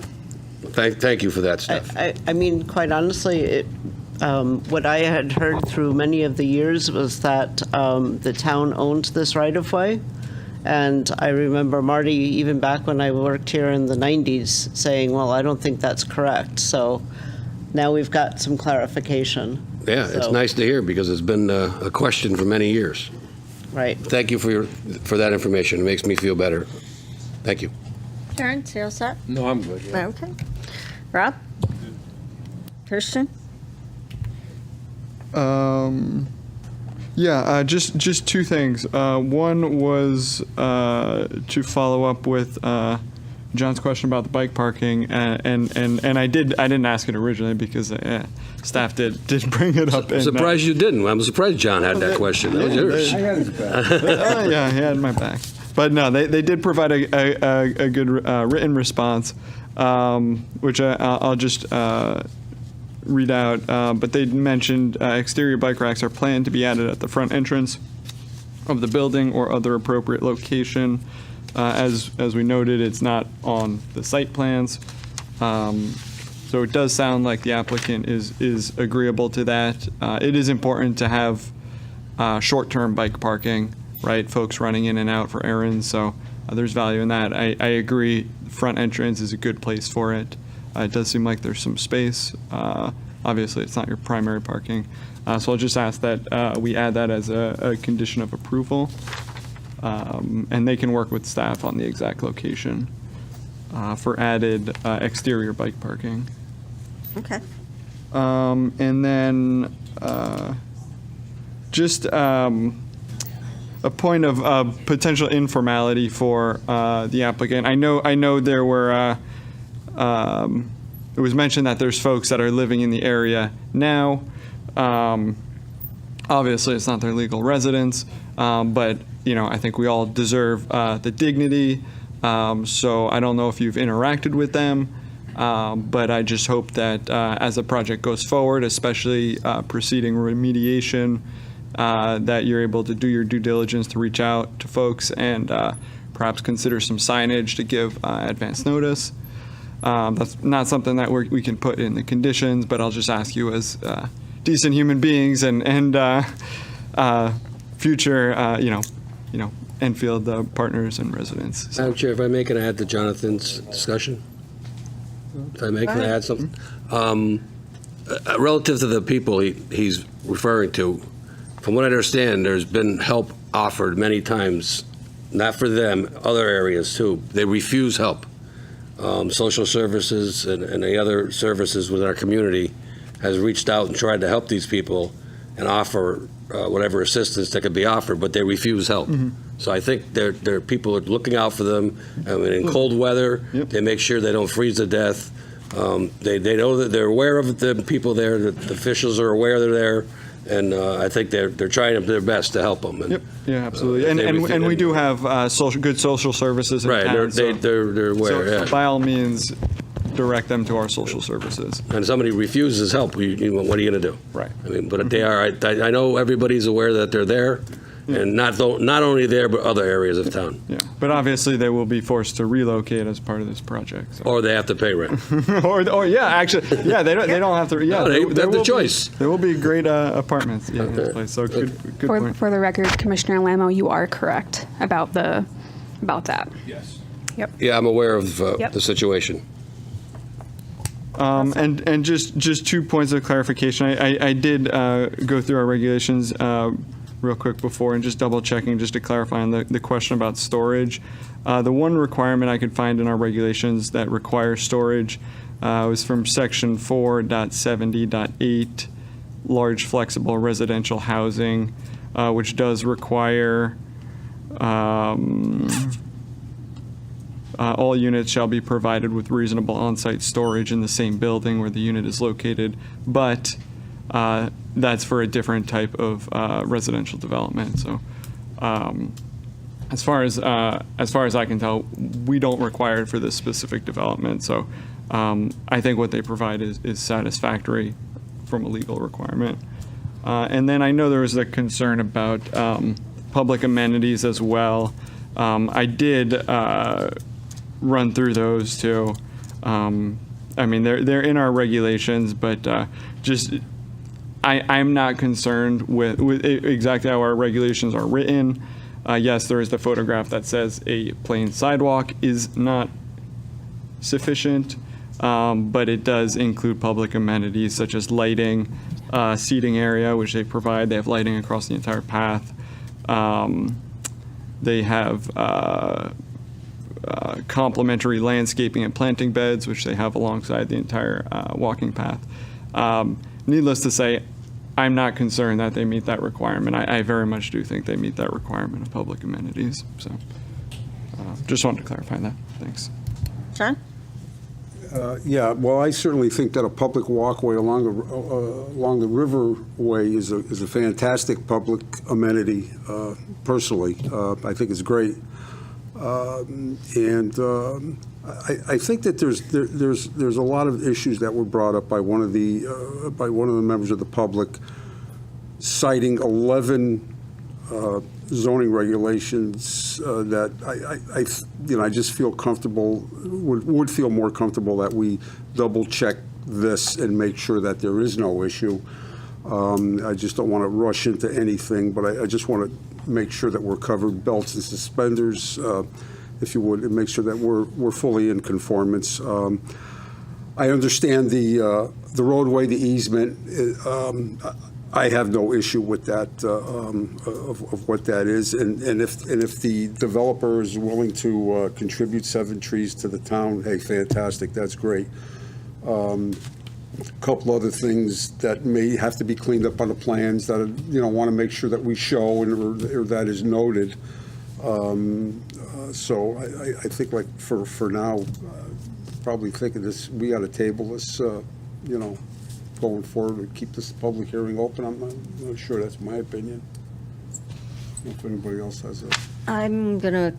Thank you for that stuff. I mean, quite honestly, what I had heard through many of the years was that the town owned this right-of-way. And I remember Marty, even back when I worked here in the 90s, saying, well, I don't think that's correct. So now we've got some clarification. Yeah, it's So- nice to hear because it's been a question for many years. Right. Thank you for that information. It makes me feel better. Thank you. Terrence, you all set? No, I'm good. Okay. Rob? Christian? Yeah, just two things. One was to follow up with John's question about the bike parking, and I didn't ask it originally because staff did bring it up. I'm surprised you didn't. I'm surprised John had that question. That was yours. I had his back. Yeah, he had my back. But no, they did provide a good written response, which I'll just read out. But they mentioned exterior bike racks are planned to be added at the front entrance of the building or other appropriate location. As we noted, it's not on the site plans. So it does sound like the applicant is agreeable to that. It is important to have short-term bike parking, right? Folks running in and out for errands, so there's value in that. I agree, front entrance is a good place for it. It does seem like there's some space. Obviously, it's not your primary parking. So I'll just ask that we add that as a condition of approval. And they can work with staff on the exact location for added exterior bike parking. Okay. And then just a point of potential informality for the applicant. I know there were. It was mentioned that there's folks that are living in the area now. Obviously, it's not their legal residence, but I think we all deserve the dignity. So I don't know if you've interacted with them, but I just hope that as the project goes forward, especially preceding remediation, that you're able to do your due diligence to reach out to folks and perhaps consider some signage to give advance notice. That's not something that we can put in the conditions, but I'll just ask you as decent human beings and future, Enfield partners and residents. Madam Chair, if I may, can I add to Jonathan's discussion? If I may, can I add something? Relative to the people he's referring to, from what I understand, there's been help offered many times, not for them, other areas too. They refuse help. Social services and the other services within our community has reached out and tried to help these people and offer whatever assistance that could be offered, but they refuse help. Mm-hmm. So I think there people are looking out for them. I mean, in cold weather, they make sure they don't freeze to death. They know that they're aware of the people there. The officials are aware they're there, and I think they're trying their best to help them. And, Yep. Yeah, absolutely. And we do have good social services in right, town. they're aware. So Yeah. by all means, direct them to our social services. And somebody refuses help, what are you going to do? Right. I mean, but they are. I know everybody's aware that they're there, and not only there, but other areas of town. Yeah, but obviously they will be forced to relocate as part of this project. So. Or they have to pay rent. or yeah, actually, yeah, they don't have to. Yeah, No, they there have the will choice. There will be great apartments in this place. So good point. For the record, Commissioner Lamo, you are correct about that. Yes. Yep. Yeah, I'm aware of Yep. the situation. And just 2 points of clarification. I did go through our regulations real quick before and just double checking just to clarify on the question about storage. The one requirement I could find in our regulations that requires storage was from section 4.70.8, large flexible residential housing, which does require all units shall be provided with reasonable on-site storage in the same building where the unit is located, but that's for a different type of residential development. So, as far as I can tell, we don't require it for this specific development. So, I think what they provide is satisfactory from a legal requirement. And then I know there was a concern about public amenities as well. I did run through those too. I mean, they're in our regulations, but I'm not concerned with exactly how our regulations are written. Yes, there is the photograph that says a plain sidewalk is not sufficient, but it does include public amenities such as lighting, seating area, which they provide. They have lighting across the entire path. They have complementary landscaping and planting beds, which they have alongside the entire walking path. Needless to say, I'm not concerned that they meet that requirement. I very much do think they meet that requirement of public amenities. So just wanted to clarify that. Thanks. John? Yeah, well, I certainly think that a public walkway along the riverway is a fantastic public amenity. Personally, I think it's great, and I think that there's a lot of issues that were brought up by one of the members of the public, citing 11 zoning regulations that I just feel comfortable, would feel more comfortable that we double check this and make sure that there is no issue. I just don't want to rush into anything, but I just want to make sure that we're covered, belts and suspenders, if you would, and make sure that we're fully in conformance. I understand the roadway, the easement. I have no issue with that, of what that is, and if the developer is willing to contribute 7 trees to the town, hey, fantastic, that's great. A couple other things that may have to be cleaned up on the plans that want to make sure that we show or that is noted. So I think, like, for now, probably thinking this, we got to table this, going forward and keep this public hearing open. I'm not sure. That's my opinion. I don't know if anybody else has a... I'm going to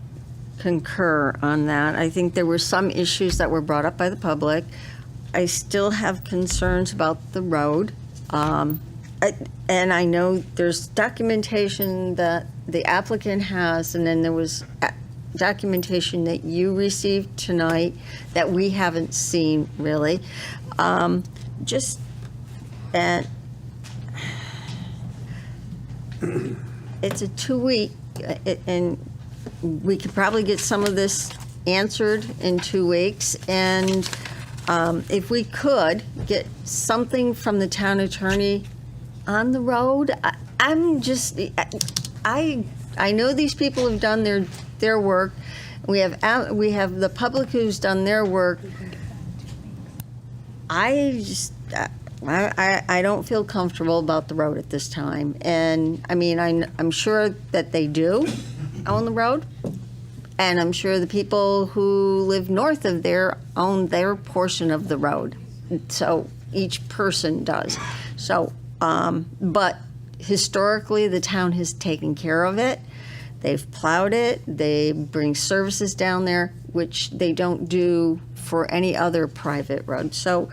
concur on that. I think there were some issues that were brought up by the public. I still have concerns about the road. And I know there's documentation that the applicant has, and then there was documentation that you received tonight that we haven't seen, really. And it's a 2-week, and we could probably get some of this answered in 2 weeks. And if we could get something from the town attorney on the road, I know these people have done their work. We have the public who's done their work. I don't feel comfortable about the road at this time. And I mean, I'm sure that they do own the road, and I'm sure the people who live north of there own their portion of the road. So each person does. So, but historically, the town has taken care of it. They've plowed it. They bring services down there, which they don't do for any other private road. So,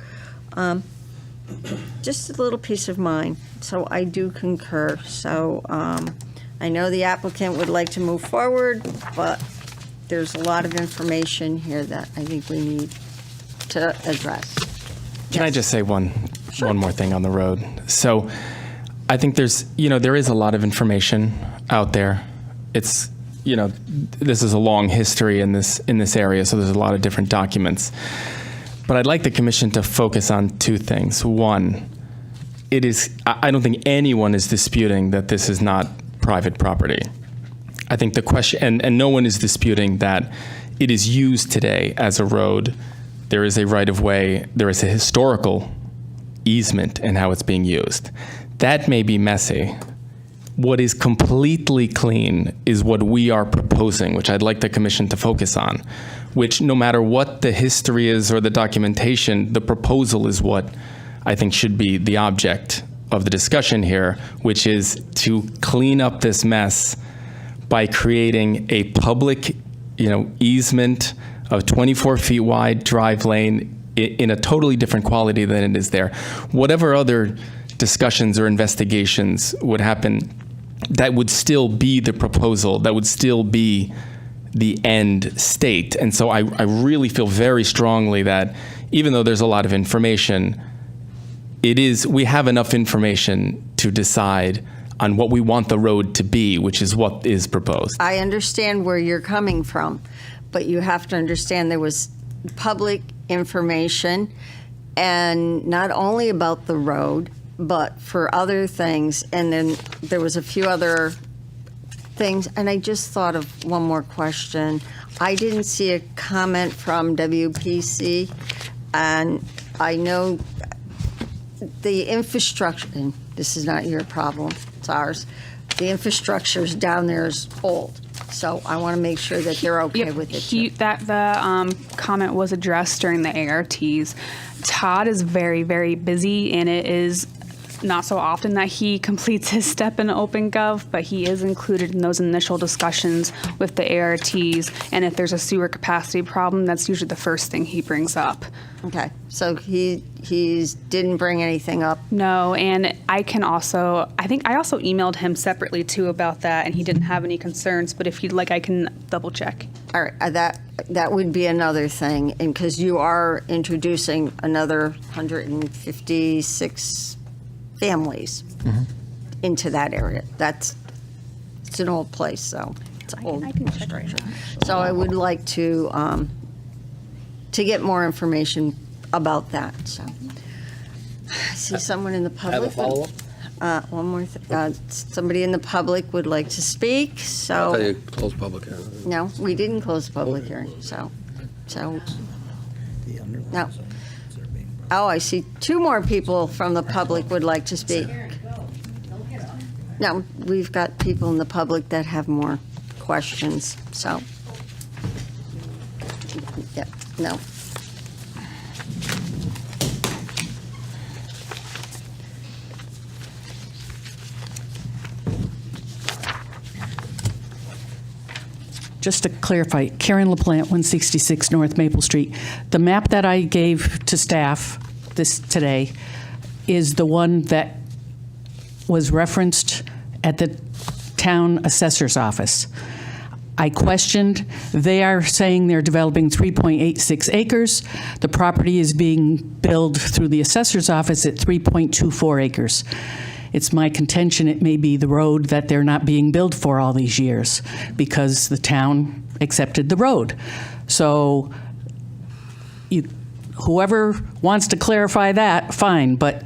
just a little peace of mind. So I do concur. So I know the applicant would like to move forward, but there's a lot of information here that I think we need to address. Can I just say one more thing on the road? So I think there is a lot of information out there. It's, this is a long history in this area, so there's a lot of different documents. But I'd like the commission to focus on 2 things. One, I don't think anyone is disputing that this is not private property. I think the question, and no one is disputing that it is used today as a road. There is a right-of-way, there is a historical easement in how it's being used. That may be messy. What is completely clean is what we are proposing, which I'd like the commission to focus on, which no matter what the history is or the documentation, the proposal is what I think should be the object of the discussion here, which is to clean up this mess by creating a public, easement of 24 feet wide drive lane in a totally different quality than it is there. Whatever other discussions or investigations would happen, that would still be the proposal, that would still be the end state. And so I really feel very strongly that even though there's a lot of information, we have enough information to decide on what we want the road to be, which is what is proposed. I understand where you're coming from, but you have to understand there was public information, and not only about the road, but for other things. And then there was a few other things, and I just thought of one more question. I didn't see a comment from WPC, and I know the infrastructure, and this is not your problem, it's ours. The infrastructure's down there is old, so I want to make sure that they're okay with it. too. The comment was addressed during the ARTs. Todd is very, very busy, and it is not so often that he completes his step in OpenGov, but he is included in those initial discussions with the ARTs, and if there's a sewer capacity problem, that's usually the first thing he brings up. Okay, so he didn't bring anything up? No, and I also emailed him separately too about that, and he didn't have any concerns, but if you'd like, I can double check. All right, that would be another thing, and because you are introducing another 156 families into that area. It's an old place, so it's old infrastructure. So I would like to get more information about that. So I see someone in the public. Have a follow-up? One more thing. Somebody in the public would like to speak. So I'll tell you, close public hearing. no, we didn't close the public hearing. So no. Oh, I see two more people from the public would like to speak. No, we've got people in the public that have more questions, so. Yep, no. Just to clarify, Karen LaPlante, 166 North Maple Street. The map that I gave to staff today is the one that was referenced at the town assessor's office. I questioned. They are saying they're developing 3.86 acres. The property is being billed through the assessor's office at 3.24 acres. It's my contention it may be the road that they're not being billed for all these years because the town accepted the road. So whoever wants to clarify that, fine, but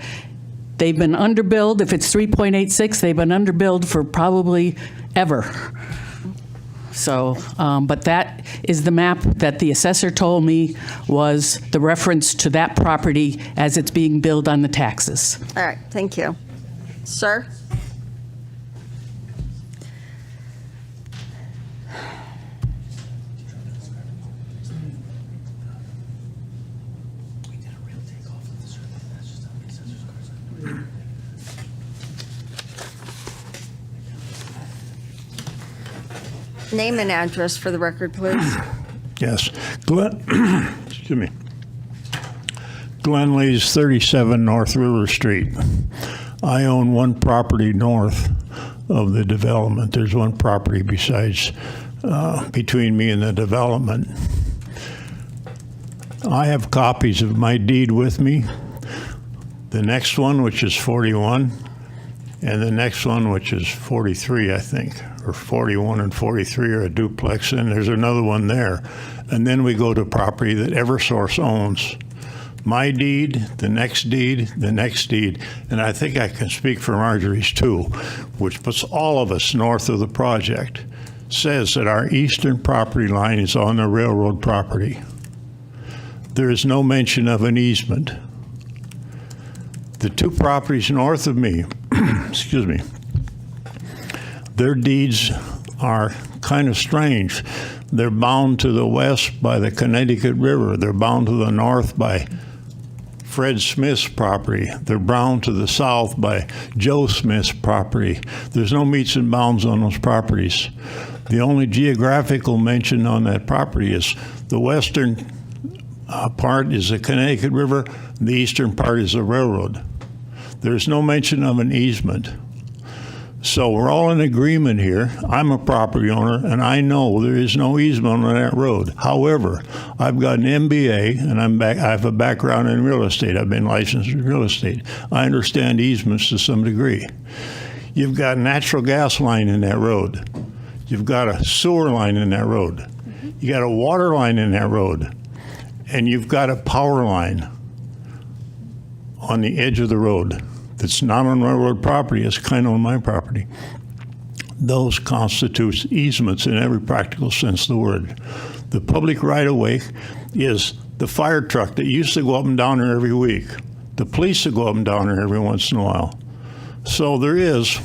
they've been underbilled. If it's 3.86, they've been underbilled for probably ever. So, but that is the map that the assessor told me was the reference to that property as it's being billed on the taxes. All right, thank you. Sir? Name and address for the record, please. Yes. Excuse me. Glenn Lee's 37 North River Street. I own one property north of the development. There's one property besides between me and the development. I have copies of my deed with me. The next one, which is 41, and the next one, which is 43, I think, or 41 and 43 are a duplex, and there's another one there. And then we go to property that Eversource owns. My deed, the next deed, the next deed, and I think I can speak for Marjorie's too, which puts all of us north of the project, says that our eastern property line is on the railroad property. There is no mention of an easement. The two properties north of me, excuse me, their deeds are kind of strange. They're bound to the west by the Connecticut River. They're bound to the north by Fred Smith's property. They're bound to the south by Joe Smith's property. There's no meets and bounds on those properties. The only geographical mention on that property is the western part is the Connecticut River, the eastern part is the railroad. There's no mention of an easement. So we're all in agreement here. I'm a property owner, and I know there is no easement on that road. However, I've got an MBA, and I have a background in real estate. I've been licensed in real estate. I understand easements to some degree. You've got a natural gas line in that road. You've got a sewer line in that road. You got a water line in that road. And you've got a power line on the edge of the road that's not on railroad property. It's kind of on my property. Those constitute easements in every practical sense of the word. The public right-of-way is the fire truck that used to go up and down there every week. The police will go up and down there every once in a while. So there is,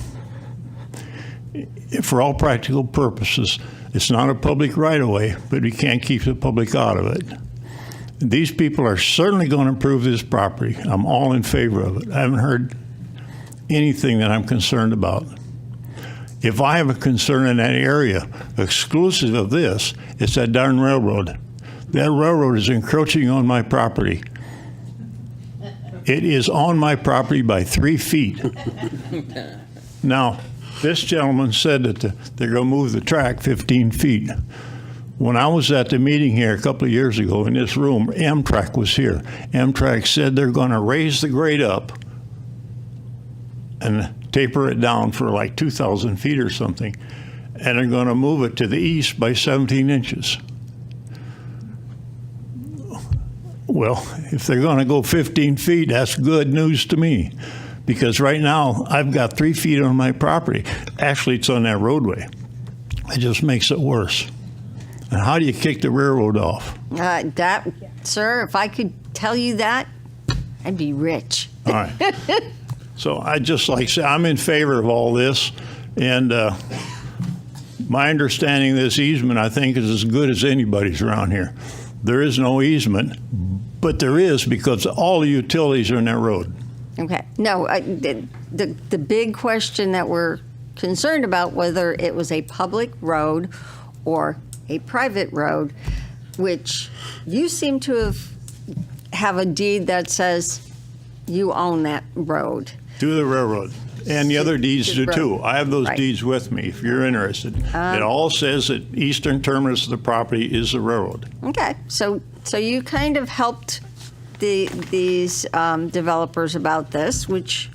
for all practical purposes, it's not a public right-of-way, but we can't keep the public out of it. These people are certainly going to improve this property. I'm all in favor of it. I haven't heard anything that I'm concerned about. If I have a concern in that area, exclusive of this, it's that darn railroad. That railroad is encroaching on my property. It is on my property by 3 feet. Now, this gentleman said that they're going to move the track 15 feet. When I was at the meeting here a couple of years ago in this room, Amtrak was here. Amtrak said they're going to raise the grade up and taper it down for like 2,000 feet or something, and they're going to move it to the east by 17 inches. Well, if they're going to go 15 feet, that's good news to me, because right now I've got 3 feet on my property. Actually, it's on that roadway. It just makes it worse. And how do you kick the railroad off? Sir, if I could tell you that, I'd be rich. All right. So I just like say I'm in favor of all this, and my understanding of this easement, I think, is as good as anybody's around here. There is no easement, but there is because all the utilities are in that road. Okay. No, the big question that we're concerned about, whether it was a public road or a private road, which you seem to have a deed that says you own that road. To the railroad. And the other deeds do too. I have those deeds with me if you're interested. It all says that eastern terminus of the property is the railroad. Okay. So you kind of helped these developers about this, which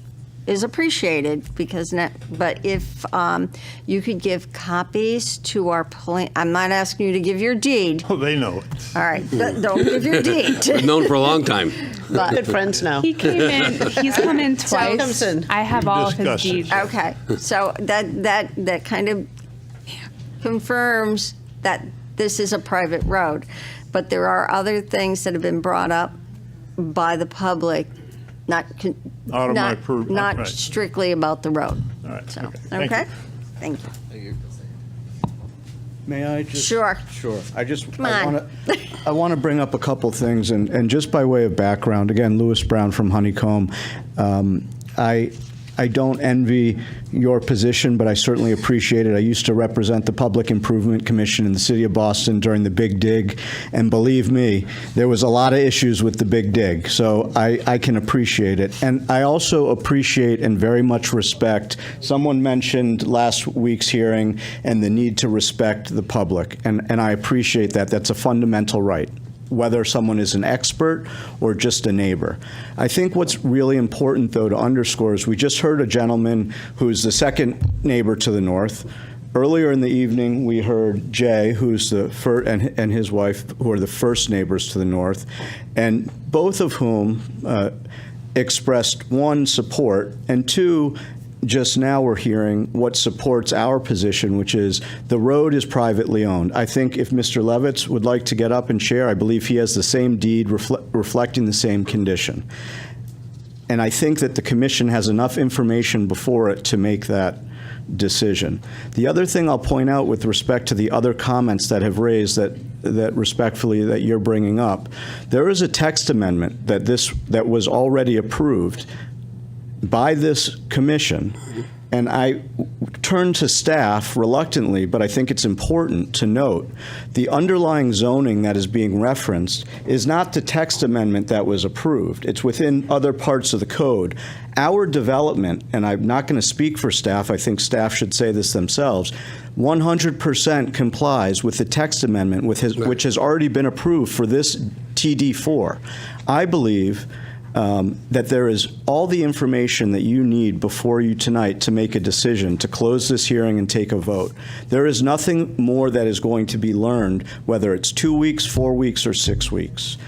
is appreciated because but if you could give copies to our plan, I'm not asking you to give your deed. Oh, they know it. All right, don't give your deed. We've known for a long time. But Good friends now. He's come in twice. Comes in. I have all of his deeds. Okay, so that kind of confirms that this is a private road, but there are other things that have been brought up by the public, not strictly about the road. All right. So, Thank okay? you. Thank you. May I just? Sure. Sure. Come on. I want to bring up a couple things, and just by way of background, again, Lewis Brown from Honeycomb. I don't envy your position, but I certainly appreciate it. I used to represent the Public Improvement Commission in the city of Boston during the Big Dig, and believe me, there was a lot of issues with the Big Dig, so I can appreciate it. And I also appreciate and very much respect, someone mentioned last week's hearing and the need to respect the public, and I appreciate that. That's a fundamental right, whether someone is an expert or just a neighbor. I think what's really important, though, to underscore is we just heard a gentleman who's the second neighbor to the north. Earlier in the evening, we heard Jay, who's the first, and his wife, who are the first neighbors to the north, and both of whom expressed, one, support, and two, just now we're hearing what supports our position, which is the road is privately owned. I think if Mr. Levitz would like to get up and share, I believe he has the same deed reflecting the same condition. And I think that the commission has enough information before it to make that decision. The other thing I'll point out with respect to the other comments that have raised that respectfully that you're bringing up, there is a text amendment that was already approved by this commission And I turn to staff reluctantly, but I think it's important to note the underlying zoning that is being referenced is not the text amendment that was approved. It's within other parts of the code. Our development, and I'm not going to speak for staff, I think staff should say this themselves, 100% complies with the text amendment which has already been approved for this TD4. I believe that there is all the information that you need before you tonight to make a decision, to close this hearing and take a vote. There is nothing more that is going to be learned, whether it's 2 weeks, 4 weeks, or 6 weeks.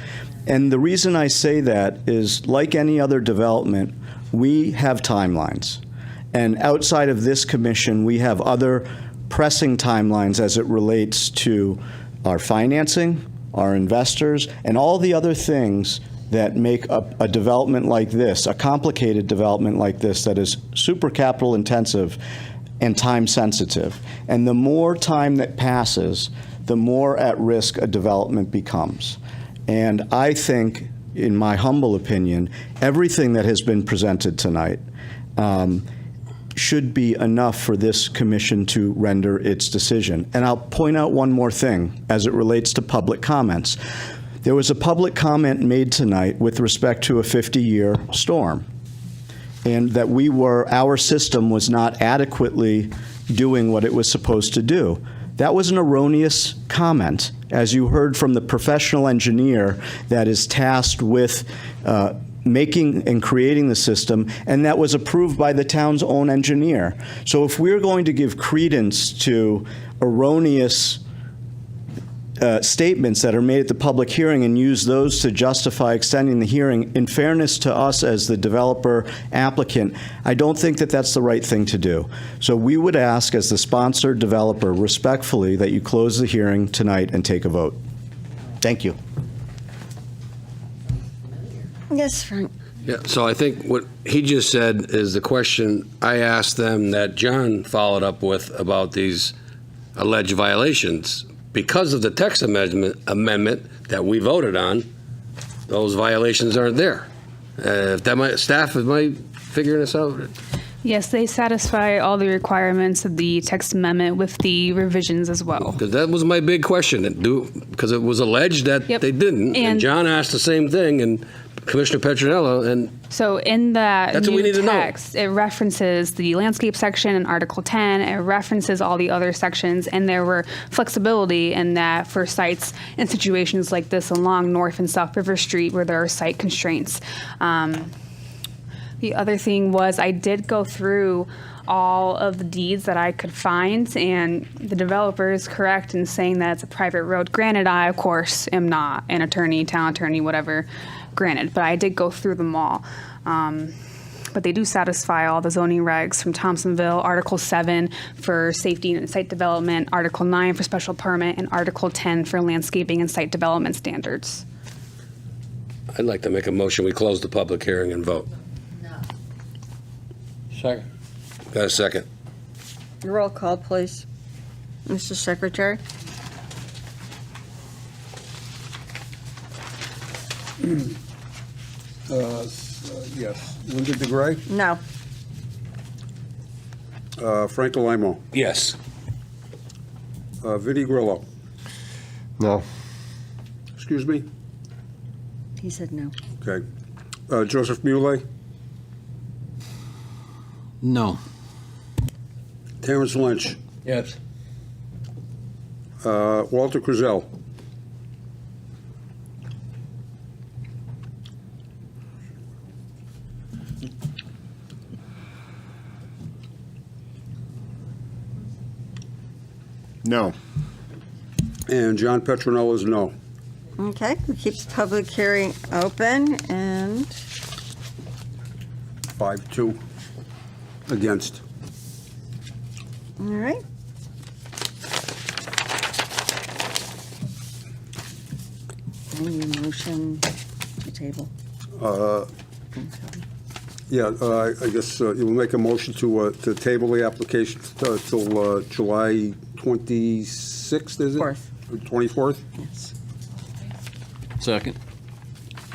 And the reason I say that is, like any other development, we have timelines. And outside of this commission, we have other pressing timelines as it relates to our financing, our investors, and all the other things that make a development like this, a complicated development like this that is super capital intensive and time sensitive. And the more time that passes, the more at risk a development becomes. And I think, in my humble opinion, everything that has been presented tonight should be enough for this commission to render its decision. And I'll point out one more thing as it relates to public comments. There was a public comment made tonight with respect to a 50-year storm, and that our system was not adequately doing what it was supposed to do. That was an erroneous comment, as you heard from the professional engineer that is tasked with making and creating the system, and that was approved by the town's own engineer. So if we're going to give credence to erroneous statements that are made at the public hearing and use those to justify extending the hearing, in fairness to us as the developer applicant, I don't think that that's the right thing to do. So we would ask, as the sponsored developer, respectfully, that you close the hearing tonight and take a vote. Thank you. Yes, Frank. Yeah, so I think what he just said is the question I asked them that John followed up with about these alleged violations. Because of the text amendment that we voted on, those violations aren't there. If that staff might figuring this out. Yes, they satisfy all the requirements of the text amendment with the revisions as well. Because that was my big question, because it was alleged that they didn't, and John asked the same thing, and Commissioner Petronella, and so in that that's what we need to know. text, it references the landscape section in Article 10. It references all the other sections, and there were flexibility in that for sites in situations like this along North and South River Street where there are site constraints. The other thing was I did go through all of the deeds that I could find, and the developer is correct in saying that it's a private road. Granted, I, of course, am not an attorney, town attorney, whatever, granted, but I did go through them all. But they do satisfy all the zoning regs from Thompsonville, Article 7 for safety and site development, Article 9 for special permit, and Article 10 for landscaping and site development standards. I'd like to make a motion, we close the public hearing and vote. Second. Got a second? Roll call, please. Mr. Secretary? Yes. Linda DeGray? No. Frank Alamo? Yes. Vinnie Grillo? No. Excuse me? He said no. Okay. Joseph Muley? No. Terrence Lynch? Yes. Walter Cruzell? No. And John Petronella is no. Okay, we keep the public hearing open, and 5-2 against. all right. I need a motion to table. Yeah, I guess you will make a motion to table the application till July 26th, is it? 4th. 24th? Yes. Second.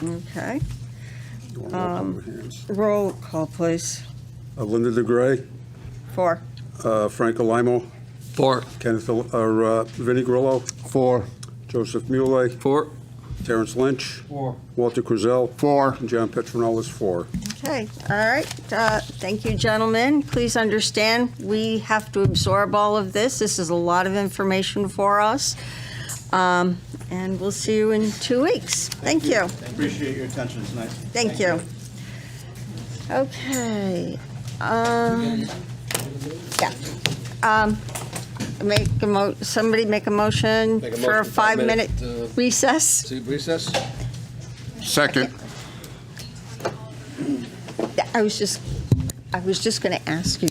Okay. Roll call, please. Linda DeGray? 4. Frank Alimo. 4. Vinnie Grillo. 4. Joseph Muley. 4. Terrence Lynch. 4. Walter Krizel. 4. And John Petronella is 4. Okay, all right. Thank you, gentlemen. Please understand, we have to absorb all of this. This is a lot of information for us. And we'll see you in 2 weeks. Thank you. Appreciate your attention tonight. Thank you. Okay. Somebody make a motion Make a for a motion, 5-minute, 5-minute recess? Recess? Second. Yeah, I was just going to ask you.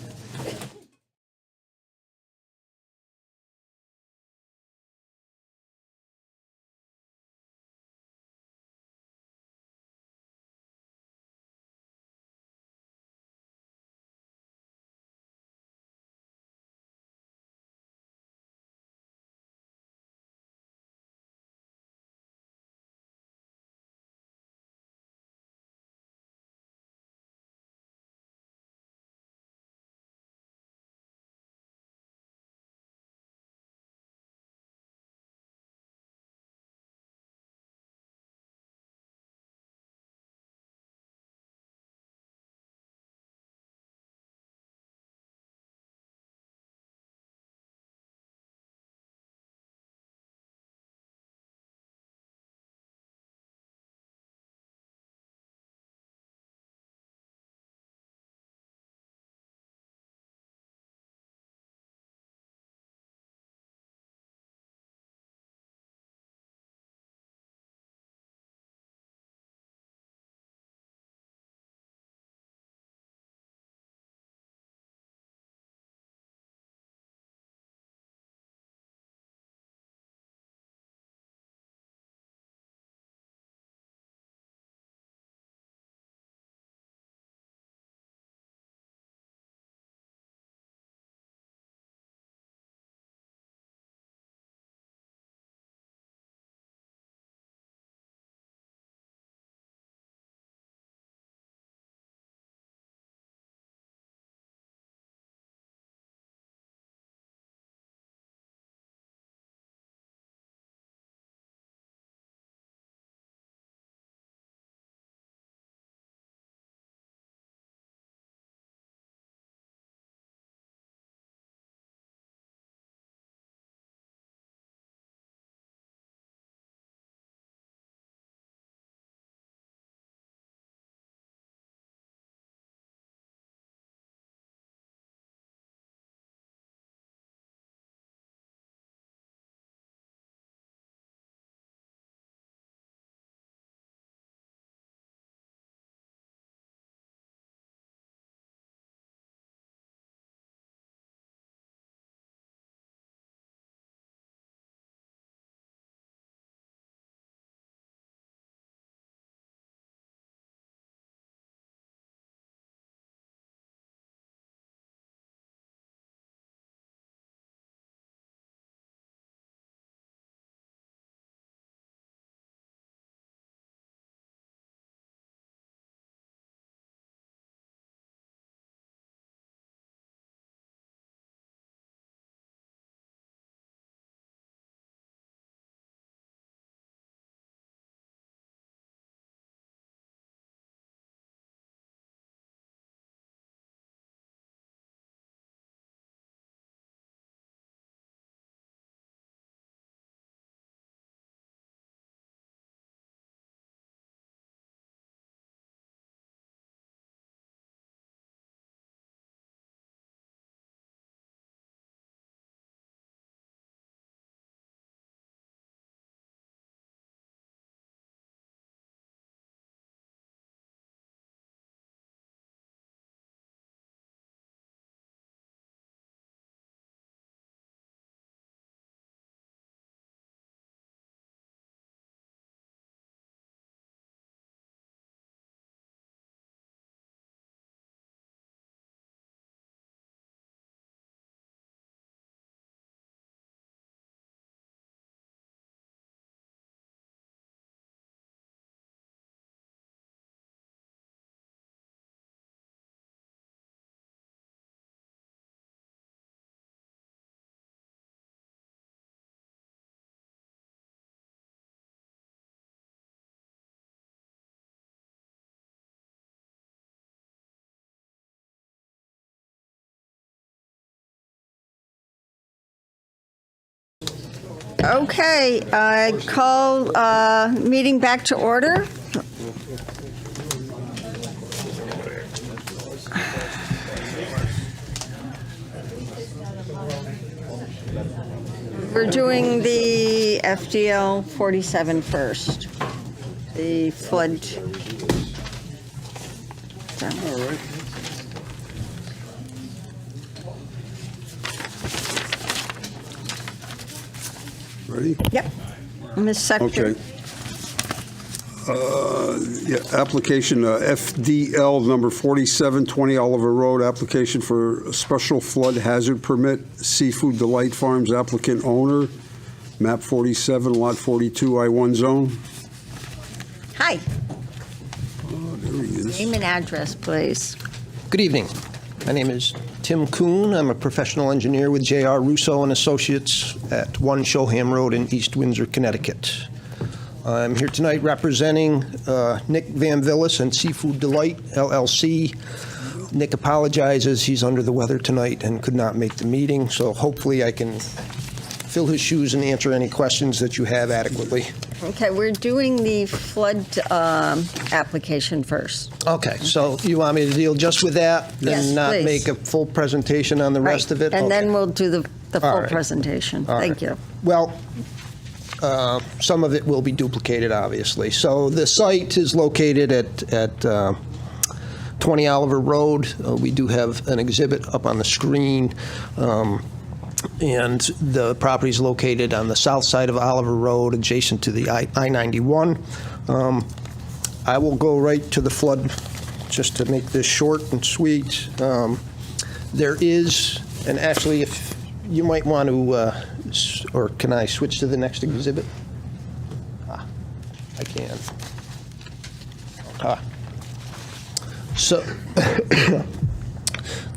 Okay, I call meeting back to order. We're doing the FDL 47 first, the flood. All right. Ready? Yep. Ms. Secretary. Okay. Yeah, application FDL number 4720 Oliver Road, application for a special flood hazard permit, Seafood Delight Farms applicant owner, map 47, lot 42, I-1 zone. Hi. Oh, there he is. Name and address, please. Good evening. My name is Tim Kuhn. I'm a professional engineer with J.R. Russo and Associates at 1 Shoham Road in East Windsor, Connecticut. I'm here tonight representing Nick Van Villis and Seafood Delight, LLC. Nick apologizes. He's under the weather tonight and could not make the meeting, so hopefully I can fill his shoes and answer any questions that you have adequately. Okay, we're doing the flood application first. Okay, so you want me to deal just with that Yes, and not please. make a full presentation on the rest of it? And Okay. then we'll do the All full right. presentation. All Thank right. you. Well, some of it will be duplicated, obviously. So the site is located at 20 Oliver Road. We do have an exhibit up on the screen. And the property is located on the south side of Oliver Road, adjacent to the I-91. I will go right to the flood, just to make this short and sweet. There is, and actually, if you might want to, or can I switch to the next exhibit? I can. So,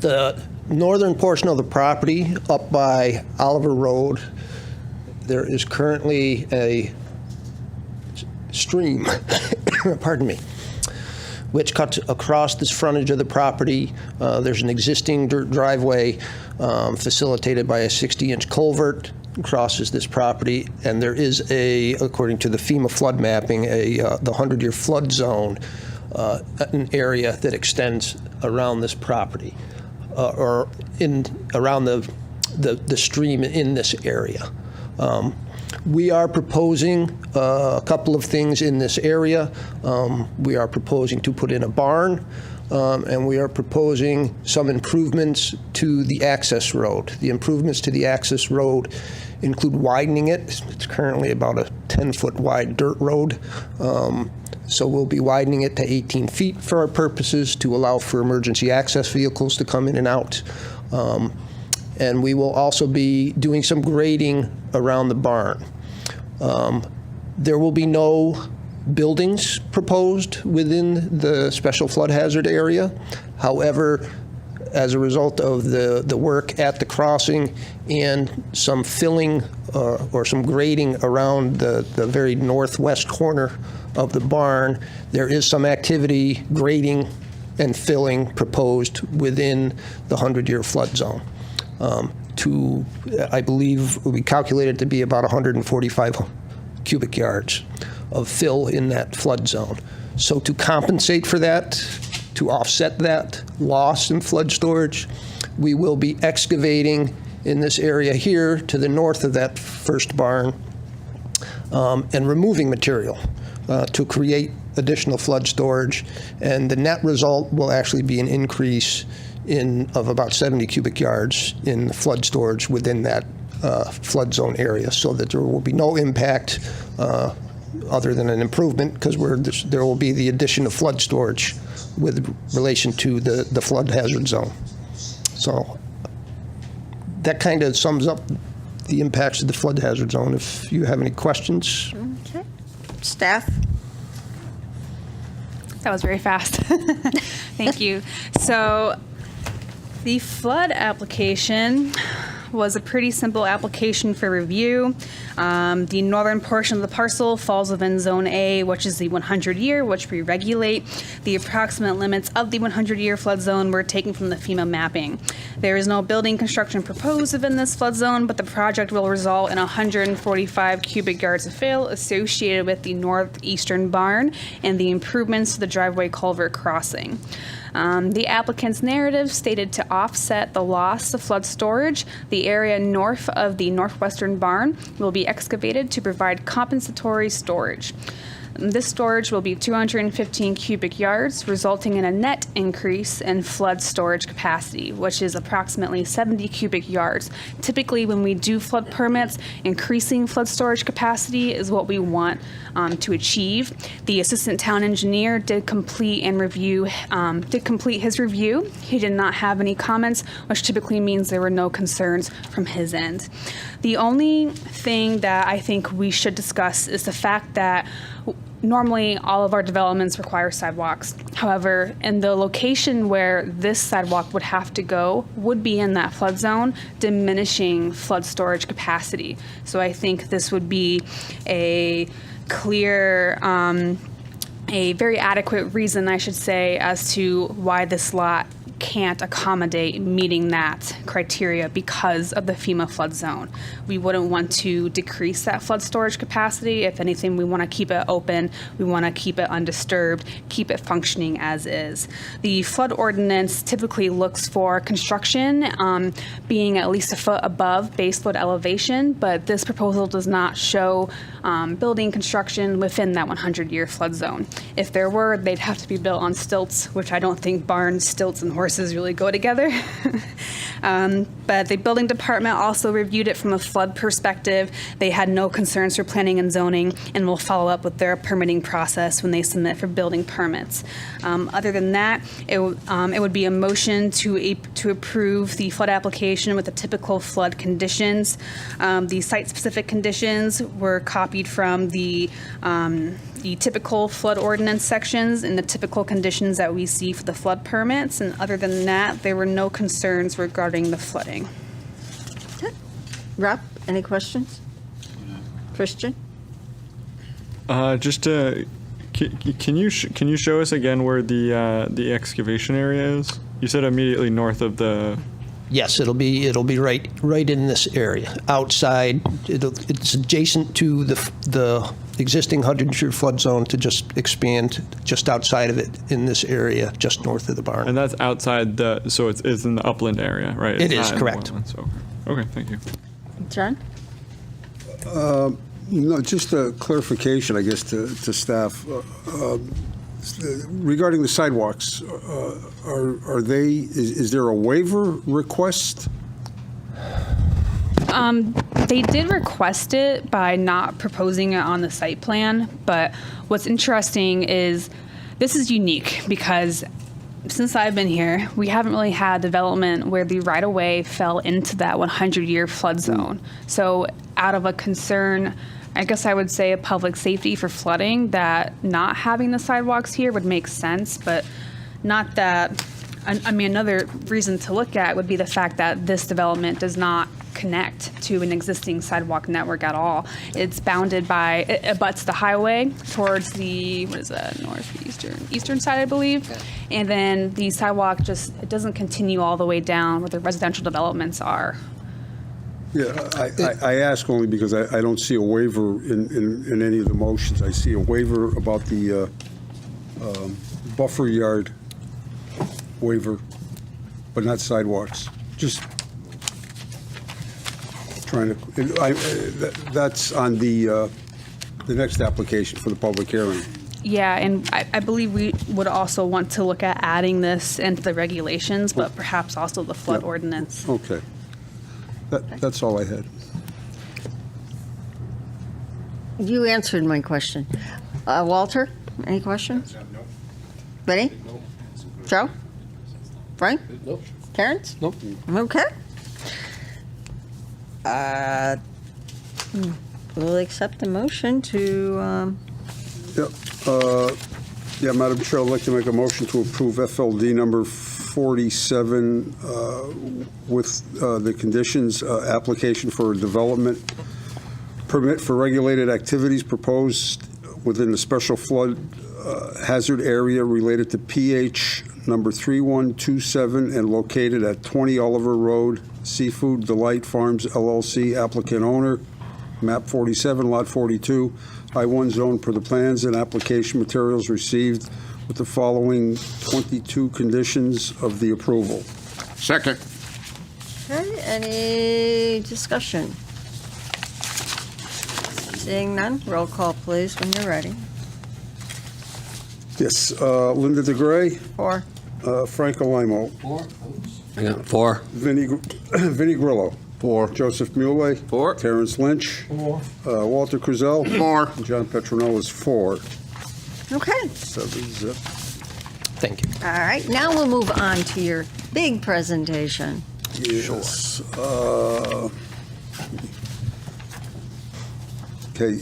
the northern portion of the property up by Oliver Road, there is currently a stream, pardon me, which cuts across this frontage of the property. There's an existing dirt driveway facilitated by a 60-inch culvert, crosses this property, and there is a, according to the FEMA flood mapping, the 100-year flood zone, an area that extends around this property, or around the stream in this area. We are proposing a couple of things in this area. We are proposing to put in a barn, and we are proposing some improvements to the access road. The improvements to the access road include widening it. It's currently about a 10-foot wide dirt road. So we'll be widening it to 18 feet for our purposes to allow for emergency access vehicles to come in and out. And we will also be doing some grading around the barn. There will be no buildings proposed within the special flood hazard area. However, as a result of the work at the crossing and some filling or some grading around the very northwest corner of the barn, there is some activity, grading and filling proposed within the 100-year flood zone. I believe we calculated to be about 145 cubic yards of fill in that flood zone. So to compensate for that, to offset that loss in flood storage, we will be excavating in this area here to the north of that first barn and removing material to create additional flood storage. And the net result will actually be an increase of about 70 cubic yards in flood storage within that flood zone area, so that there will be no impact other than an improvement, because there will be the addition of flood storage with relation to the flood hazard zone. So that kind of sums up the impacts of the flood hazard zone. If you have any questions. Okay. Staff? That was very fast. Thank you. So the flood application, was a pretty simple application for review. The northern portion of the parcel falls within Zone A, which is the 100-year, which we regulate. The approximate limits of the 100-year flood zone were taken from the FEMA mapping. There is no building construction proposed within this flood zone, but the project will result in 145 cubic yards of fill associated with the northeastern barn and the improvements to the driveway culvert crossing. The applicant's narrative stated to offset the loss of flood storage, the area north of the northwestern barn will be excavated to provide compensatory storage. This storage will be 215 cubic yards, resulting in a net increase in flood storage capacity, which is approximately 70 cubic yards. Typically, when we do flood permits, increasing flood storage capacity is what we want to achieve. The assistant town engineer did complete his review. He did not have any comments, which typically means there were no concerns from his end. The only thing that I think we should discuss is the fact that normally all of our developments require sidewalks. However, in the location where this sidewalk would have to go would be in that flood zone, diminishing flood storage capacity. So I think this would be a clear, a very adequate reason, I should say, as to why this lot can't accommodate meeting that criteria because of the FEMA flood zone. We wouldn't want to decrease that flood storage capacity. If anything, we want to keep it open. We want to keep it undisturbed, keep it functioning as is. The flood ordinance typically looks for construction being at least a foot above base flood elevation, but this proposal does not show building construction within that 100-year flood zone. If there were, they'd have to be built on stilts, which I don't think barns, stilts, and horses really go together. But the building department also reviewed it from a flood perspective. They had no concerns for planning and zoning and will follow up with their permitting process when they submit for building permits. Other than that, it would be a motion to approve the flood application with the typical flood conditions. The site-specific conditions were copied from the typical flood ordinance sections and the typical conditions that we see for the flood permits. And other than that, there were no concerns regarding the flooding. Okay. Rob, any questions? Christian? Just can you show us again where the excavation area is? You said immediately north of the. Yes, it'll be right in this area, outside. It's adjacent to the existing 100-year flood zone to just expand just outside of it in this area, just north of the barn. And that's outside so it's in the upland area, right? It is, correct. Okay, thank you. John? No, just a clarification, I guess, to staff. Regarding the sidewalks, is there a waiver request? They did request it by not proposing it on the site plan, but what's interesting is this is unique because since I've been here, we haven't really had development where the right-of-way fell into that 100-year flood zone. So out of a concern, I guess I would say, a public safety for flooding, that not having the sidewalks here would make sense, but not that. I mean, another reason to look at would be the fact that this development does not connect to an existing sidewalk network at all. It's bounded by, it abuts the highway towards the, eastern side, I believe. And then the sidewalk it doesn't continue all the way down where the residential developments are. Yeah, I ask only because I don't see a waiver in any of the motions. I see a waiver about the buffer yard waiver, but not sidewalks. Just trying to, that's on the next application for the public hearing. Yeah, and I believe we would also want to look at adding this into the regulations, but perhaps also the flood ordinance. Okay. That's all I had. You answered my question. Walter, any questions? No. Benny? Nope. Joe? Frank? Nope. Terrence? Nope. Okay. We'll accept the motion to. Yeah, Madam Chair, I'd like to make a motion to approve FLD number 147 with the conditions, application for a development permit for regulated activities proposed within the special flood hazard area related to PH number 3127 and located at 20 Oliver Road, Seafood Delight Farms LLC, applicant owner, map 47, lot 42, I-1 zone per the plans and application materials received with the following 22 conditions of the approval. Second. Okay, any discussion? Seeing none, roll call, please, when you're ready. Yes, Linda DeGray. 4. Frank Alamo. 4. 4. Vinnie Grillo. 4. Joseph Muley. 4. Terrence Lynch. 4. Walter Crizel. 4. John Petronella is 4. Okay. 7-0. Thank you. All right, now we'll move on to your big presentation. Yes. Okay,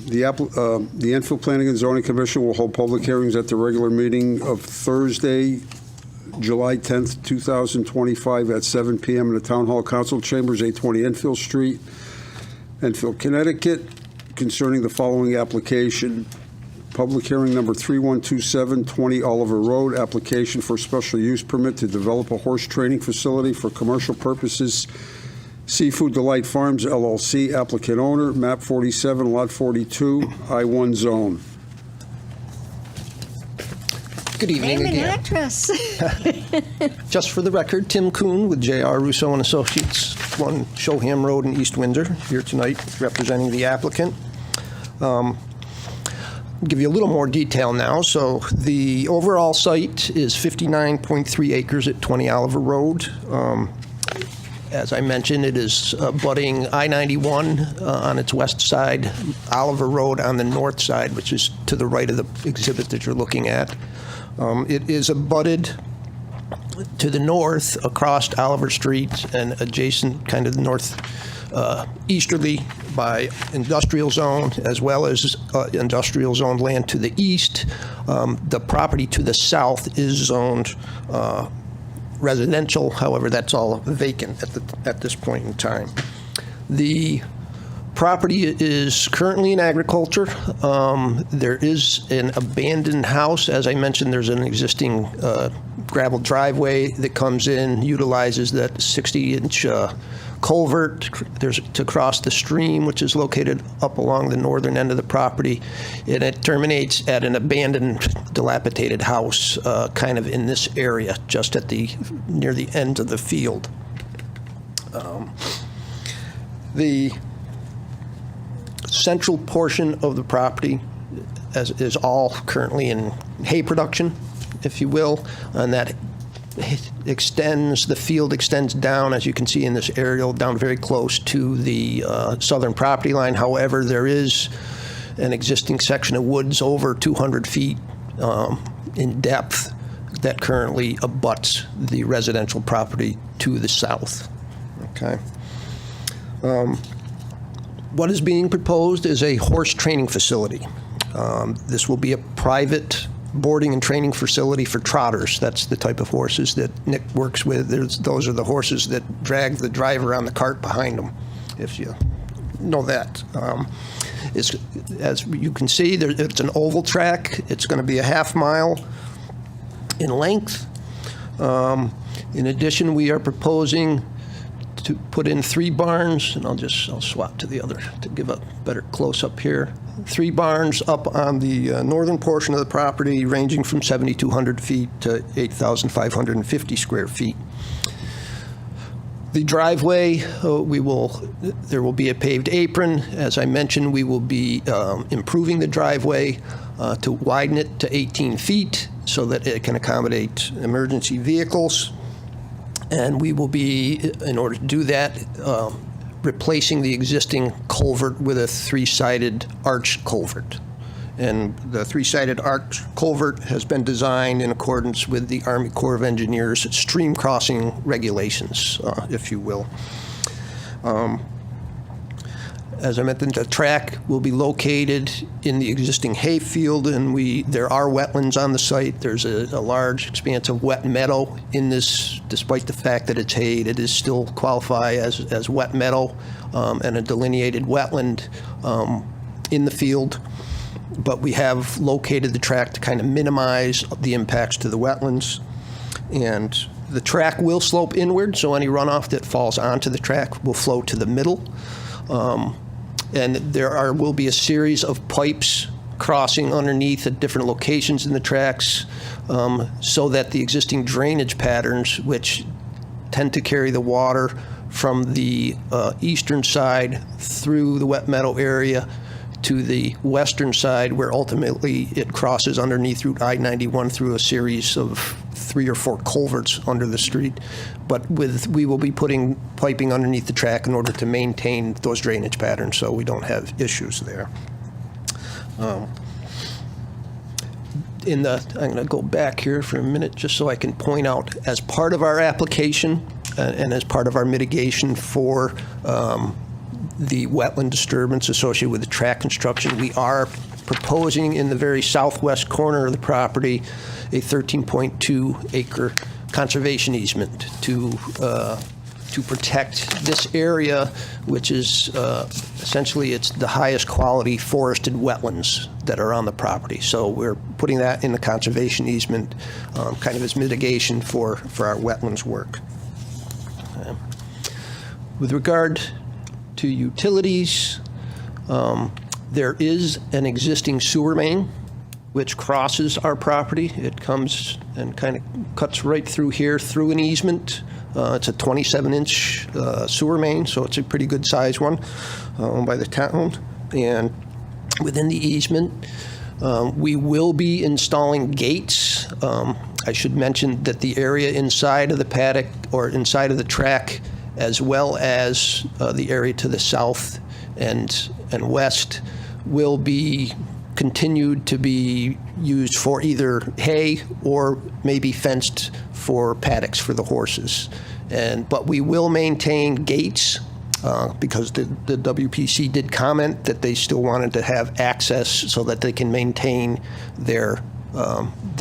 the Enfield Planning and Zoning Commission will hold public hearings at the regular meeting of Thursday, July 10th, 2025 at 7 p.m. in the Town Hall Council Chambers, 820 Enfield Street, Enfield, Connecticut, concerning the following application. Public hearing number 3127, 20 Oliver Road, application for special use permit to develop a horse training facility for commercial purposes, Seafood Delight Farms LLC, applicant owner, map 47, lot 42, I-1 zone. Good evening Name and again. address. Just for the record, Tim Kuhn with J.R. Russo and Associates, 1 Showham Road in East Windsor, here tonight representing the applicant. I'll give you a little more detail now. So the overall site is 59.3 acres at 20 Oliver Road. As I mentioned, it is abutting I-91 on its west side, Oliver Road on the north side, which is to the right of the exhibit that you're looking at. It is abutted to the north across Oliver Street and adjacent kind of north easterly by industrial zone, as well as industrial zone land to the east. The property to the south is zoned residential. However, that's all vacant at this point in time. The property is currently in agriculture. There is an abandoned house. As I mentioned, there's an existing gravel driveway that comes in, utilizes that 60-inch culvert to cross the stream, which is located up along the northern end of the property, and it terminates at an abandoned, dilapidated house, kind of in this area, just at near the end of the field. The central portion of the property is all currently in hay production, if you will, and that the field extends down, as you can see in this aerial, down very close to the southern property line. However, there is an existing section of woods over 200 feet in depth that currently abuts the residential property to the south. Okay. What is being proposed is a horse training facility. This will be a private boarding and training facility for trotters. That's the type of horses that Nick works with. Those are the horses that drag the driver on the cart behind them, if you know that. As you can see, it's an oval track. It's going to be a half-mile in length. In addition, we are proposing to put in 3 barns, and I'll swap to the other to give a better close-up here. 3 barns up on the northern portion of the property, ranging from 7,200 feet to 8,550 square feet. The driveway, there will be a paved apron. As I mentioned, we will be improving the driveway to widen it to 18 feet so that it can accommodate emergency vehicles. And we will be, in order to do that, replacing the existing culvert with a 3-sided arch culvert. And the 3-sided arch culvert has been designed in accordance with the Army Corps of Engineers stream crossing regulations, if you will. As I mentioned, the track will be located in the existing hayfield, and there are wetlands on the site. There's a large expanse of wet meadow in this. Despite the fact that it's hayed, it is still qualify as wet meadow and a delineated wetland in the field. But we have located the track to kind of minimize the impacts to the wetlands. And the track will slope inward, so any runoff that falls onto the track will flow to the middle. And there will be a series of pipes crossing underneath at different locations in the tracks so that the existing drainage patterns, which tend to carry the water from the eastern side through the wet meadow area to the western side, where ultimately it crosses underneath Route I-91 through a series of 3 or 4 culverts under the street. But we will be putting piping underneath the track in order to maintain those drainage patterns so we don't have issues there. I'm going to go back here for a minute just so I can point out, as part of our application and as part of our mitigation for the wetland disturbance associated with the track construction, we are proposing in the very southwest corner of the property a 13.2 acre conservation easement to protect this area, which is essentially it's the highest quality forested wetlands that are on the property. So we're putting that in the conservation easement kind of as mitigation for our wetlands work. With regard to utilities, there is an existing sewer main which crosses our property. It comes and kind of cuts right through here through an easement. It's a 27-inch sewer main, so it's a pretty good size one by the town. And within the easement, we will be installing gates. I should mention that the area inside of the paddock or inside of the track, as well as the area to the south and west, will be continued to be used for either hay or maybe fenced for paddocks for the horses. But we will maintain gates because the WPC did comment that they still wanted to have access so that they can maintain their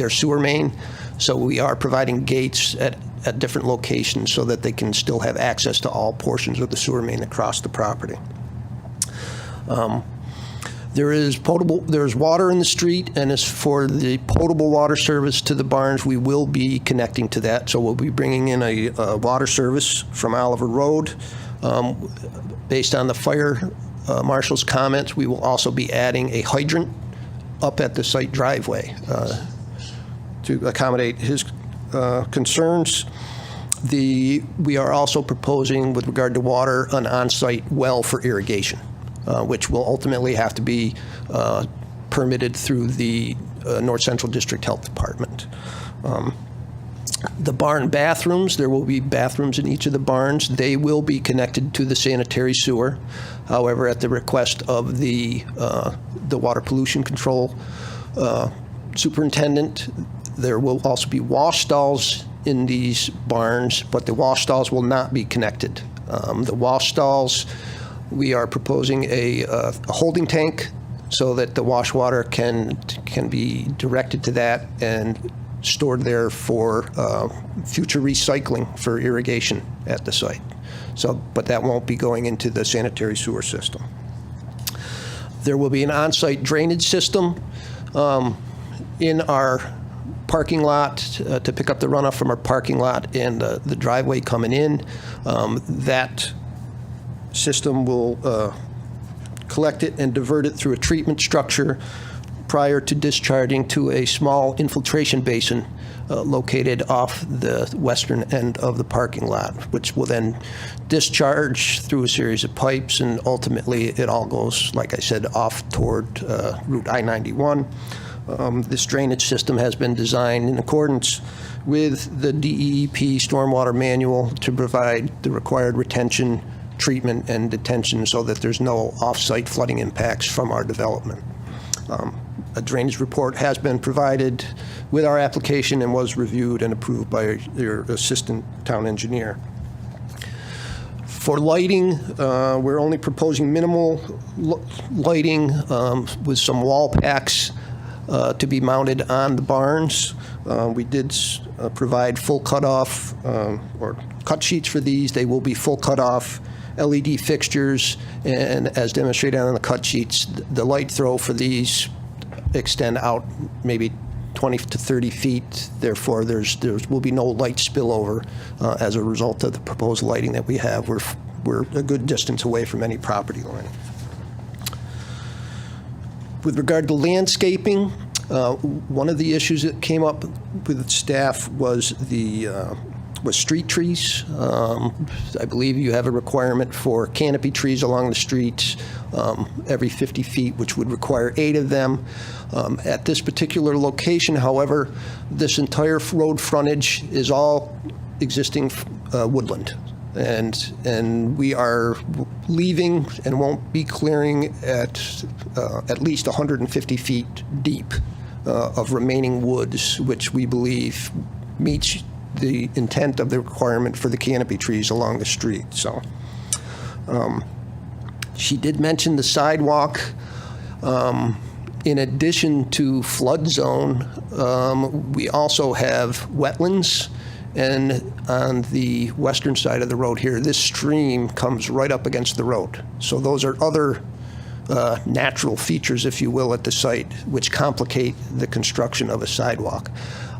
sewer main. So we are providing gates at different locations so that they can still have access to all portions of the sewer main across the property. There's water in the street, and as for the potable water service to the barns, we will be connecting to that. So we'll be bringing in a water service from Oliver Road. Based on the fire marshal's comments, we will also be adding a hydrant up at the site driveway to accommodate his concerns. We are also proposing, with regard to water, an on-site well for irrigation, which will ultimately have to be permitted through the North Central District Health Department. The barn bathrooms, there will be bathrooms in each of the barns. They will be connected to the sanitary sewer. However, at the request of the water pollution control superintendent, there will also be wash stalls in these barns, but the wash stalls will not be connected. The wash stalls, we are proposing a holding tank so that the wash water can be directed to that and stored there for future recycling for irrigation at the site. But that won't be going into the sanitary sewer system. There will be an on-site drainage system in our parking lot to pick up the runoff from our parking lot and the driveway coming in. That system will collect it and divert it through a treatment structure prior to discharging to a small infiltration basin located off the western end of the parking lot, which will then discharge through a series of pipes, and ultimately it all goes, like I said, off toward Route I-91. This drainage system has been designed in accordance with the DEEP stormwater manual to provide the required retention, treatment, and detention so that there's no off-site flooding impacts from our development. A drainage report has been provided with our application and was reviewed and approved by your assistant town engineer. For lighting, we're only proposing minimal lighting with some wall packs to be mounted on the barns. We did provide full cutoff or cut sheets for these. They will be full cutoff LED fixtures, and as demonstrated on the cut sheets, the light throw for these extend out maybe 20 to 30 feet. Therefore, there will be no light spillover as a result of the proposed lighting that we have. We're a good distance away from any property line. With regard to landscaping, one of the issues that came up with staff was street trees. I believe you have a requirement for canopy trees along the streets every 50 feet, which would require 8 of them. At this particular location, however, this entire road frontage is all existing woodland. And we are leaving and won't be clearing at least 150 feet deep of remaining woods, which we believe meets the intent of the requirement for the canopy trees along the street. So she did mention the sidewalk. In addition to flood zone, we also have wetlands. And on the western side of the road here, this stream comes right up against the road. So those are other natural features, if you will, at the site, which complicate the construction of a sidewalk.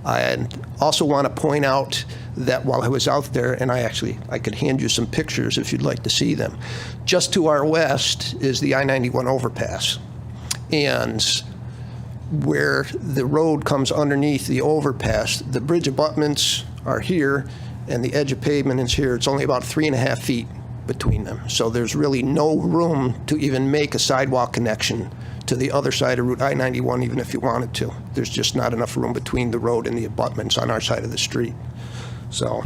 I also want to point out that while I was out there, and I could hand you some pictures if you'd like to see them, just to our west is the I-91 overpass. And where the road comes underneath the overpass, the bridge abutments are here, and the edge of pavement is here. It's only about 3.5 feet between them. So there's really no room to even make a sidewalk connection to the other side of Route I-91, even if you wanted to. There's just not enough room between the road and the abutments on our side of the street. So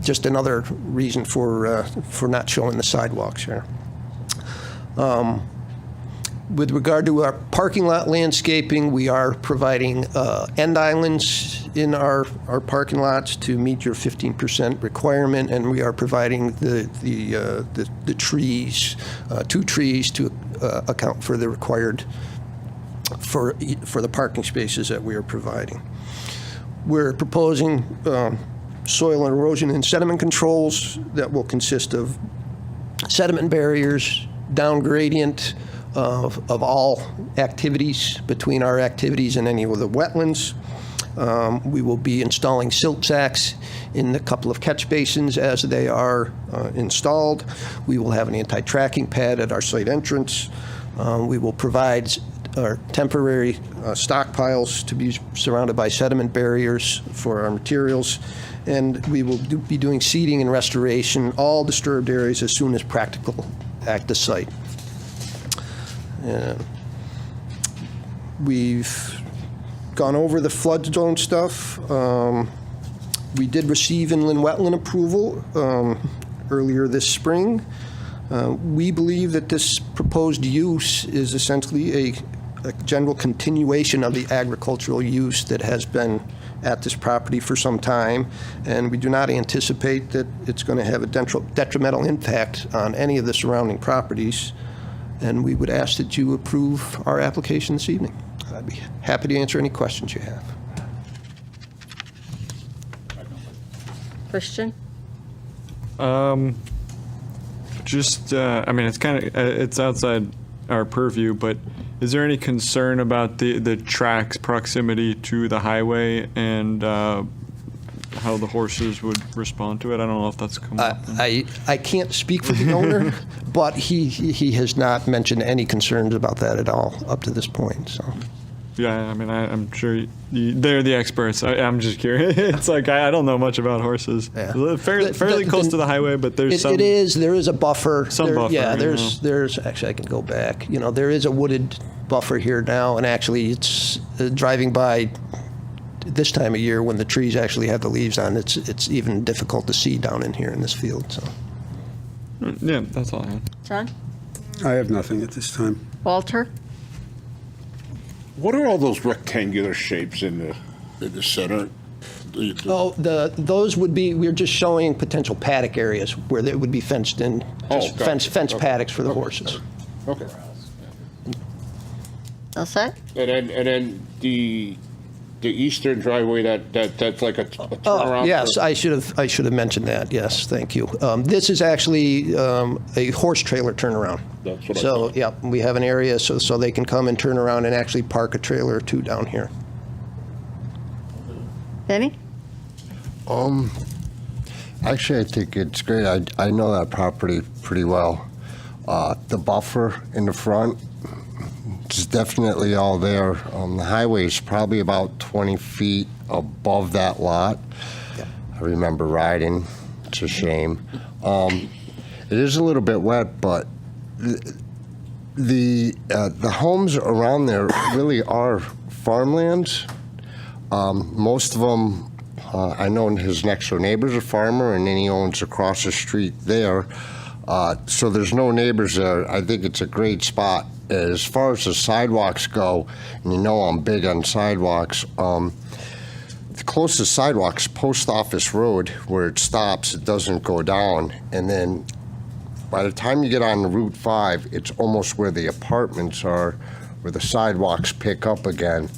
just another reason for not showing the sidewalks here. With regard to our parking lot landscaping, we are providing end islands in our parking lots to meet your 15% requirement, and we are providing the trees, 2 trees to account for the required for the parking spaces that we are providing. We're proposing soil and erosion and sediment controls that will consist of sediment barriers, down gradient, of all activities between our activities and any of the wetlands. We will be installing silt sacks in a couple of catch basins as they are installed. We will have an anti-tracking pad at our site entrance. We will provide our temporary stockpiles to be surrounded by sediment barriers for our materials. And we will be doing seeding and restoration, all disturbed areas as soon as practical at the site. We've gone over the flood zone stuff. We did receive inland wetland approval earlier this spring. We believe that this proposed use is essentially a general continuation of the agricultural use that has been at this property for some time, and we do not anticipate that it's going to have a detrimental impact on any of the surrounding properties. And we would ask that you approve our application this evening. I'd be happy to answer any questions you have. Christian? I mean, it's kind of, it's outside our purview, but is there any concern about the track's proximity to the highway and how the horses would respond to it? I don't know if that's come up. I can't speak for the owner, but he has not mentioned any concerns about that at all up to this point. So. Yeah, I mean, I'm sure they're the experts. I'm just curious. It's like I don't know much about horses. Yeah. Fairly close to the highway, but there's some. There is a buffer. Buffer. Yeah, there's actually, I can go back. There is a wooded buffer here now, and actually it's driving by this time of year when the trees actually have the leaves on, it's even difficult to see down in here in this field. So. Yeah, that's all I had. John? I have nothing at this time. Walter? What are all those rectangular shapes in the center? Oh, those would be, we're just showing potential paddock areas where they would be fenced in, just gotcha. fence paddocks for the horses. Okay. All set? And then the eastern driveway, that's like a turnaround? Yes, I should have mentioned that. Yes, thank you. This is actually a horse trailer turnaround. That's what I So, thought. yeah, we have an area so they can come and turn around and actually park a trailer or two down here. Benny? Actually, I think it's great. I know that property pretty well. The buffer in the front is definitely all there. The highway is probably about 20 feet above that lot. I remember riding. It's a shame. It is a little bit wet, but the homes around there really are farmlands. Most of them, I know his next door neighbor's a farmer, and then he owns across the street there. So there's no neighbors there. I think it's a great spot. As far as the sidewalks go, and you know I'm big on sidewalks, the closest sidewalk's Post Office Road, where it stops, it doesn't go down. And then by the time you get on Route 5, it's almost where the apartments are, where the sidewalks pick up again.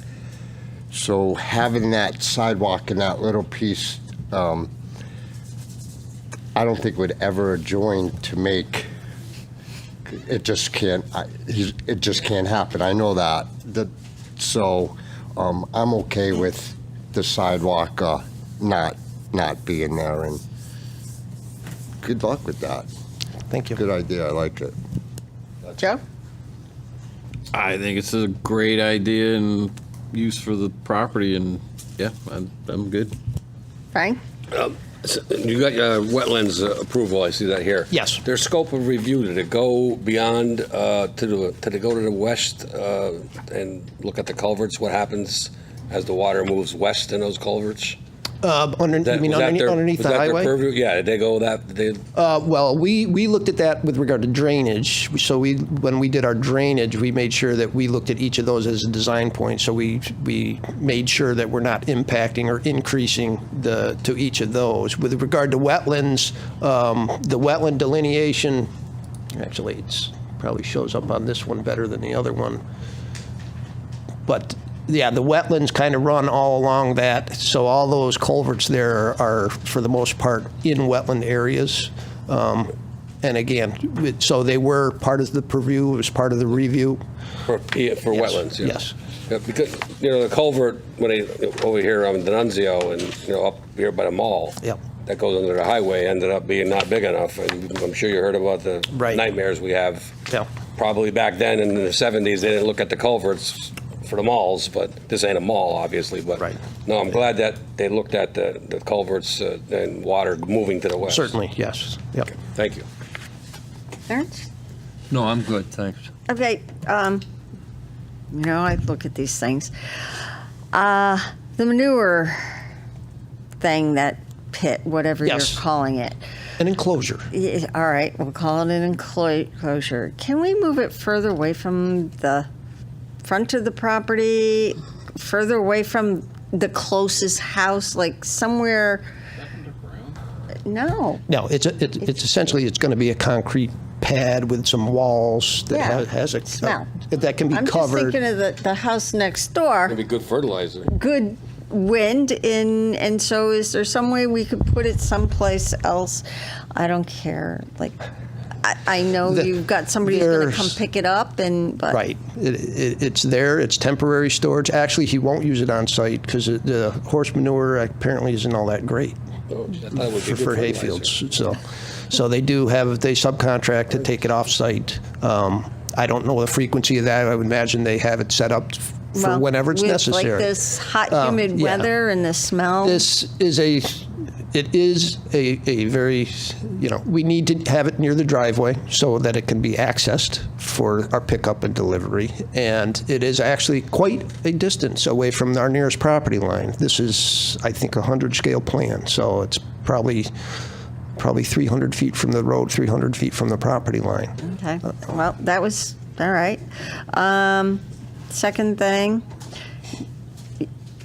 So having that sidewalk in that little piece, I don't think would ever join to make, it just can't, it just can't happen. I know that. So I'm okay with the sidewalk not being there, and good luck with that. Thank you. Good idea, I like it. Joe? I think it's a great idea and use for the property, and yeah, I'm good. Frank? So you got your wetlands approval, I see that here. Yes. Their scope of review, did it go beyond, did it go to the west and look at the culverts? What happens as the water moves west in those culverts? Underneath the highway? Purview? Yeah, did they go that? Well, we looked at that with regard to drainage. So when we did our drainage, we made sure that we looked at each of those as a design point. So we made sure that we're not impacting or increasing to each of those. With regard to wetlands, the wetland delineation, actually, it's probably shows up on this one better than the other one. But yeah, the wetlands kind of run all along that, so all those culverts there are, for the most part, in wetland areas. And again, so they were part of the purview, it was part of the review. For wetlands, yeah. Yes. Yeah, because, the culvert, over here on D'Annunzio and, up here by the mall. Yep. That goes under the highway ended up being not big enough, and I'm sure you heard about the nightmares we have. Yeah. Probably back then in the 70s, they didn't look at the culverts for the malls, but this ain't a mall, obviously. But no, I'm glad that they looked at the culverts and water moving to the west. Certainly, yes. Yep. Okay, thank you. Ernst? No, I'm good, thanks. Okay, I look at these things. The manure thing, that pit, whatever Yes. you're calling it. An enclosure. Yeah, all right, we'll call it an enclosure. Can we move it further away from the front of the property, further away from the closest house, like somewhere? No. No, it's essentially, it's going to be a concrete pad with some walls that has a smell. That can be I'm covered. just thinking of the house next door. It'd be good fertilizer. Good wind in, and so is there some way we could put it someplace else? I don't care. Like, I know you've got somebody who's going to come pick it up, but Right. It's there. It's temporary storage. Actually, he won't use it on site because the horse manure apparently isn't all that great for hay fields. So they subcontract to take it off site. I don't know the frequency of that. I would imagine they have it set up for whenever it's with necessary. like this hot, humid weather and the smell. This is a very, we need to have it near the driveway so that it can be accessed for our pickup and delivery. And it is actually quite a distance away from our nearest property line. This is, I think, a 100-scale plan, so it's probably 300 feet from the road, 300 feet from the property line. Okay, well, that was, all right. Second thing,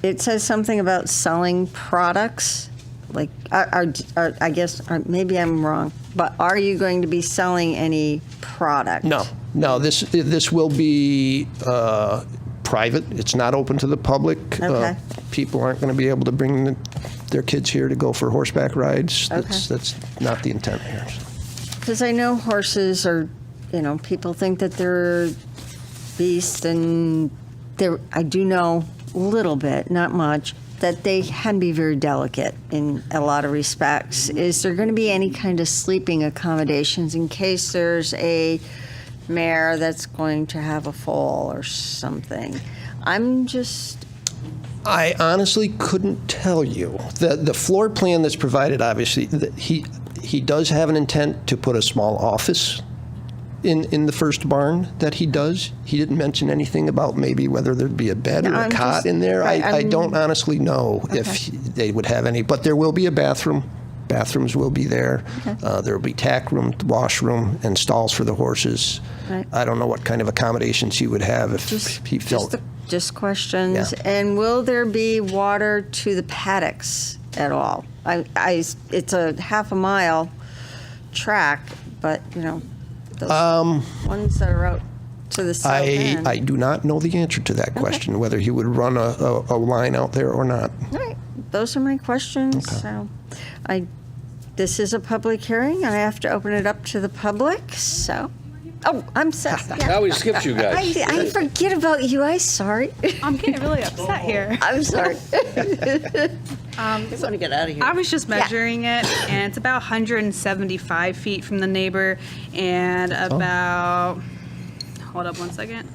it says something about selling products, like, I guess, maybe I'm wrong, but are you going to be selling any product? No, this will be private. It's not open to the public. Okay. People aren't going to be able to bring their kids here to go for horseback rides. Okay. That's not the intent here. Because I know horses are, people think that they're beasts, and I do know a little bit, not much, that they can be very delicate in a lot of respects. Is there going to be any kind of sleeping accommodations in case there's a mare that's going to have a fall or something? I honestly couldn't tell you. The floor plan that's provided, obviously, he does have an intent to put a small office in the first barn that he does. He didn't mention anything about maybe whether there'd be a bed or a cot in there. I don't honestly know if they would have any, but there will be a bathroom. Bathrooms will be there. Okay. There will be tack room, washroom, and stalls for the horses. Right. I don't know what kind of accommodations he would have if he felt. Just questions. Yeah. And will there be water to the paddocks at all? It's a half a mile track, but, those ones that are out to the south end. I do not know the answer to that question, whether he would run a line out there or not. All right. Those are my questions. So this is a public hearing. I have to open it up to the public. So, I'm set. Yeah. Now we skipped you guys. I forget about you. I'm sorry. I'm getting really upset here. I'm sorry. I want to get out of here. I was just measuring it, and it's about 175 feet from the neighbor, and about, hold up one second.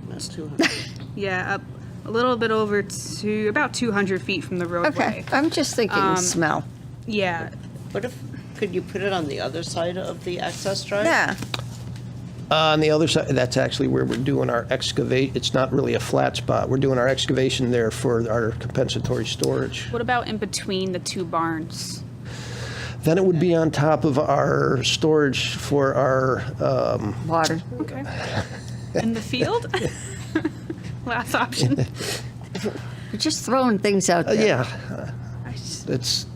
That's 200. Yeah, a little bit over about 200 feet from the roadway. Okay. I'm just thinking smell. Yeah. Could you put it on the other side of the access drive? Yeah. On the other side, that's actually where we're doing our excavate. It's not really a flat spot. We're doing our excavation there for our compensatory storage. What about in between the two barns? Then it would be on top of our storage for our water. Okay. In the field? Last option. You're just throwing things out there. Yeah. It's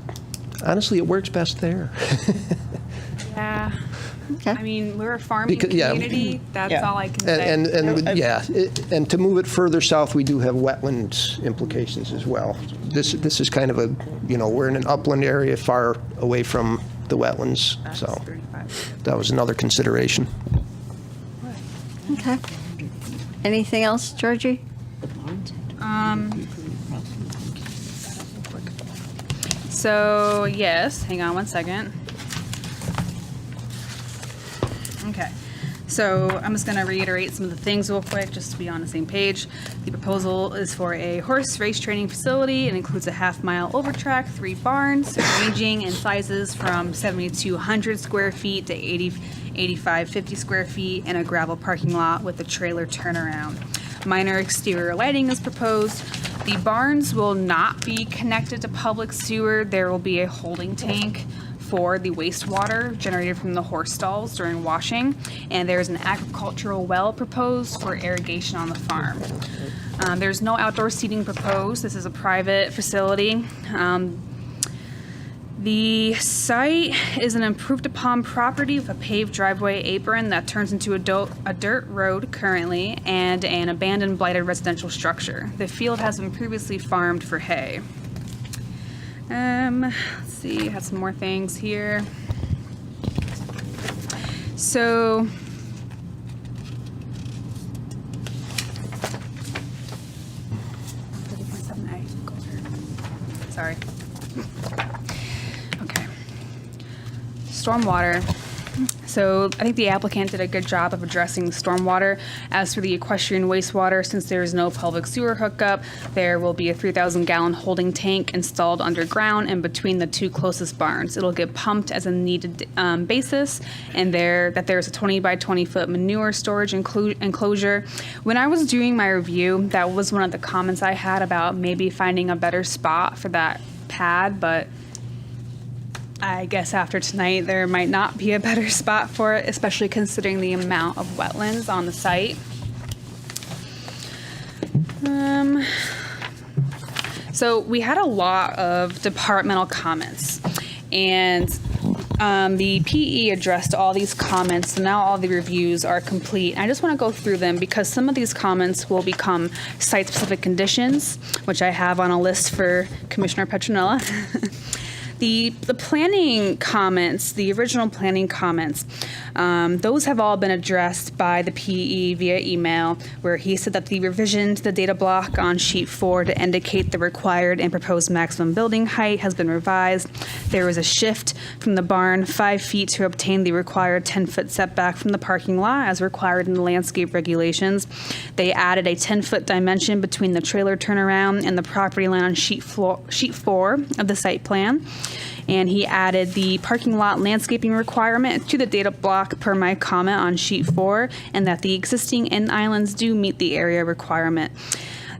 honestly, it works best there. Yeah. Okay. I mean, we're a farming community. That's all I can say. And to move it further south, we do have wetlands implications as well. This is kind of we're in an upland area far away from the wetlands, so that was another consideration. Okay. Anything else, Georgie? So, yes, hang on one second. Okay. So I'm just going to reiterate some of the things real quick, just to be on the same page. The proposal is for a horse race training facility. It includes a half-mile overtrack, 3 barns, ranging in sizes from 7,200 square feet to 8,550 square feet, and a gravel parking lot with a trailer turnaround. Minor exterior lighting is proposed. The barns will not be connected to public sewer. There will be a holding tank for the wastewater generated from the horse stalls during washing, and there's an agricultural well proposed for irrigation on the farm. There's no outdoor seating proposed. This is a private facility. The site is an improved upon property with a paved driveway apron that turns into a dirt road currently, and an abandoned blighted residential structure. The field has been previously farmed for hay. Let's see, I have some more things here. So, sorry. Okay. Stormwater. So I think the applicant did a good job of addressing the stormwater. As for the equestrian wastewater, since there is no public sewer hookup, there will be a 3,000-gallon holding tank installed underground and between the 2 closest barns. It'll get pumped as a needed basis, and there's a 20 by 20 foot manure storage enclosure. When I was doing my review, that was one of the comments I had about maybe finding a better spot for that pad, but I guess after tonight there might not be a better spot for it, especially considering the amount of wetlands on the site. So we had a lot of departmental comments, and the PE addressed all these comments, so now all the reviews are complete. And I just want to go through them because some of these comments will become site-specific conditions, which I have on a list for Commissioner Petronella. The planning comments, the original planning comments, those have all been addressed by the PE via email, where he said that the revision to the data block on sheet 4 to indicate the required and proposed maximum building height has been revised. There was a shift from the barn 5 feet to obtain the required 10-foot setback from the parking lot as required in the landscape regulations. They added a 10-foot dimension between the trailer turnaround and the property line on sheet 4 of the site plan. And he added the parking lot landscaping requirement to the data block per my comment on sheet 4, and that the existing end islands do meet the area requirement.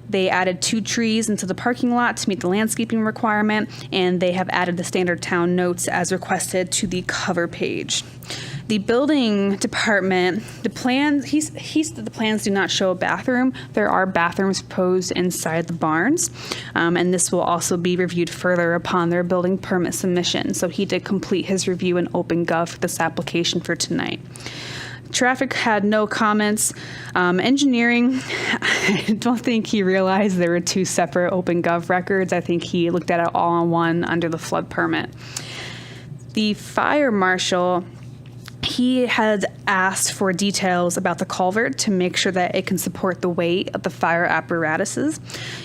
They added 2 trees into the parking lot to meet the landscaping requirement, and they have added the standard town notes as requested to the cover page. The building department, the plans, he said the plans do not show a bathroom. There are bathrooms proposed inside the barns, and this will also be reviewed further upon their building permit submission. So he did complete his review in OpenGov for this application for tonight. Traffic had no comments. Engineering, I don't think he realized there were 2 separate OpenGov records. I think he looked at it all in one under the flood permit. The fire marshal, he had asked for details about the culvert to make sure that it can support the weight of the fire apparatuses,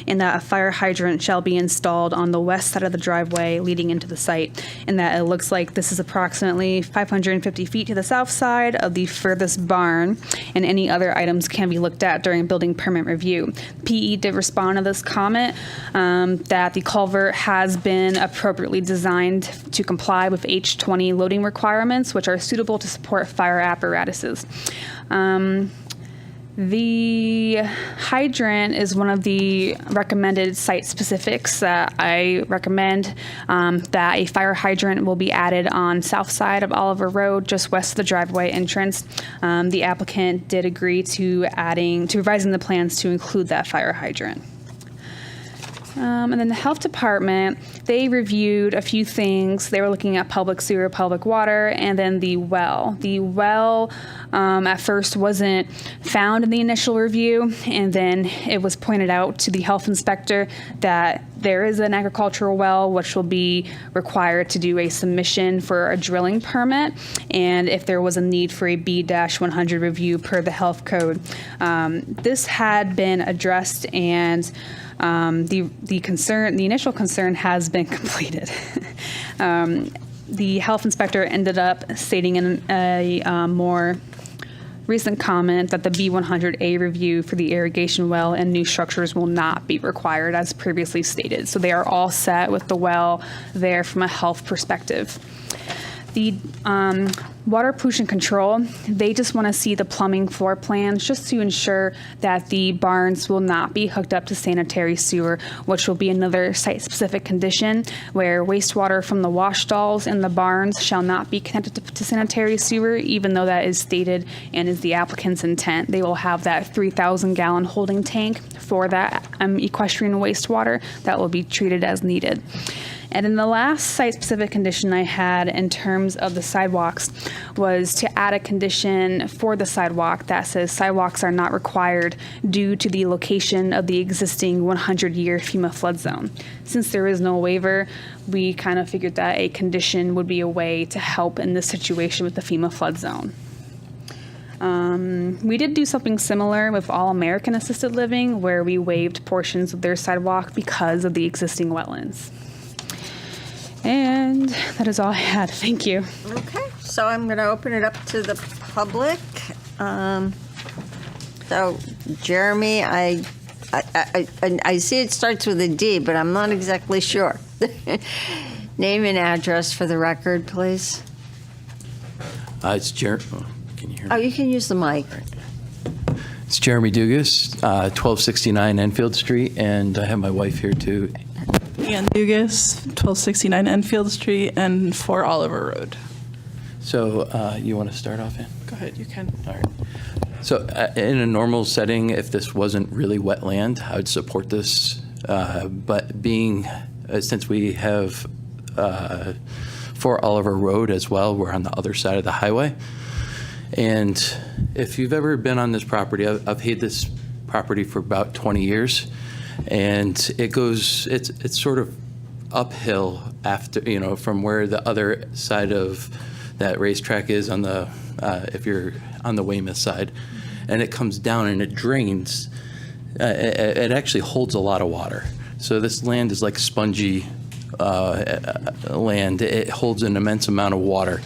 and that a fire hydrant shall be installed on the west side of the driveway leading into the site, and that it looks like this is approximately 550 feet to the south side of the furthest barn, and any other items can be looked at during building permit review. PE did respond to this comment that the culvert has been appropriately designed to comply with H20 loading requirements, which are suitable to support fire apparatuses. The hydrant is one of the recommended site specifics that I recommend, that a fire hydrant will be added on south side of Oliver Road, just west of the driveway entrance. The applicant did agree to revising the plans to include that fire hydrant. And then the health department, they reviewed a few things. They were looking at public sewer, public water, and then the well. The well at first wasn't found in the initial review, and then it was pointed out to the health inspector that there is an agricultural well which will be required to do a submission for a drilling permit, and if there was a need for a B-100 review per the health code. This had been addressed, and the initial concern has been completed. The health inspector ended up stating in a more recent comment that the B100A review for the irrigation well and new structures will not be required as previously stated. So they are all set with the well there from a health perspective. The water pollution control, they just want to see the plumbing floor plans just to ensure that the barns will not be hooked up to sanitary sewer, which will be another site-specific condition where wastewater from the wash stalls in the barns shall not be connected to sanitary sewer, even though that is stated and is the applicant's intent. They will have that 3,000-gallon holding tank for that equestrian wastewater that will be treated as needed. And then the last site-specific condition I had in terms of the sidewalks was to add a condition for the sidewalk that says sidewalks are not required due to the location of the existing 100-year FEMA flood zone. Since there is no waiver, we kind of figured that a condition would be a way to help in this situation with the FEMA flood zone. We did do something similar with All American Assisted Living, where we waived portions of their sidewalk because of the existing wetlands. And that is all I had. Thank you. Okay, so I'm going to open it up to the public. So, Jeremy, I see it starts with a D, but I'm not exactly sure. Name and address for the record, please. It's Jeremy. Can you hear me? Oh, you can use the mic. It's Jeremy Dugas, 1269 Enfield Street, and I have my wife here too. Ann Dugas, 1269 Enfield Street and 4 Oliver Road. So you want to start off, Ann? Go ahead, you can. All right. So in a normal setting, if this wasn't really wetland, I would support this. But being, since we have 4 Oliver Road as well, we're on the other side of the highway. And if you've ever been on this property, I've had this property for about 20 years. And it's sort of uphill after, from where the other side of that racetrack is on the, if you're on the Weymouth side. And it comes down and it drains. It actually holds a lot of water. So this land is like spongy land. It holds an immense amount of water.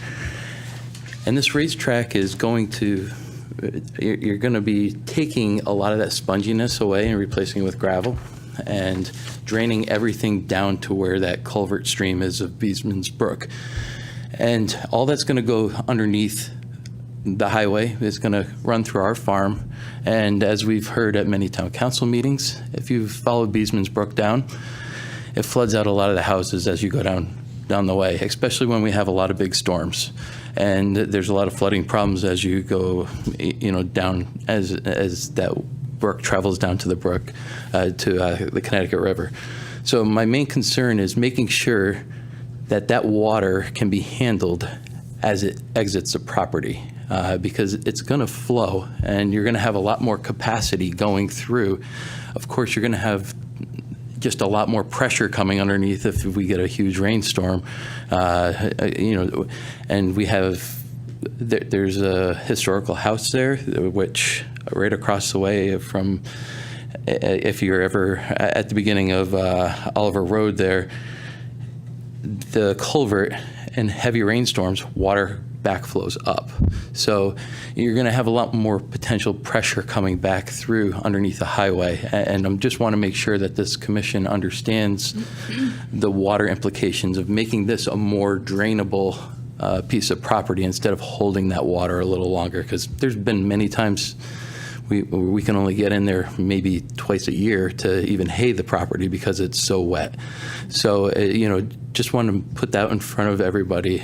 And this racetrack is you're going to be taking a lot of that sponginess away and replacing it with gravel and draining everything down to where that culvert stream is of Beesman's Brook. And all that's going to go underneath the highway is going to run through our farm. And as we've heard at many town council meetings, if you've followed Beesman's Brook down, it floods out a lot of the houses as you go down the way, especially when we have a lot of big storms. And there's a lot of flooding problems as you go, down as that brook travels down to the brook, to the Connecticut River. So my main concern is making sure that water can be handled as it exits the property, because it's going to flow and you're going to have a lot more capacity going through. Of course, you're going to have just a lot more pressure coming underneath if we get a huge rainstorm, and there's a historical house there, which right across the way from, if you're ever at the beginning of Oliver Road there, the culvert in heavy rainstorms, water backflows up. So you're going to have a lot more potential pressure coming back through underneath the highway. And I just want to make sure that this commission understands the water implications of making this a more drainable piece of property instead of holding that water a little longer. Because there's been many times we can only get in there maybe twice a year to even hay the property because it's so wet. So, just want to put that in front of everybody.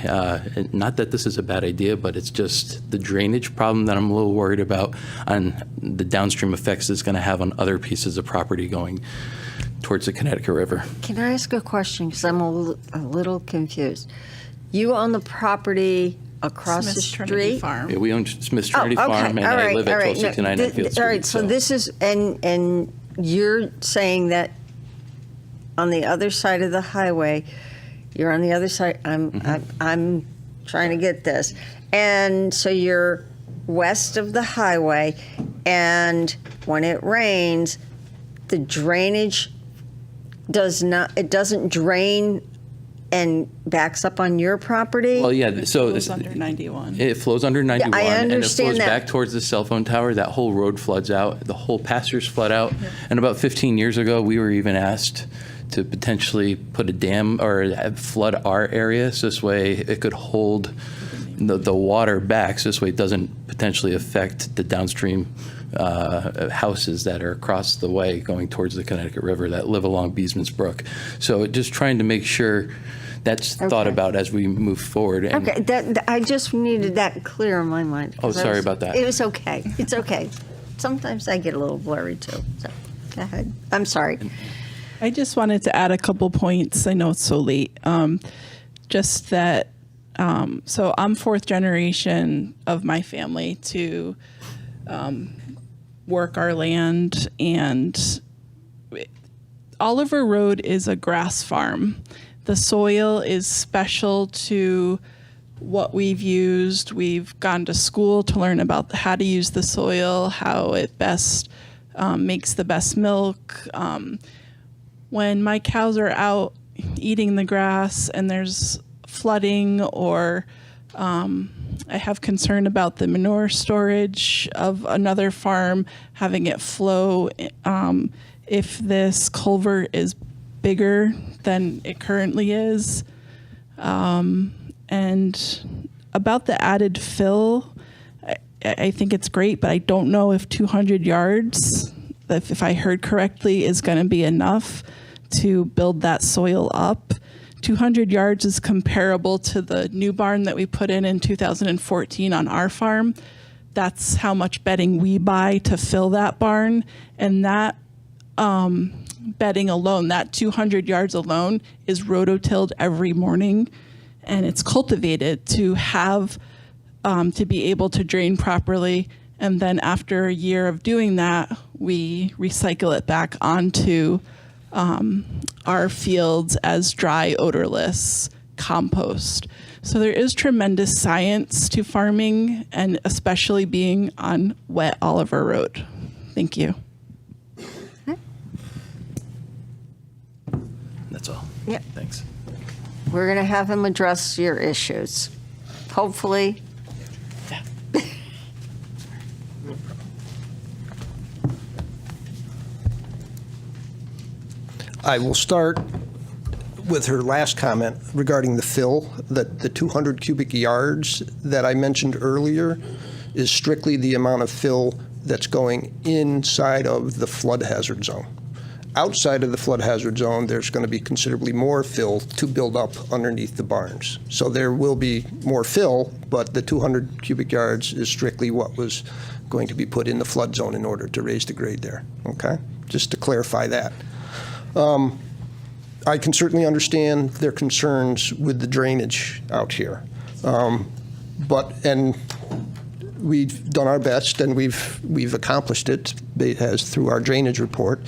Not that this is a bad idea, but it's just the drainage problem that I'm a little worried about on the downstream effects it's going to have on other pieces of property going towards the Connecticut River. Can I ask a question? Because I'm a little confused. You own the property across Smith's the street? Trinity Farm. Yeah, we own Smith's Trinity Farm, and I live at 1269 Enfield Street. All right, so this is, and you're saying that on the other side of the highway, you're on the other side, I'm trying to get this. And so you're west of the highway, and when it rains, the drainage doesn't drain and backs up on your property? Well, yeah, so It goes under 91. it flows under 91, Yeah, I and it understand flows that. back towards the cell phone tower. That whole road floods out. The whole pastures flood out. And about 15 years ago, we were even asked to potentially put a dam or flood our area, so this way it could hold the water back, so this way it doesn't potentially affect the downstream houses that are across the way going towards the Connecticut River that live along Beesman's Brook. So just trying to make sure that's thought about as we move forward. And Okay, I just needed that clear in my mind. Oh, sorry about that. It was okay. It's okay. Sometimes I get a little blurry too. So, go ahead. I'm sorry. I just wanted to add a couple points. I know it's so late. Just that, so I'm fourth generation of my family to work our land, and Oliver Road is a grass farm. The soil is special to what we've used. We've gone to school to learn about how to use the soil, how it best makes the best milk. When my cows are out eating the grass and there's flooding, or I have concern about the manure storage of another farm, having it flow. If this culvert is bigger than it currently is. And about the added fill, I think it's great, but I don't know if 200 yards, if I heard correctly, is going to be enough to build that soil up. 200 yards is comparable to the new barn that we put in 2014 on our farm. that's how much bedding we buy to fill that barn. And that bedding alone, that 200 yards alone, is rototilled every morning, and it's cultivated to have to be able to drain properly. And then after a year of doing that, we recycle it back onto our fields as dry, odorless compost. So there is tremendous science to farming, and especially being on wet Oliver Road. Thank you. That's all. Yep. Thanks. We're going to have him address your issues. Hopefully. I will start with her last comment regarding the fill, that the 200 cubic yards that I mentioned earlier is strictly the amount of fill that's going inside of the flood hazard zone. Outside of the flood hazard zone, there's going to be considerably more fill to build up underneath the barns. So there will be more fill, but the 200 cubic yards is strictly what was going to be put in the flood zone in order to raise the grade there, okay? Just to clarify that. I can certainly understand their concerns with the drainage out here. And we've done our best, and we've accomplished it as through our drainage report,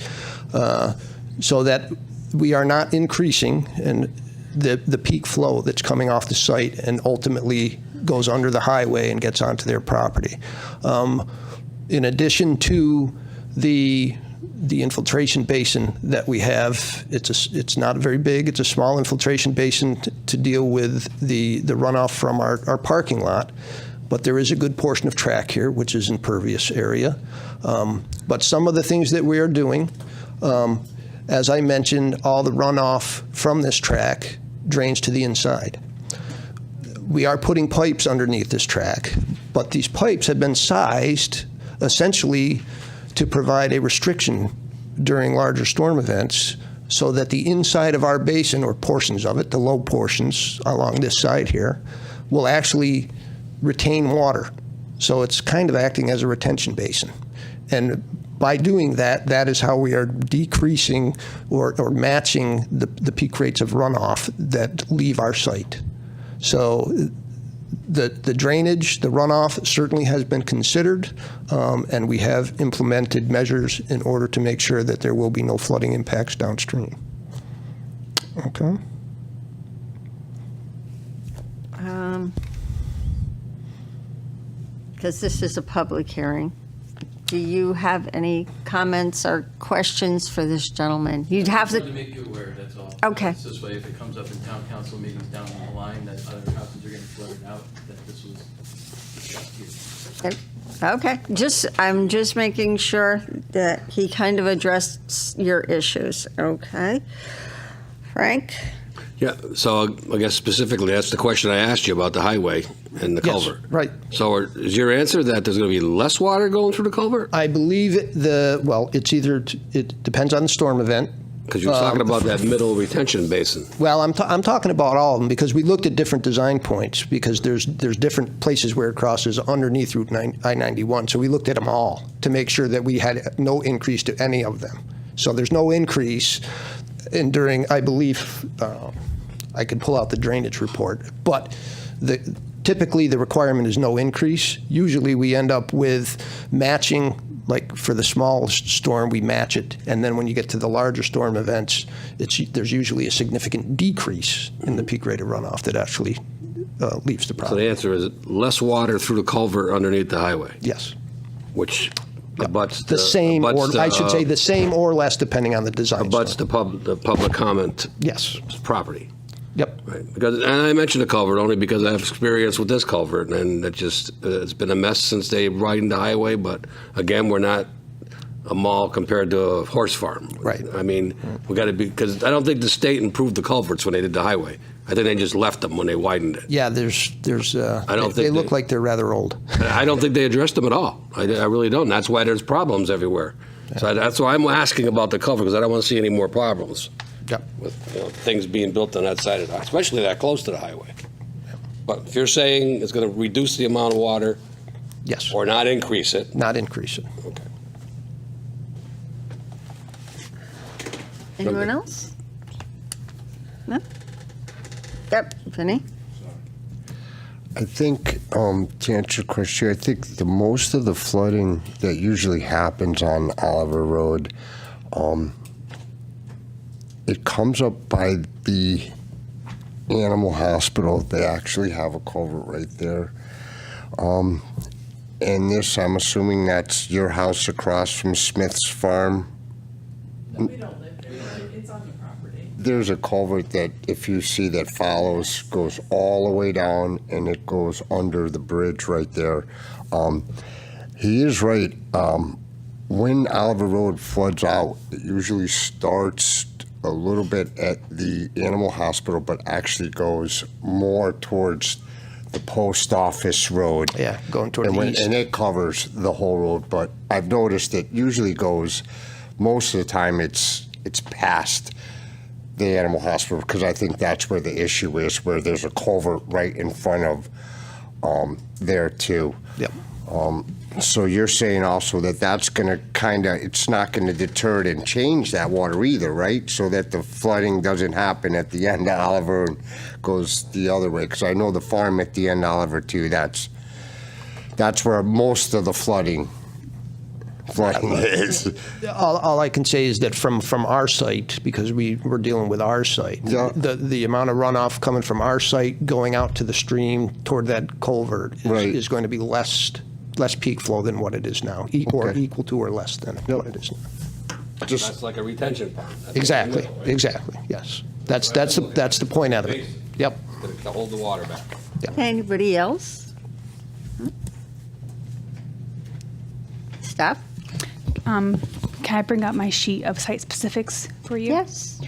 so that we are not increasing and the peak flow that's coming off the site and ultimately goes under the highway and gets onto their property. In addition to the infiltration basin that we have, it's not very big. It's a small infiltration basin to deal with the runoff from our parking lot. But there is a good portion of track here, which is impervious area. But some of the things that we are doing, as I mentioned, all the runoff from this track drains to the inside. We are putting pipes underneath this track, but these pipes have been sized essentially to provide a restriction during larger storm events so that the inside of our basin, or portions of it, the low portions along this side here, will actually retain water. So it's kind of acting as a retention basin. And by doing that, that is how we are decreasing or matching the peak rates of runoff that leave our site. So the drainage, the runoff certainly has been considered, and we have implemented measures in order to make sure that there will be no flooding impacts downstream. Okay. Because this is a public hearing, do you have any comments or questions for this gentleman? You'd have to to. make you aware, that's all. Okay. This way, if it comes up in town council meetings down the line that other houses are getting flooded out, that this was discussed here. Okay, I'm just making sure that he kind of addressed your issues, okay? Frank? Yeah, so I guess specifically, that's the question I asked you about the highway and the culvert. Right. So is your answer that there's going to be less water going through the culvert? I believe it depends on the storm event. Because you're talking about that middle retention basin. Well, I'm talking about all of them because we looked at different design points because there's different places where it crosses underneath Route I-91. So we looked at them all to make sure that we had no increase to any of them. So there's no increase. And during, I believe, I could pull out the drainage report, but typically the requirement is no increase. Usually we end up with matching. Like for the small storm, we match it, and then when you get to the larger storm events, there's usually a significant decrease in the peak rate of runoff that actually leaves the property. So the answer is less water through the culvert underneath the highway? Yes. Which abuts the same, or I should say the same or less, depending on the design. Abuts the public comment. Yes. Property. Yep. Right. And I mentioned the culvert only because I have experience with this culvert, and it's been a mess since they widened the highway. But again, we're not a mall compared to a horse farm. Right. I mean, we got to be, because I don't think the state improved the culverts when they did the highway. I think they just left them when they widened it. Yeah, they look like they're rather old. I don't think they addressed them at all. I really don't. That's why there's problems everywhere. Yeah. So that's why I'm asking about the culvert, because I don't want to see any more problems. Yep. With things being built on that side of the, especially that close to the highway. Yep. But if you're saying it's going to reduce the amount of water Yes. Or not increase it? Not increase it. Okay. Anyone else? No? Yep, Vinny? I think, to answer your question, I think the most of the flooding that usually happens on Oliver Road, it comes up by the animal hospital. They actually have a culvert right there. And this, I'm assuming that's your house across from Smith's farm. No, we don't live there, but it's on the property. There's a culvert that, if you see, that goes all the way down, and it goes under the bridge right there. He is right. When Oliver Road floods out, it usually starts a little bit at the animal hospital, but actually goes more towards the post office road. Yeah, going toward and the east. And it covers the whole road, but I've noticed it usually goes, most of the time it's past the animal hospital, because I think that's where the issue is, where there's a culvert right in front of there too. Yep. So you're saying also that that's going to it's not going to deter it and change that water either, right? So that the flooding doesn't happen at the end of Oliver and goes the other way. Because I know the farm at the end of Oliver too, that's where most of the flooding is. All I can say is that from our site, because we're dealing with our site, the amount of runoff coming from our site going out to the stream toward that culvert is going to be less peak flow than what it is now, or equal to or less than what it is now. That's like a retention pond. Exactly. Yes, that's the point out of it. Yep. To hold the water back. Anybody else? Staff? Can I bring up my sheet of site specifics for you? Yes.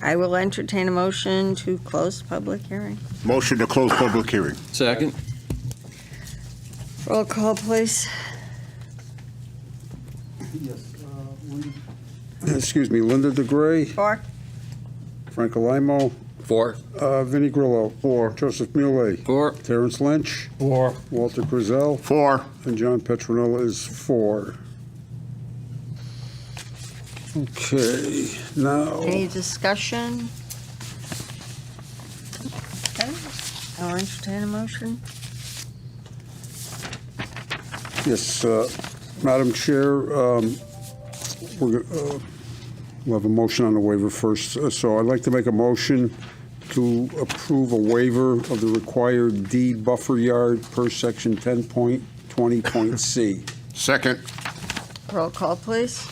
I will entertain a motion to close the public hearing. Motion to close public hearing. Second. Roll call, please. Excuse me, Linda DeGray, 4. Frank Alamo, 4. Vinnie Grillo, 4. Joseph Muley, 4. Terrence Lynch, 4. Walter Griselle, 4. and John Petronella is 4. Okay, now, Any discussion? Okay, I'll entertain a motion. yes, Madam Chair, we'll have a motion on the waiver first. So I'd like to make a motion to approve a waiver of the required deed buffer yard per section 10.20.c. Second. Roll call, please.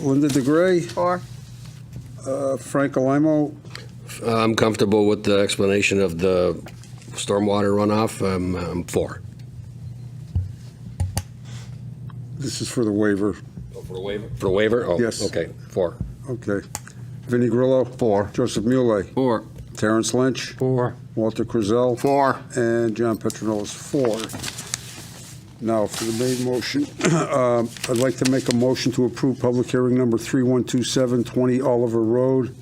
Linda DeGray, 4. Frank Alamo, I'm comfortable with the explanation of the stormwater runoff. I'm 4. this is for the waiver. For the waiver? For the waiver? Oh, Yes. okay, 4. Okay. Vinnie Grillo, 4. Joseph Muley, 4. Terrence Lynch, 4. Walter Griselle, 4. and John Petronella is 4. Now, for the main motion, I'd like to make a motion to approve public hearing number 312720 Oliver Road,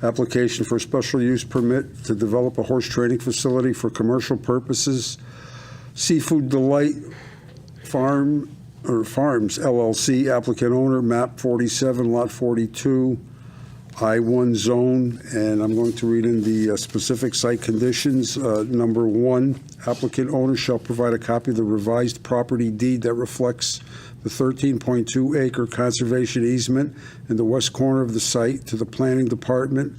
application for a special use permit to develop a horse training facility for commercial purposes, Seafood Delight Farms LLC, applicant owner, map 47, lot 42, I-1 zone, and I'm going to read in the specific site conditions. Number 1, applicant owner shall provide a copy of the revised property deed that reflects the 13.2 acre conservation easement in the west corner of the site to the planning department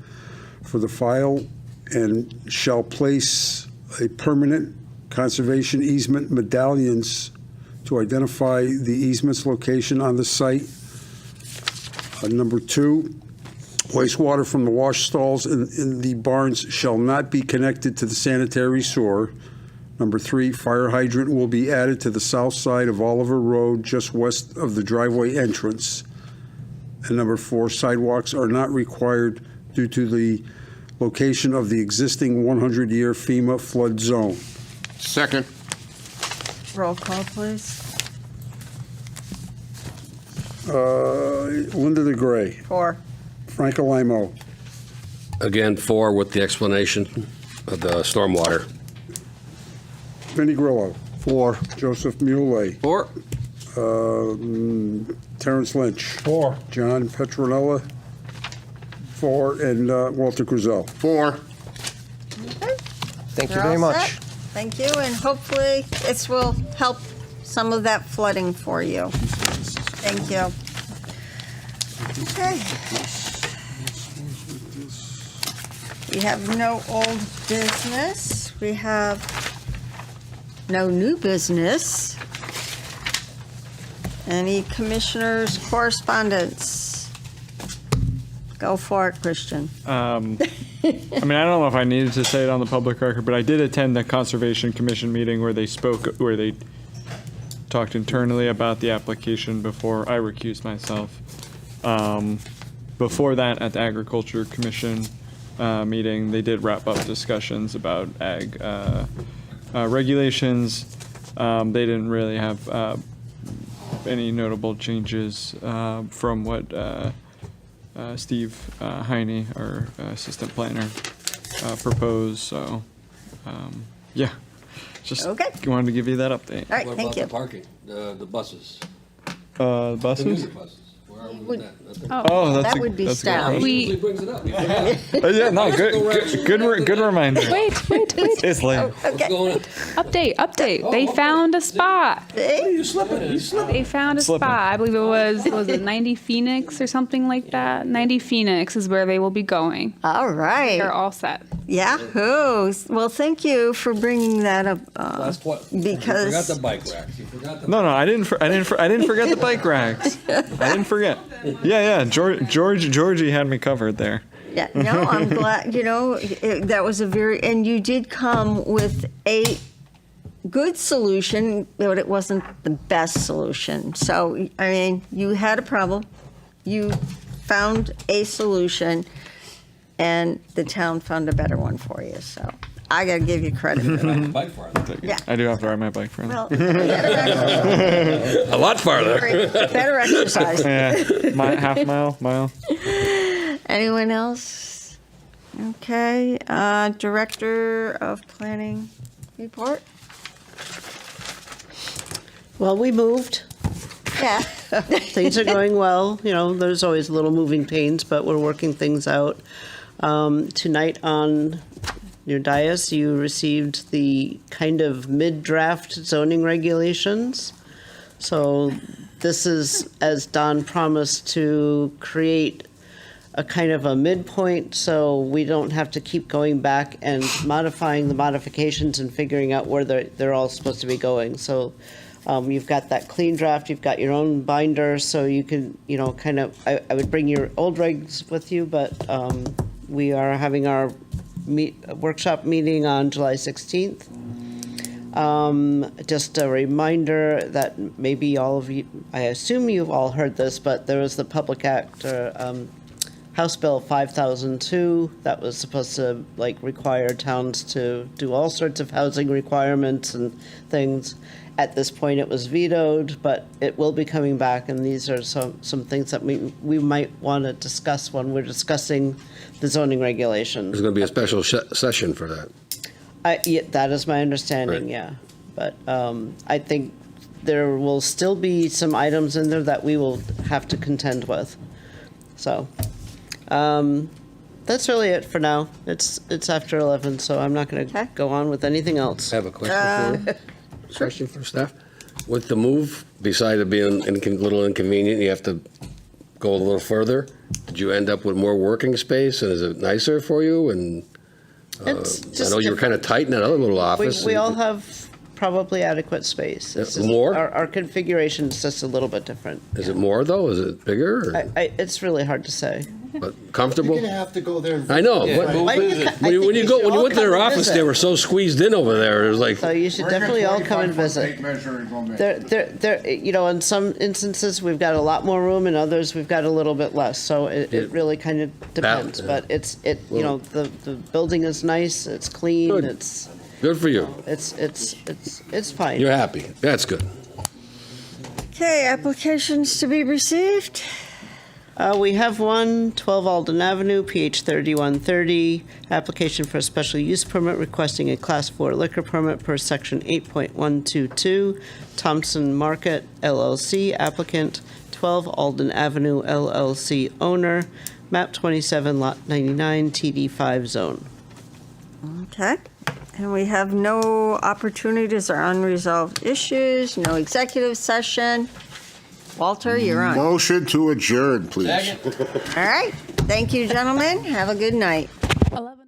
for the file and shall place a permanent conservation easement medallions to identify the easement's location on the site. Number 2, wastewater from the wash stalls in the barns shall not be connected to the sanitary sewer. Number 3, fire hydrant will be added to the south side of Oliver Road, just west of the driveway entrance. And number 4, sidewalks are not required due to the location of the existing 100-year FEMA flood zone. Second. Roll call, please. Linda DeGray. 4. Frank Alamo. Again, 4 with the explanation of the stormwater. Vinnie Grillo. 4. Joseph Muley. 4. Terrence Lynch. 4. John Petronella. 4. And Walter Cruzell. 4. Thank you You're very all much. set. Thank you, and hopefully this will help some of that flooding for you. Thank you. Okay. We have no old business. We have no new business. Any commissioners' correspondence? Go for it, Christian. I mean, I don't know if I needed to say it on the public record, but I did attend the Conservation Commission meeting where they talked internally about the application before I recused myself. Before that, at the Agriculture Commission meeting, they did wrap up discussions about ag regulations. They didn't really have any notable changes from what Steve Heine, our assistant planner, proposed. So, yeah, just wanted to give you that update. All right, What thank about you. the parking, the buses? Buses? The commuter buses. Where are we with that? Oh, that's that a- would be that's a good staff. question. He usually brings it up. Yeah, no, good reminder. Wait. It's late. Okay. Update. They found a spot. You slipping? You slipping? They found a Slipping. spot. I believe was it 90 Phoenix or something like that? 90 Phoenix is where they will be going. All right. They're all set. Yahoo! Well, thank you for bringing that up. Last what? You Because forgot the bike racks. You forgot the. No, I didn't forget the bike racks. I didn't forget. Yeah. Georgie had me covered there. yeah, no, I'm glad. That was and you did come with a good solution, but it wasn't the best solution. So, I mean, you had a problem, you found a solution, and the town found a better one for you. So, I got to give you credit for that. Bike farther. Yeah. I do have to ride my bike for Well, A lot farther. better exercise. Yeah, half mile. Anyone else? Okay. Director of Planning report? Well, we moved. Yeah. Things are going well. There's always little moving pains, but we're working things out. Tonight on your dais, you received the kind of mid-draft zoning regulations. So this is, as Don promised, to create a kind of a midpoint so we don't have to keep going back and modifying the modifications and figuring out where they're all supposed to be going. So you've got that clean draft, you've got your own binder, so you can, kind of, I would bring your old regs with you, but we are having our workshop meeting on July 16th. Just a reminder that maybe all of you, I assume you've all heard this, but there was the Public Act, House Bill 5002, that was supposed to require towns to do all sorts of housing requirements and things. At this point, it was vetoed, but it will be coming back, and these are some things that we might want to discuss when we're discussing the zoning regulations. There's going to be a special session for that. Yeah, that is my understanding, Right. yeah. But I think there will still be some items in there that we will have to contend with. So that's really it for now. It's after 11, so I'm not going to go on with anything else. I have a question for staff. With the move, besides it being a little inconvenient, you have to go a little further. Did you end up with more working space, and is it nicer for you? And It's I just know you were kind of tight in that other little office. We all have probably adequate space. It's just More? Our configuration is just a little bit different. Is it more, though? Is it bigger? Or, It's really hard to say. but comfortable? You're going to have to go there. And I know. Yeah. but Why don't you when you, when you go, should when you all went to their come and office, visit. they were so squeezed in over there. It was like, So you should definitely all come and visit. There, you know, in some instances, we've got a lot more room, in others, we've got a little bit less. So it really kind of depends. yeah. But you know, the building is nice, it's clean, Good. it's good for you. it's fine. You're happy. That's good. Okay, applications to be received. We have one, 12 Alden Avenue, PH 3130, application for a special use permit requesting a Class 4 liquor permit per Section 8.122, Thompson Market LLC, applicant, 12 Alden Avenue LLC owner, map 27, lot 99, TD5 zone. Okay. And we have no opportunities or unresolved issues, no executive session. Walter, you're on. Motion to adjourn, please. All right. Thank you, gentlemen. Have a good night. 11.